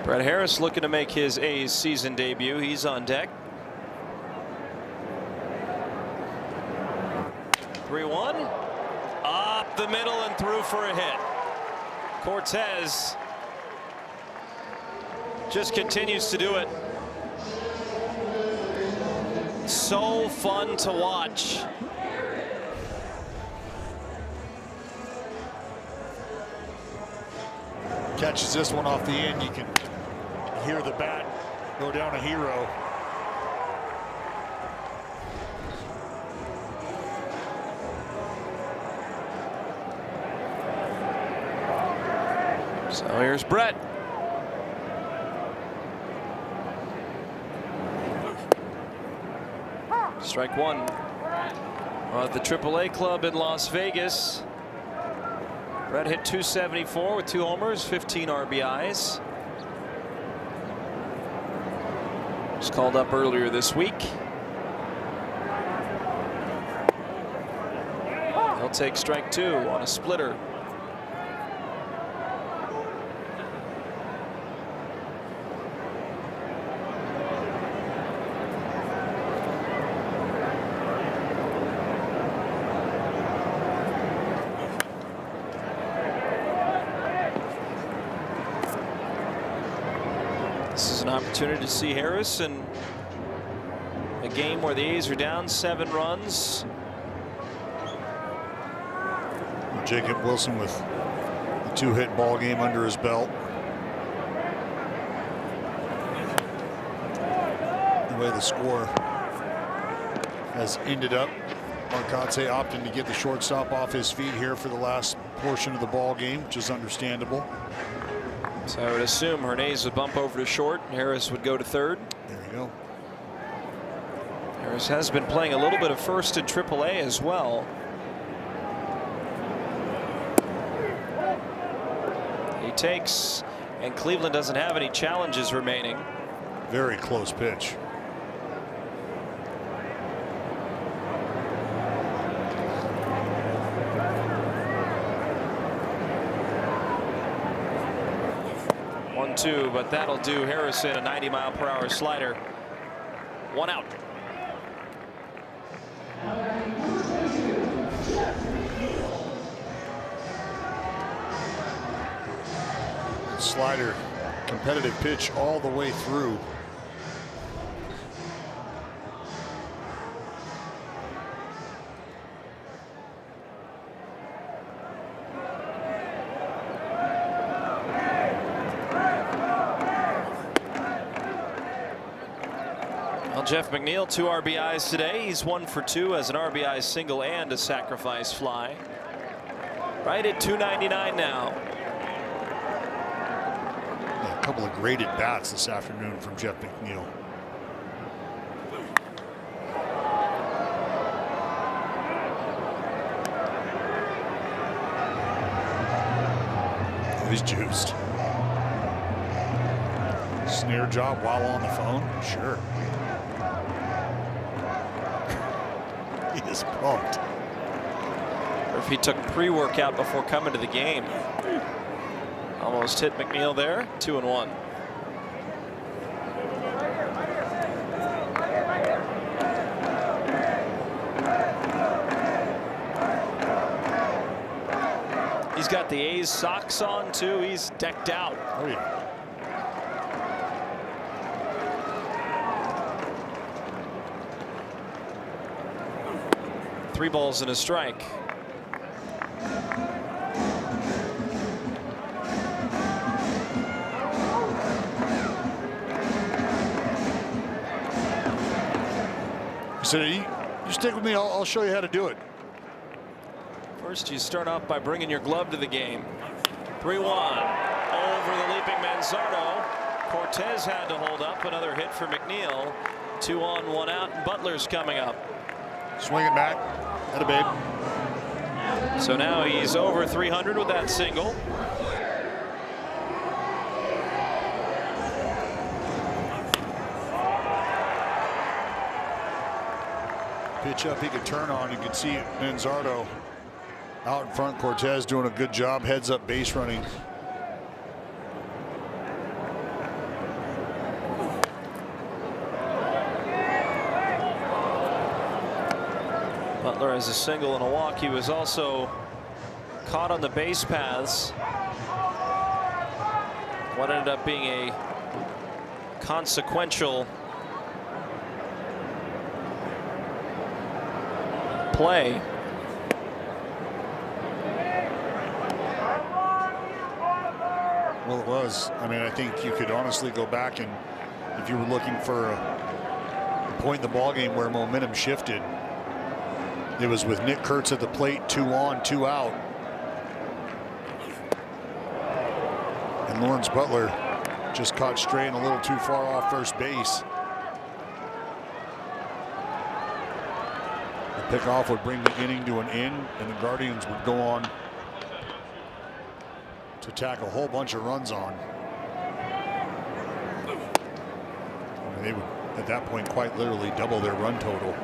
Brett Harris looking to make his A's season debut. He's on deck. 3-1. Up the middle and through for a hit. Cortez just continues to do it. So fun to watch. Catches this one off the end. You can hear the bat go down a hero. So here's Brett. Strike one. At the AAA club in Las Vegas. Brett hit .274 with 2 homers, 15 RBIs. Was called up earlier this week. He'll take strike 2 on a splitter. This is an opportunity to see Harris in a game where the A's are down 7 runs. Jacob Wilson with a 2-hit ball game under his belt. The way the score has ended up, Marcotte opting to get the shortstop off his feet here for the last portion of the ball game, which is understandable. So I would assume Hernandez would bump over to short. Harris would go to third. There you go. Harris has been playing a little bit of first in AAA as well. He takes, and Cleveland doesn't have any challenges remaining. Very close pitch. But that'll do Harrison, a 90-mile-per-hour slider. 1 out. Slider, competitive pitch all the way through. Jeff McNeil, 2 RBIs today. He's 1 for 2 as an RBI single and a sacrifice fly. Right at .299 now. Yeah, a couple of great at bats this afternoon from Jeff McNeil. He's juiced. Snare job while on the phone? Sure. He is pumped. Or if he took pre-workout before coming to the game. Almost hit McNeil there. 2-1. He's got the A's socks on too. He's decked out. Oh yeah. Three balls and a strike. He said, you stick with me, I'll show you how to do it. First, you start off by bringing your glove to the game. 3-1 over the leaping Manzardo. Cortez had to hold up. Another hit for McNeil. 2 on, 1 out, and Butler's coming up. Swing it back. At a babe. So now he's over 300 with that single. Pitch up he could turn on. You could see Manzardo out in front. Cortez doing a good job. Heads up base running. Butler has a single and a walk. He was also caught on the base paths. What ended up being a consequential play. Well, it was. I mean, I think you could honestly go back, and if you were looking for a point in the ball game where momentum shifted, it was with Nick Kurtz at the plate, 2 on, 2 out. And Lawrence Butler just caught straying a little too far off first base. The pickoff would bring the inning to an end, and the Guardians would go on to tack a whole bunch of runs on. And they would, at that point, quite literally double their run total.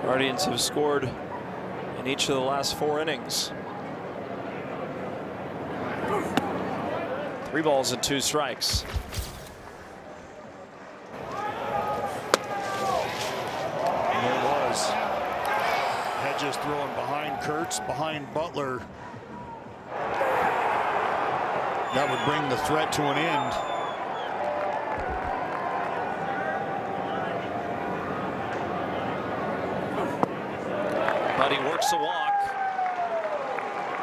Guardians have scored in each of the last 4 innings. 3 balls and 2 strikes. And there it was. Hedges throwing behind Kurtz, behind Butler. That would bring the threat to an end. But he works a walk.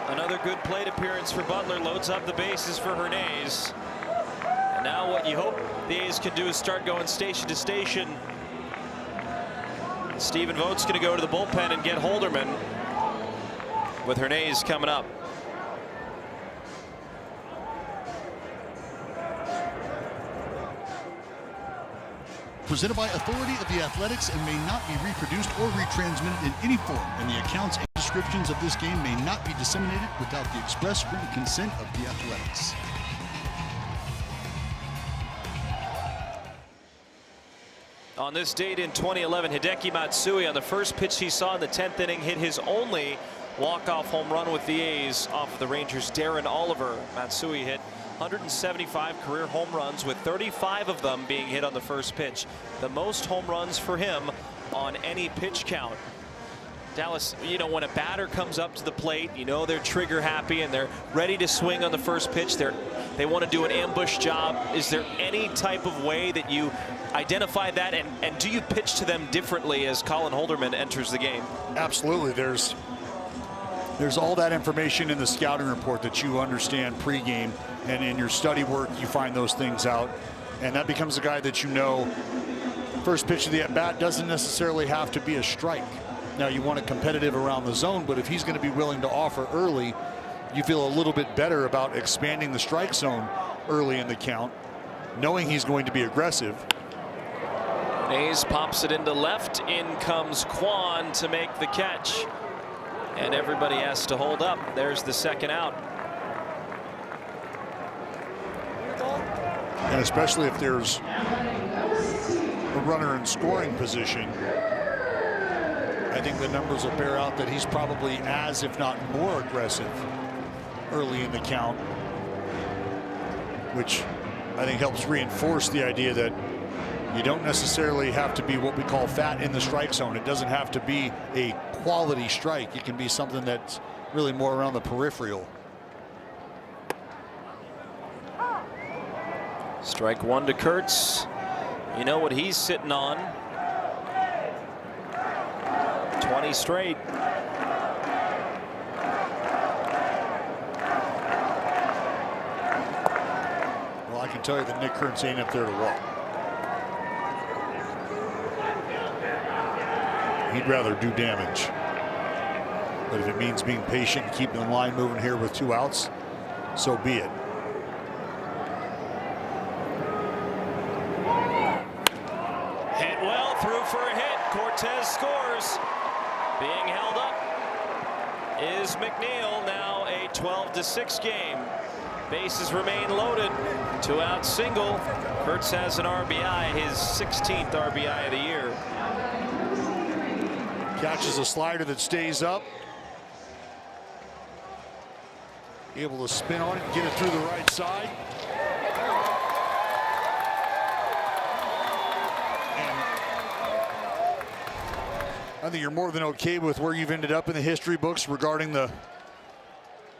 Another good plate appearance for Butler. Loads up the bases for Hernandez. And now what you hope the A's can do is start going station to station. Stephen Vogt's going to go to the bullpen and get Holderman, with Hernandez coming up. Presented by authority of the Athletics and may not be reproduced or retransmitted in any form, and the accounts and descriptions of this game may not be disseminated without the express written consent of the Athletics. On this date in 2011, Hideki Matsui, on the first pitch he saw in the 10th inning, hit his only walk-off home run with the A's off of the Rangers' Darren Oliver. Matsui hit 175 career home runs, with 35 of them being hit on the first pitch. The most home runs for him on any pitch count. Dallas, you know, when a batter comes up to the plate, you know they're trigger happy and they're ready to swing on the first pitch. They want to do an ambush job. Is there any type of way that you identify that, and do you pitch to them differently as Colin Holderman enters the game? Absolutely. There's all that information in the scouting report that you understand pregame, and in your study work you find those things out, and that becomes a guy that you know. First pitch of the at-bat doesn't necessarily have to be a strike. Now you want it competitive around the zone, but if he's going to be willing to offer early, you feel a little bit better about expanding the strike zone early in the count, knowing he's going to be aggressive. Hayes pops it into left. In comes Kwan to make the catch. And everybody has to hold up. There's the second out. And especially if there's a runner in scoring position, I think the numbers will bear out that he's probably as, if not more, aggressive early in the count, which I think helps reinforce the idea that you don't necessarily have to be what we call fat in the strike zone. It doesn't have to be a quality strike. It can be something that's really more around the peripheral. Strike one to Kurtz. You know what he's sitting on. 20 straight. Well, I can tell you that Nick Kurtz ain't up there to walk. He'd rather do damage. But if it means being patient and keeping the line moving here with 2 outs, so be it. Hit well, through for a hit. Cortez scores. Being held up is McNeil. Now a 12-6 game. Bases remain loaded. 2-out single. Kurtz has an RBI, his 16th RBI of the year. Catches a slider that stays up. Able to spin on it and get it through the right side. And I think you're more than okay with where you've ended up in the history books regarding the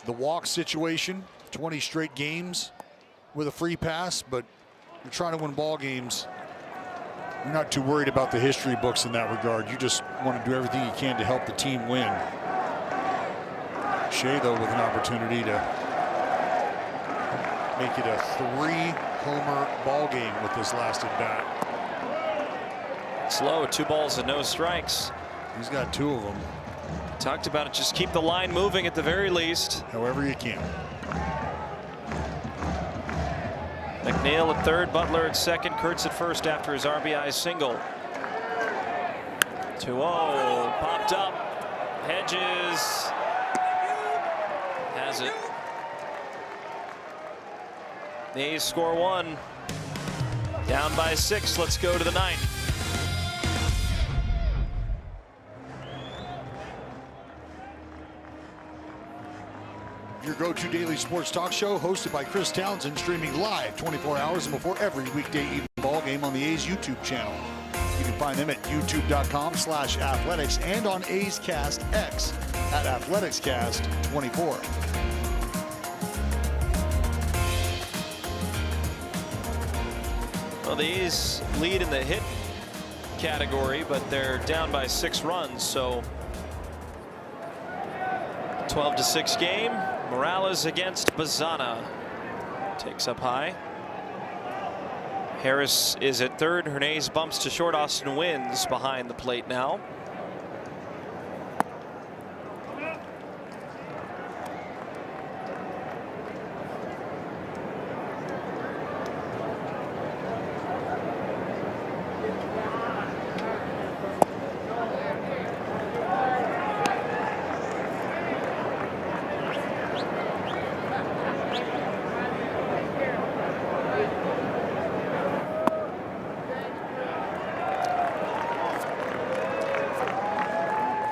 walk situation. 20 straight games with a free pass, but you're trying to win ball games. You're not too worried about the history books in that regard. You just want to do everything you can to help the team win. Shea, though, with an opportunity to make it a 3-homer ball game with this last at bat. Slow, 2 balls and no strikes. He's got 2 of them. Talked about it, just keep the line moving at the very least. However you can. McNeil at third, Butler at second, Kurtz at first after his RBI single. 2-0, popped up. Hedges has it. The A's score 1. Down by 6. Let's go to the 9th. Your go-to daily sports talk show hosted by Chris Townsend, streaming live 24 hours and before every weekday evening ball game on the A's YouTube channel. You can find them at youtube.com/athletics and on A's Cast X at athleticscast24. Well, the A's lead in the hit category, but they're down by 6 runs, so 12-6 game. Morales against Bazana. Takes up high. Harris is at third. Hernandez bumps to short. Austin wins behind the plate now.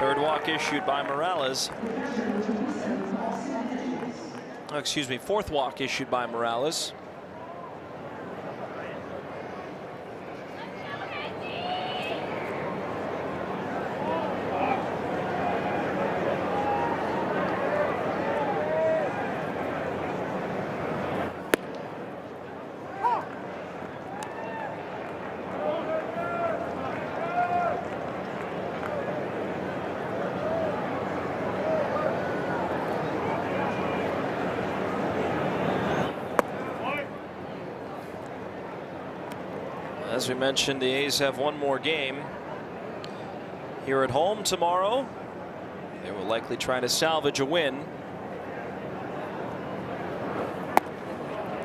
Third walk issued by Morales. Oh, excuse me, 4th walk issued by Morales. As we mentioned, the A's have 1 more game here at home tomorrow. They will likely try to salvage a win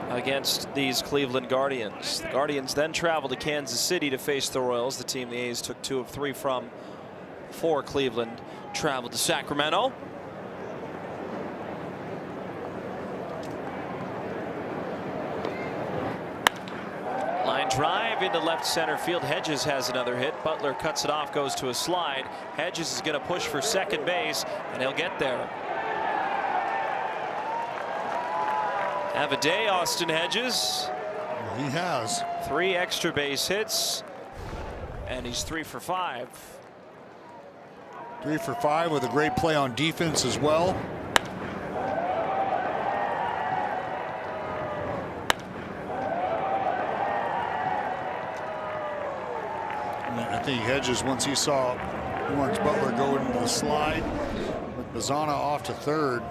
against these Cleveland Guardians. The Guardians then travel to Kansas City to face the Royals, the team the A's took 2 of 3 from before Cleveland traveled to Sacramento. Line drive into left center field. Hedges has another hit. Butler cuts it off, goes to a slide. Hedges is going to push for second base, and he'll get there. Have a day, Austin Hedges. He has 3 extra base hits, and he's 3 for 5. 3 for 5 with a great play on defense as well. I think Hedges, once he saw Lawrence Butler go into the slide with Bazana off to third,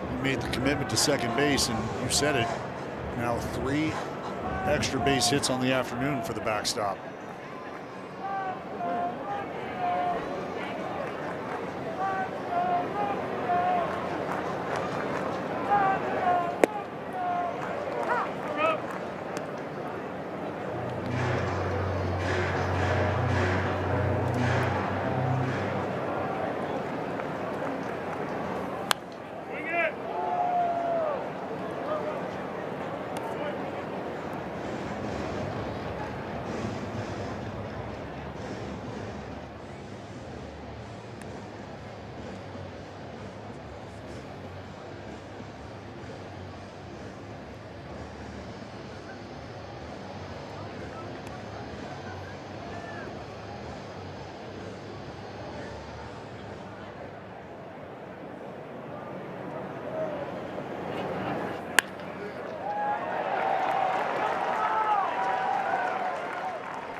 he made the commitment to second base, and you said it, now 3 extra base hits on the afternoon for the backstop.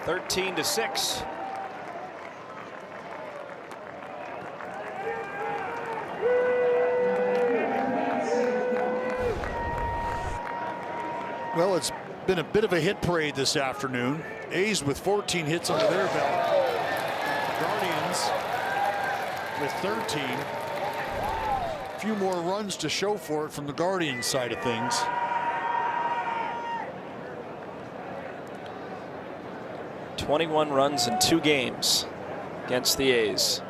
13-6. Well, it's been a bit of a hit parade this afternoon. A's with 14 hits under their belt. Guardians with 13. A few more runs to show for it from the Guardians side of things. "21 runs in 2 games against the A's.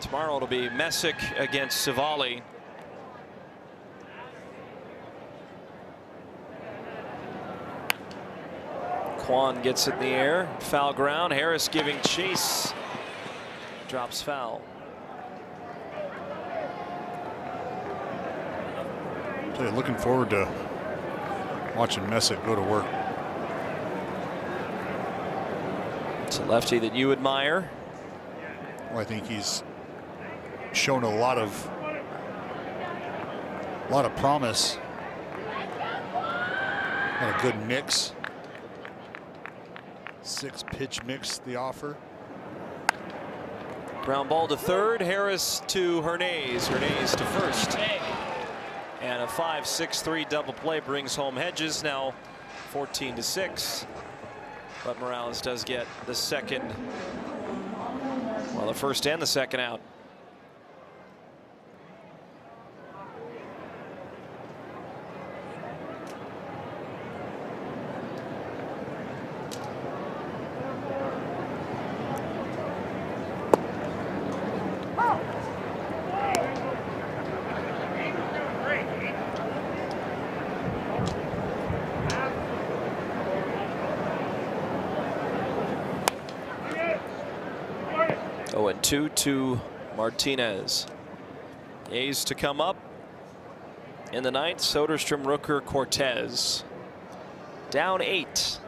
Tomorrow it'll be Messick against Savali. Kwan gets it in the air. Foul ground. Harris giving chase. Drops foul. So looking forward to watching Messick go to work. It's a lefty that you admire. Well, I think he's shown a lot of promise. And a good mix. 6-pitch mix, the offer. Ground ball to third. Harris to Hernandez. Hernandez to first. And a 5-6-3 double play brings home Hedges. Now 14-6. But Morales does get the second. Well, the first and the second out. Oh, and 2 to Martinez. A's to come up in the ninth. Soderstrom, Rooker, Cortez. Down 8.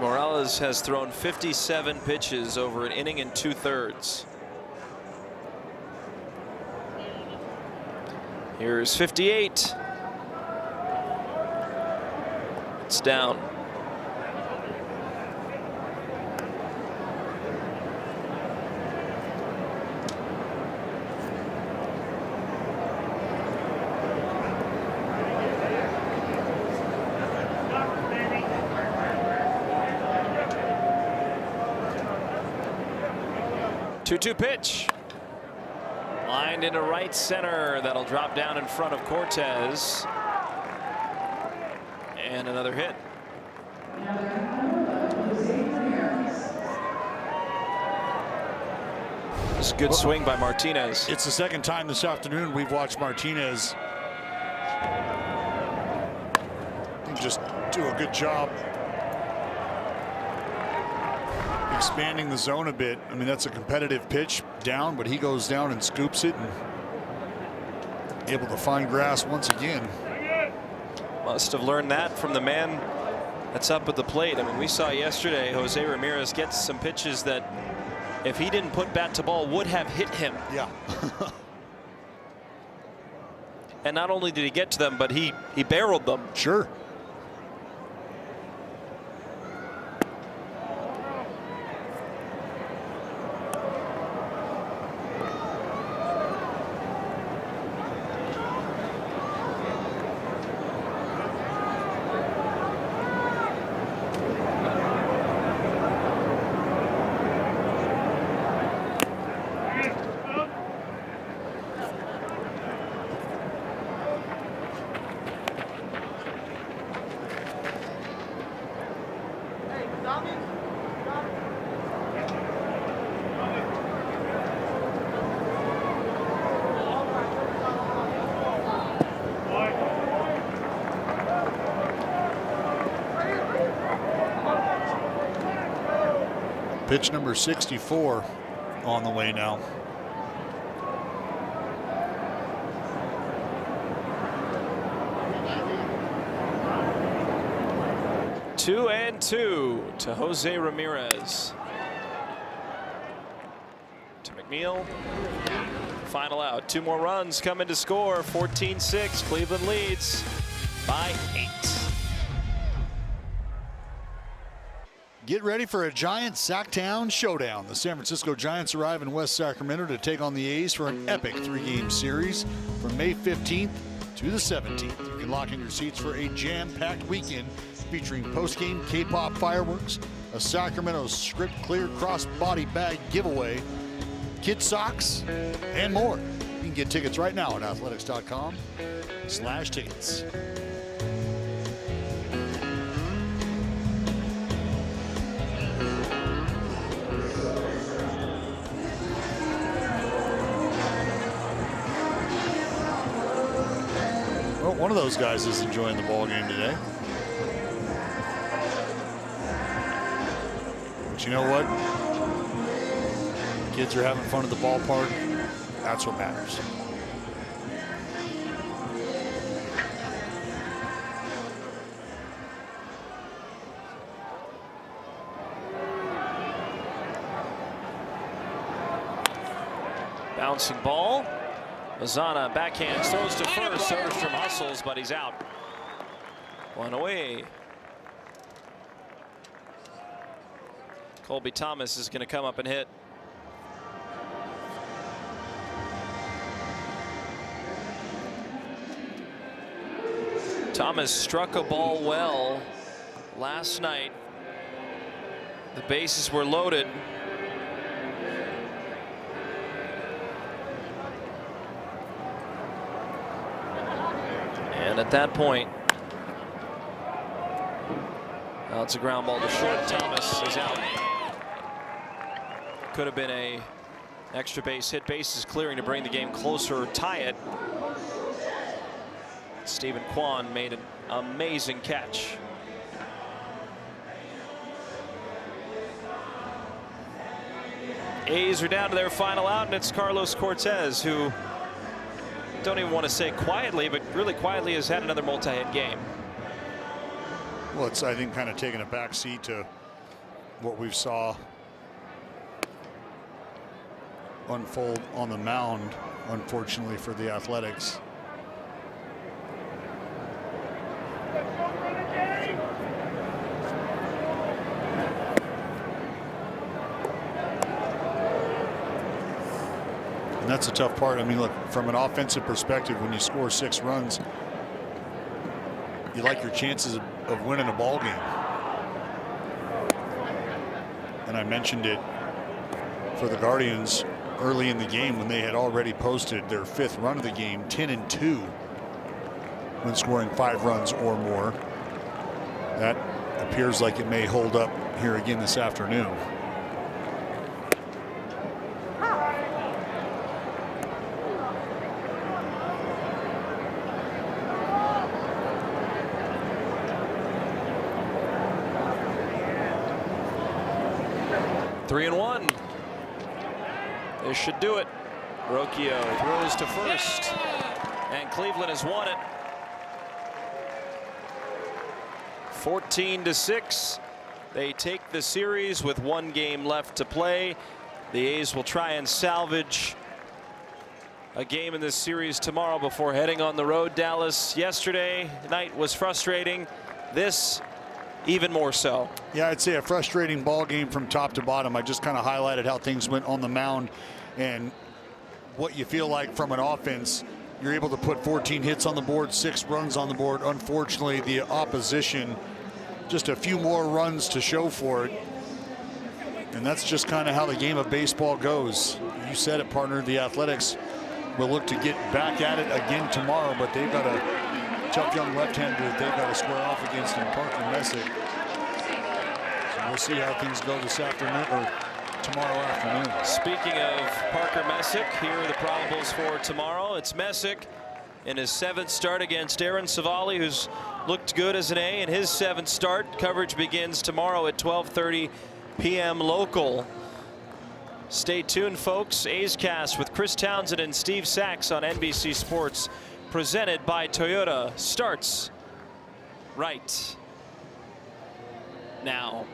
Morales has thrown 57 pitches over an inning and 2/3. Here's 58. It's down. Two-two pitch. Lined into right center. That'll drop down in front of Cortez. And another hit. It's a good swing by Martinez. It's the second time this afternoon we've watched Martinez just do a good job expanding the zone a bit. I mean, that's a competitive pitch down, but he goes down and scoops it and able to find grass once again. Must have learned that from the man that's up at the plate. I mean, we saw yesterday Jose Ramirez get some pitches that if he didn't put bat to ball would have hit him. Yeah. And not only did he get to them, but he barreled them. Sure. Pitch number 64 on the way now. Two and two to Jose Ramirez. To McNeil. Final out. 2 more runs coming to score. 14-6. Cleveland leads by 8. Get ready for a Giant Sacktown showdown. The San Francisco Giants arrive in West Sacramento to take on the A's for an epic 3-game series from May 15th to the 17th. You can lock in your seats for a jam-packed weekend featuring post-game K-pop fireworks, a Sacramento script clear cross-body bag giveaway, kid socks, and more. You can get tickets right now at athletics.com/tickets. Well, one of those guys is enjoying the ball game today. But you know what? Kids are having fun at the ballpark. That's what matters. Bouncing ball. Mazana backhands, throws to first. Soderstrom hustles, but he's out. 1 away. Colby Thomas is going to come up and hit. Thomas struck a ball well last night. The bases were loaded. And at that point, well, it's a ground ball to short. Thomas is out. Could have been a extra base hit. Bases clearing to bring the game closer, tie it. Stephen Kwan made an amazing catch. A's are down to their final out, and it's Carlos Cortez, who, don't even want to say quietly, but really quietly has had another multi-hit game. Well, it's, I think, kind of taking a back seat to what we saw unfold on the mound, unfortunately for the Athletics. And that's a tough part. I mean, look, from an offensive perspective, when you score 6 runs, you like your chances of winning a ball game. And I mentioned it for the Guardians early in the game when they had already posted their 5th run of the game, 10-2, when scoring 5 runs or more. That appears like it may hold up here again this afternoon. Three and 1. This should do it. Rocchio throws to first, and Cleveland has won it. 14-6. They take the series with 1 game left to play. The A's will try and salvage a game in this series tomorrow before heading on the road. Dallas yesterday night was frustrating. This even more so. Yeah, I'd say a frustrating ball game from top to bottom. I just kind of highlighted how things went on the mound and what you feel like from an offense. You're able to put 14 hits on the board, 6 runs on the board. Unfortunately, the opposition, just a few more runs to show for it. And that's just kind of how the game of baseball goes. You said it, partner. The Athletics will look to get back at it again tomorrow, but they've got a tough young left-hander that they've got to square off against in Parker Messick. So we'll see how things go this afternoon or tomorrow afternoon. Speaking of Parker Messick, here are the probables for tomorrow. It's Messick in his 7th start against Aaron Savali, who's looked good as an A in his 7th start. Coverage begins tomorrow at 12:30 p.m. local. Stay tuned, folks. A's Cast with Chris Townsend and Steve Sachs on NBC Sports, presented by Toyota, starts right now.